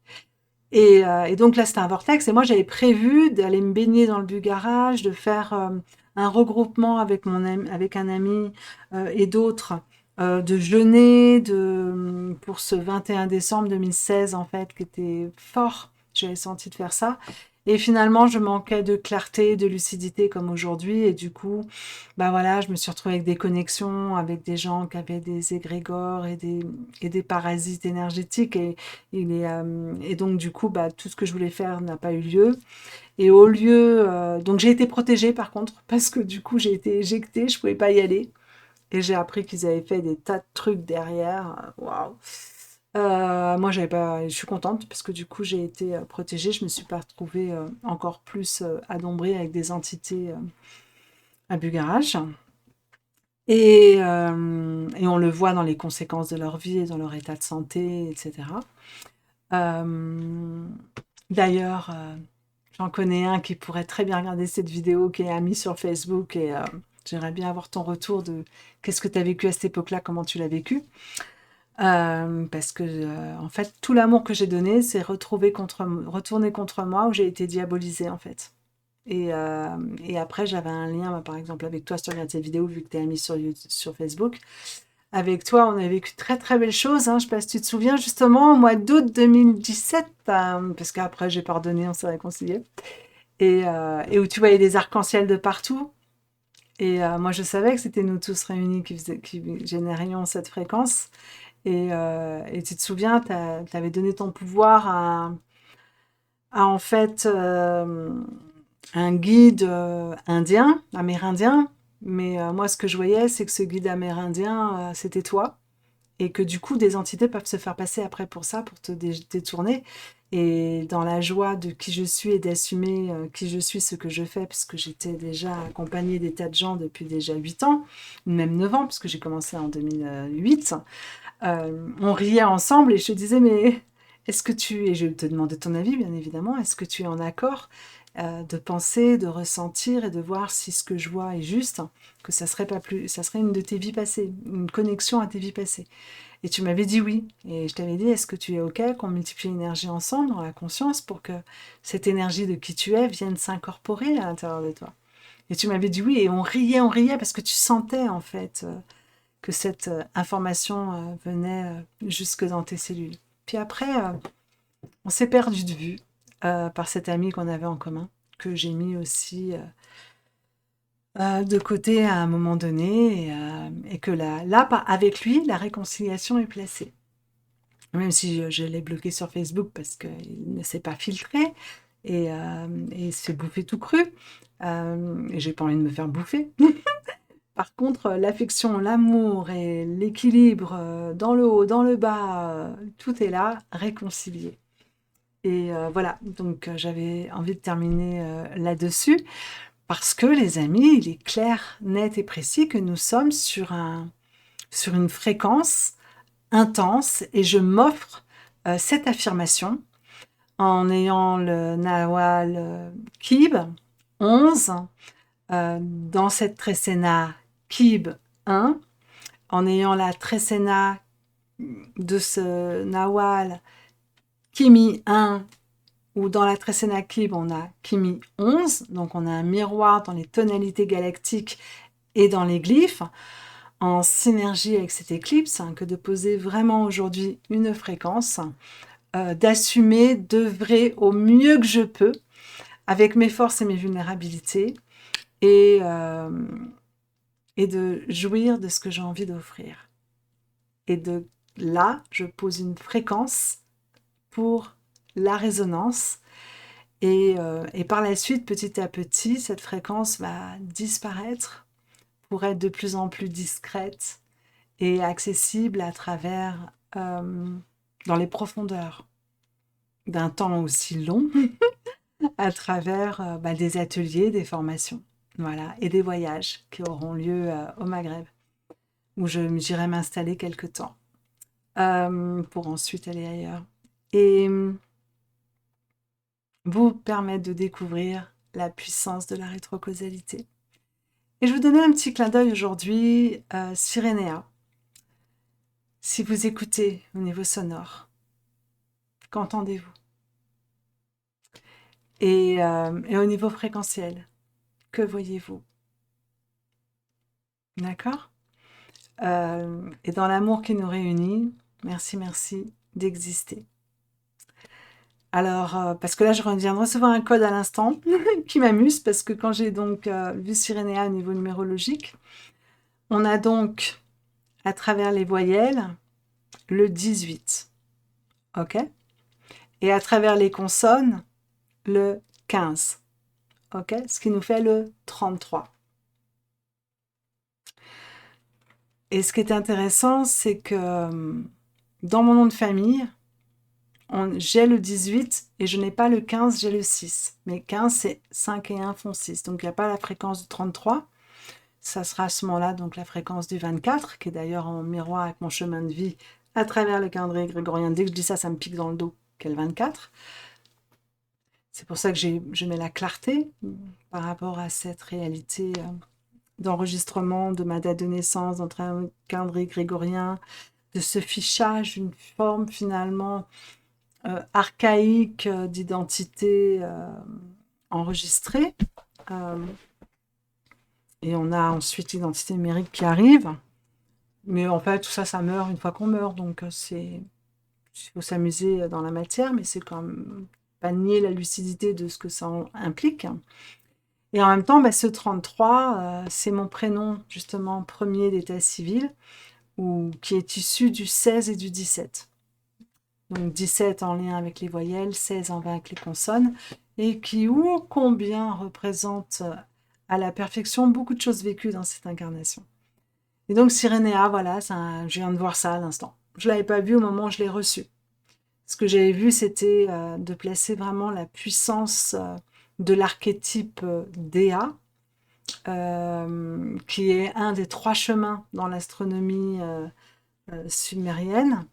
Et donc là, c'était un vortex. Et moi, j'avais prévu d'aller me baigner dans le Bugarage, de faire un regroupement avec, avec un ami et d'autres, de jeûner pour ce 21 décembre 2016, en fait, qui était fort. J'avais senti de faire ça. Et finalement, je manquais de clarté, de lucidité comme aujourd'hui. Et du coup, bah voilà, je me suis retrouvée avec des connexions, avec des gens qui avaient des égrégores et des parasites énergétiques. Et donc, du coup, bah, tout ce que je voulais faire n'a pas eu lieu. Et au lieu... donc, j'ai été protégée, par contre, parce que du coup, j'ai été éjectée, je pouvais pas y aller. Et j'ai appris qu'ils avaient fait des tas de trucs derrière. Waouh! Moi, j'avais pas... je suis contente, parce que du coup, j'ai été protégée. Je me suis pas retrouvée encore plus adombrée avec des entités à Bugarage. Et on le voit dans les conséquences de leur vie et dans leur état de santé, etc. Euh, D'ailleurs, j'en connais un qui pourrait très bien regarder cette vidéo, qui est ami sur Facebook, et j'aimerais bien avoir ton retour de qu'est-ce que tu as vécu à cette époque-là, comment tu l'as vécu. Parce que, en fait, tout l'amour que j'ai donné, c'est retourné contre moi, où j'ai été diabolisée, en fait. Et après, j'avais un lien, bah, par exemple, avec toi, si tu regardes cette vidéo, vu que tu es ami sur Facebook. Avec toi, on a vécu de très très belles choses. Hein. Je ne sais pas si tu te souviens, justement, au mois d'août 2017, parce qu'après j'ai pardonné, on s'est réconciliés, et où tu voyais des arcs-en-ciel de partout. Et moi, je savais que c'était nous tous réunis qui générions cette fréquence. Et tu te souviens, tu avais donné ton pouvoir à en fait un guide indien, amérindien. Mais moi, ce que je voyais, c'est que ce guide amérindien, c'était toi. Et que du coup, des entités peuvent se faire passer après pour ça, pour te détourner. Et dans la joie de qui je suis et d'assumer qui je suis, ce que je fais, puisque j'étais déjà accompagnée des tas de gens depuis déjà 8 ans, même 9 ans, puisque j'ai commencé en 2008, on riait ensemble et je te disais, mais est-ce que et je te demandais ton avis, bien évidemment, est-ce que tu es en accord de penser, de ressentir et de voir si ce que je vois est juste, que ça serait pas plus, ça serait une de tes vies passées, une connexion à tes vies passées. Et tu m'avais dit oui. Et je t'avais dit, est-ce que tu es OK qu'on multiplie l'énergie ensemble dans la conscience pour que cette énergie de qui tu es vienne s'incorporer à l'intérieur de toi? Et tu m'avais dit oui, et on riait parce que tu sentais en fait que cette information venait jusque dans tes cellules. Puis après, on s'est perdu de vue par cet ami qu'on avait en commun, que j'ai mis aussi de côté à un moment donné, et que là, avec lui, la réconciliation est placée. Même si je l'ai bloqué sur Facebook parce qu'il ne s'est pas filtré, et il se fait bouffer tout cru. Et j'ai pas envie de me faire bouffer. Par contre, l'affection, l'amour et l'équilibre dans le haut, dans le bas, tout est là, réconcilié. Et voilà, donc j'avais envie de terminer là-dessus, parce que les amis, il est clair, net et précis que nous sommes sur une fréquence intense, et je m'offre cette affirmation en ayant le Nawal Kib 11, dans cette Tresena Kib 1, en ayant la Tresena de ce Nawal Kimi 1, ou dans la Tresena Kib, on a Kimi 11, donc on a un miroir dans les tonalités galactiques et dans les glyphes, en synergie avec cette éclipse, que de poser vraiment aujourd'hui une fréquence, d'assumer, d'œuvrer au mieux que je peux, avec mes forces et mes vulnérabilités, et, euh, et de jouir de ce que j'ai envie d'offrir. Et de là, je pose une fréquence pour la résonance. Et par la suite, petit à petit, cette fréquence va disparaître pour être de plus en plus discrète et accessible à travers, dans les profondeurs d'un temps aussi long, à travers des ateliers, des formations, voilà, et des voyages qui auront lieu au Maghreb, où j'irai m'installer quelque temps, pour ensuite aller ailleurs. Et vous permettre de découvrir la puissance de la rétrocausalité. Et je vous donnais un petit clin d'œil aujourd'hui, Cyrénéa. Si vous écoutez au niveau sonore, qu'entendez-vous? Et au niveau fréquentiel, que voyez-vous? D'accord? Et dans l'amour qui nous réunit, merci, merci d'exister. Alors, parce que là, je viens de recevoir un code à l'instant qui m'amuse, parce que quand j'ai donc vu Cyrénéa au niveau numérologique, on a donc, à travers les voyelles, le 18, ok? Et à travers les consonnes, le 15, ok? Ce qui nous fait le 33. Et ce qui est intéressant, c'est que dans mon nom de famille, j'ai le 18 et je n'ai pas le 15, j'ai le 6. Mais 15, c'est 5 et 1 font 6. Donc, il n'y a pas la fréquence du 33. Ça sera à ce moment-là donc la fréquence du 24, qui est d'ailleurs en miroir avec mon chemin de vie à travers le calendrier grégorien. Dès que je dis ça, ça me pique dans le dos, quel 24. C'est pour ça que je mets la clarté par rapport à cette réalité d'enregistrement de ma date de naissance dans un calendrier grégorien, de ce fichage, une forme finalement archaïque d'identité enregistrée. Et on a ensuite l'identité numérique qui arrive. Mais en fait, tout ça, ça meurt une fois qu'on meurt. Donc, il faut s'amuser dans la matière, mais c'est quand même pas nier la lucidité de ce que ça implique. Et en même temps, ce 33, c'est mon prénom, justement, premier d'état civil, qui est issu du 16 et du 17. Donc 17 en lien avec les voyelles, 16 en lien avec les consonnes, et qui, combien représente à la perfection beaucoup de choses vécues dans cette incarnation. Et donc Cyrénéa, voilà, je viens de voir ça à l'instant. Je ne l'avais pas vu au moment où je l'ai reçu. Ce que j'avais vu, c'était de placer vraiment la puissance de l'archétype Dea, qui est un des 3 chemins dans l'astronomie sumérienne,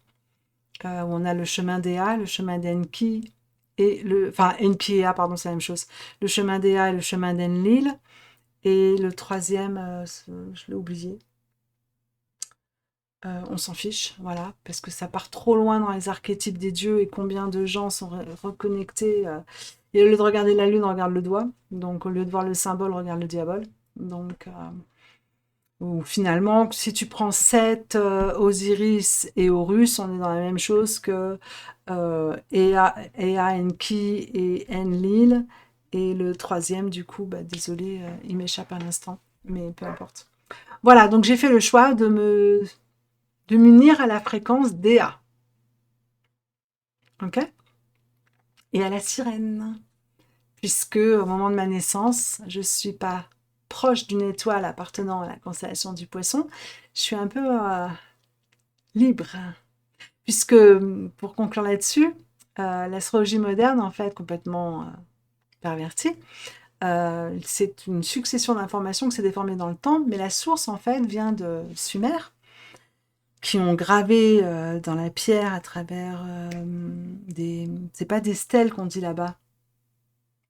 où on a le chemin d'Ea, le chemin d'Enki, Enki et Ea, pardon, c'est la même chose. Le chemin d'Ea et le chemin d'Enlil, et le 3e, je l'ai oublié. On s'en fiche, voilà, parce que ça part trop loin dans les archétypes des dieux et combien de gens sont reconnectés. Et au lieu de regarder la lune, on regarde le doigt. Donc, au lieu de voir le symbole, on regarde le diable. Donc, ou finalement, si tu prends Seth, Osiris et Horus, on est dans la même chose que Ea, Enki et Enlil. Et le 3e, du coup, désolé, il m'échappe à l'instant, mais peu importe. Voilà, donc j'ai fait le choix de m'unir à la fréquence DA. Ok? Et à la sirène. Puisque au moment de ma naissance, je ne suis pas proche d'une étoile appartenant à la constellation du Poisson. Je suis un peu libre. Puisque, pour conclure là-dessus, l'astrologie moderne, en fait, complètement pervertie, c'est une succession d'informations qui s'est déformée dans le temps, mais la source, en fait, vient de Sumer, qui ont gravé dans la pierre à travers c'est pas des stèles qu'on dit là-bas.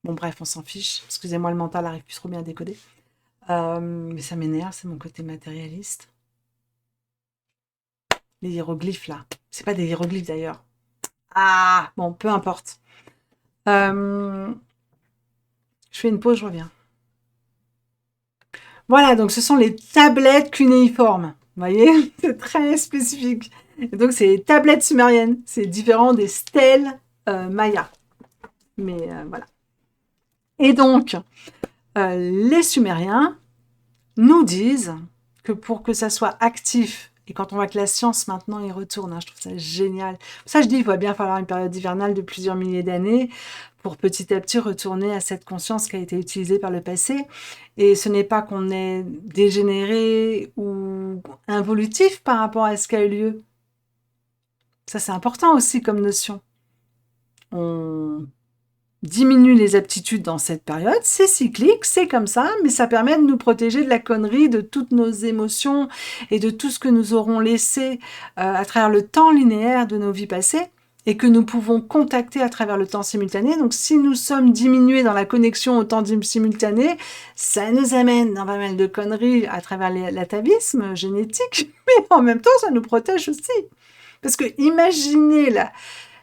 Bon bref, on s'en fiche. Excusez-moi, le mental arrive plus trop bien à décoder. Mais ça m'énerve, c'est mon côté matérialiste. Les hiéroglyphes là. C'est pas des hiéroglyphes d'ailleurs. Ah, bon, peu importe. Je fais une pause, je reviens. Voilà, donc ce sont les tablettes cunéiformes. Vous voyez, c'est très spécifique. Et donc, c'est les tablettes sumériennes. C'est différent des stèles mayas. Mais voilà. Et donc, Les Sumériens nous disent que pour que ça soit actif, et quand on voit que la science maintenant y retourne, je trouve ça génial. Ça, je dis, il va bien falloir une période hivernale de plusieurs milliers d'années pour petit à petit retourner à cette conscience qui a été utilisée par le passé. Et ce n'est pas qu'on est dégénéré ou involutif par rapport à ce qui a eu lieu. Ça, c'est important aussi comme notion. On diminue les aptitudes dans cette période, c'est cyclique, c'est comme ça, mais ça permet de nous protéger de la connerie, de toutes nos émotions et de tout ce que nous aurons laissé à travers le temps linéaire de nos vies passées et que nous pouvons contacter à travers le temps simultané. Donc si nous sommes diminués dans la connexion au temps simultané, ça nous amène dans pas mal de conneries à travers l'atavisme génétique, mais en même temps ça nous protège aussi. Parce que imaginez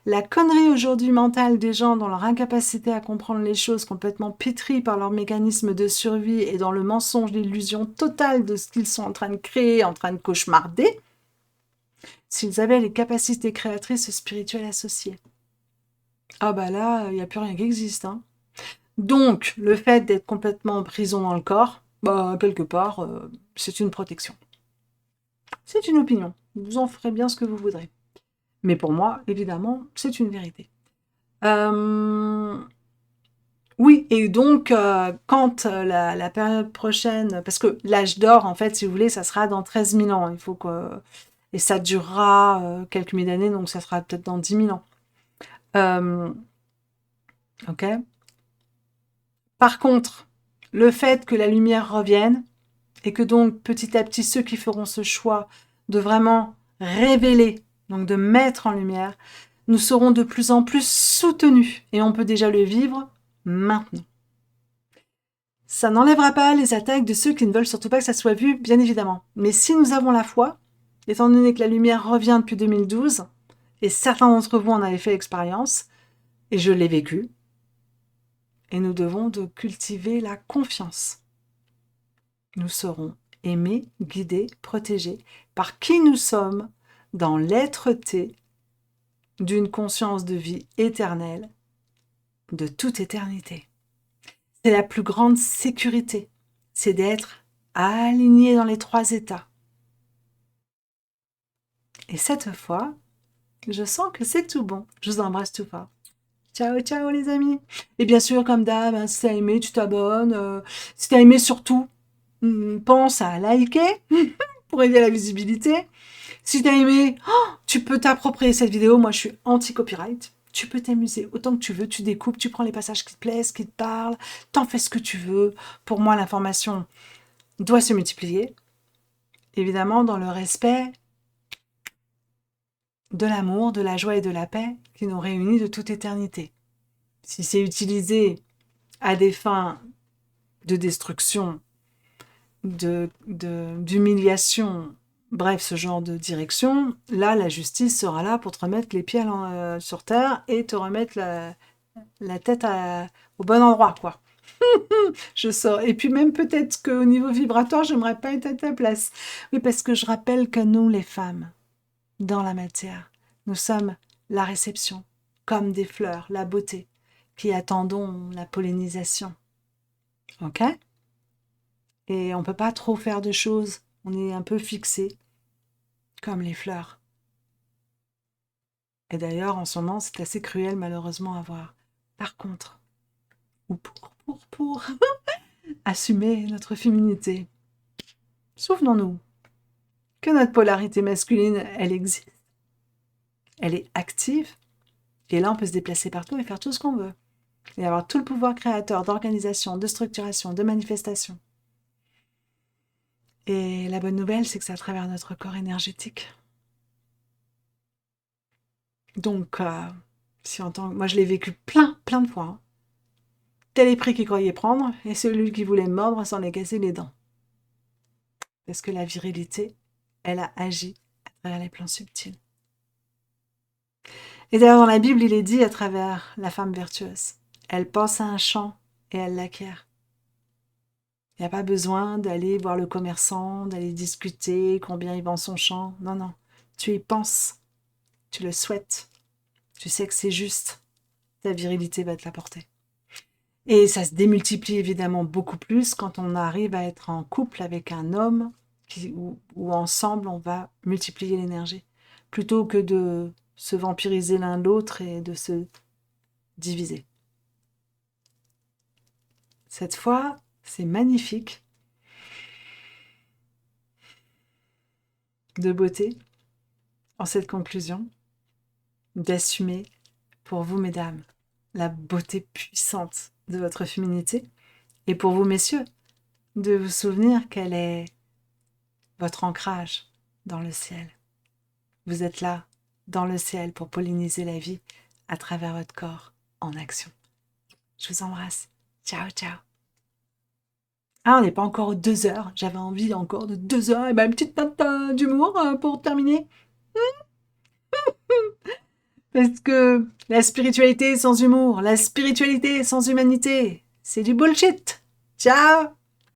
la connerie aujourd'hui mentale des gens dans leur incapacité à comprendre les choses, complètement pétris par leur mécanisme de survie et dans le mensonge, l'illusion totale de ce qu'ils sont en train de créer, en train de cauchemarder, s'ils avaient les capacités créatrices spirituelles associées. Ah bah là, il n'y a plus rien qui existe. Donc, le fait d'être complètement en prison dans le corps, bah quelque part, c'est une protection. C'est une opinion. Vous en ferez bien ce que vous voudrez. Mais pour moi, évidemment, c'est une vérité. Oui, et donc, quand la période prochaine, parce que l'âge d'or, en fait, si vous voulez, ça sera dans 13 000 ans. Il faut que, et ça durera quelques milliers d'années, donc ça sera peut-être dans 10 000 ans. Ok. Par contre, le fait que la lumière revienne, et que donc, petit à petit, ceux qui feront ce choix de vraiment révéler, donc de mettre en lumière, nous serons de plus en plus soutenus, et on peut déjà le vivre maintenant. Ça n'enlèvera pas les attaques de ceux qui ne veulent surtout pas que ça soit vu, bien évidemment. Mais si nous avons la foi, étant donné que la lumière revient depuis 2012, et certains d'entre vous en avaient fait l'expérience, et je l'ai vécu, et nous devons de cultiver la confiance. Nous serons aimés, guidés, protégés par qui nous sommes dans l'être-té d'une conscience de vie éternelle, de toute éternité. C'est la plus grande sécurité, c'est d'être aligné dans les 3 états. Et cette fois, je sens que c'est tout bon. Je vous embrasse tout fort. Ciao, ciao les amis. Et bien sûr, comme d'hab, si t'as aimé, tu t'abonnes. Si t'as aimé, surtout, pense à liker pour aider la visibilité. Si t'as aimé, tu peux t'approprier cette vidéo. Moi, je suis anti-copyright. Tu peux t'amuser autant que tu veux. Tu découpes, tu prends les passages qui te plaisent, qui te parlent. T'en fais ce que tu veux. Pour moi, l'information doit se multiplier. Évidemment, dans le respect de l'amour, de la joie et de la paix qui nous réunit de toute éternité. Si c'est utilisé à des fins de destruction, d'humiliation, bref, ce genre de direction, là, la justice sera là pour te remettre les pieds sur terre et te remettre la tête au bon endroit, quoi. Je sors. Et puis même peut-être qu'au niveau vibratoire, j'aimerais pas être à ta place. Oui, parce que je rappelle que nous, les femmes, dans la matière, nous sommes la réception, comme des fleurs, la beauté, qui attendons la pollinisation. Ok ? Et on ne peut pas trop faire de choses, on est un peu fixé, comme les fleurs. Et d'ailleurs, en ce moment, c'est assez cruel malheureusement à voir. Par contre, ou pour assumer notre féminité, souvenons-nous que notre polarité masculine, elle existe. Elle est active. Et là, on peut se déplacer partout et faire tout ce qu'on veut. Et avoir tout le pouvoir créateur d'organisation, de structuration, de manifestation. Et la bonne nouvelle, c'est que c'est à travers notre corps énergétique. Donc, si en tant... moi, je l'ai vécu plein de fois. Tel est pris qu'il croyait prendre, et celui qui voulait mordre s'en est cassé les dents. Parce que la virilité, elle a agi à travers les plans subtils. Et d'ailleurs, dans la Bible, il est dit à travers la femme vertueuse. Elle pense à un champ et elle l'acquiert. Il n'y a pas besoin d'aller voir le commerçant, d'aller discuter combien il vend son champ. Non, non. Tu y penses. Tu le souhaites. Tu sais que c'est juste. Ta virilité va te l'apporter. Et ça se démultiplie évidemment beaucoup plus quand on arrive à être en couple avec un homme où ensemble on va multiplier l'énergie, plutôt que de se vampiriser l'un l'autre et de se diviser. Cette fois, c'est magnifique, de beauté, en cette conclusion, d'assumer pour vous, mesdames, la beauté puissante de votre féminité, et pour vous, messieurs, de vous souvenir qu'elle est votre ancrage dans le ciel. Vous êtes là, dans le ciel, pour polliniser la vie à travers votre corps en action. Je vous embrasse. Ciao, ciao. Ah, on n'est pas encore aux 2 heures. J'avais envie encore de 2 heures. Et ben, une petite note d'humour pour terminer. Parce que la spiritualité sans humour, la spiritualité sans humanité, c'est du bullshit. Ciao!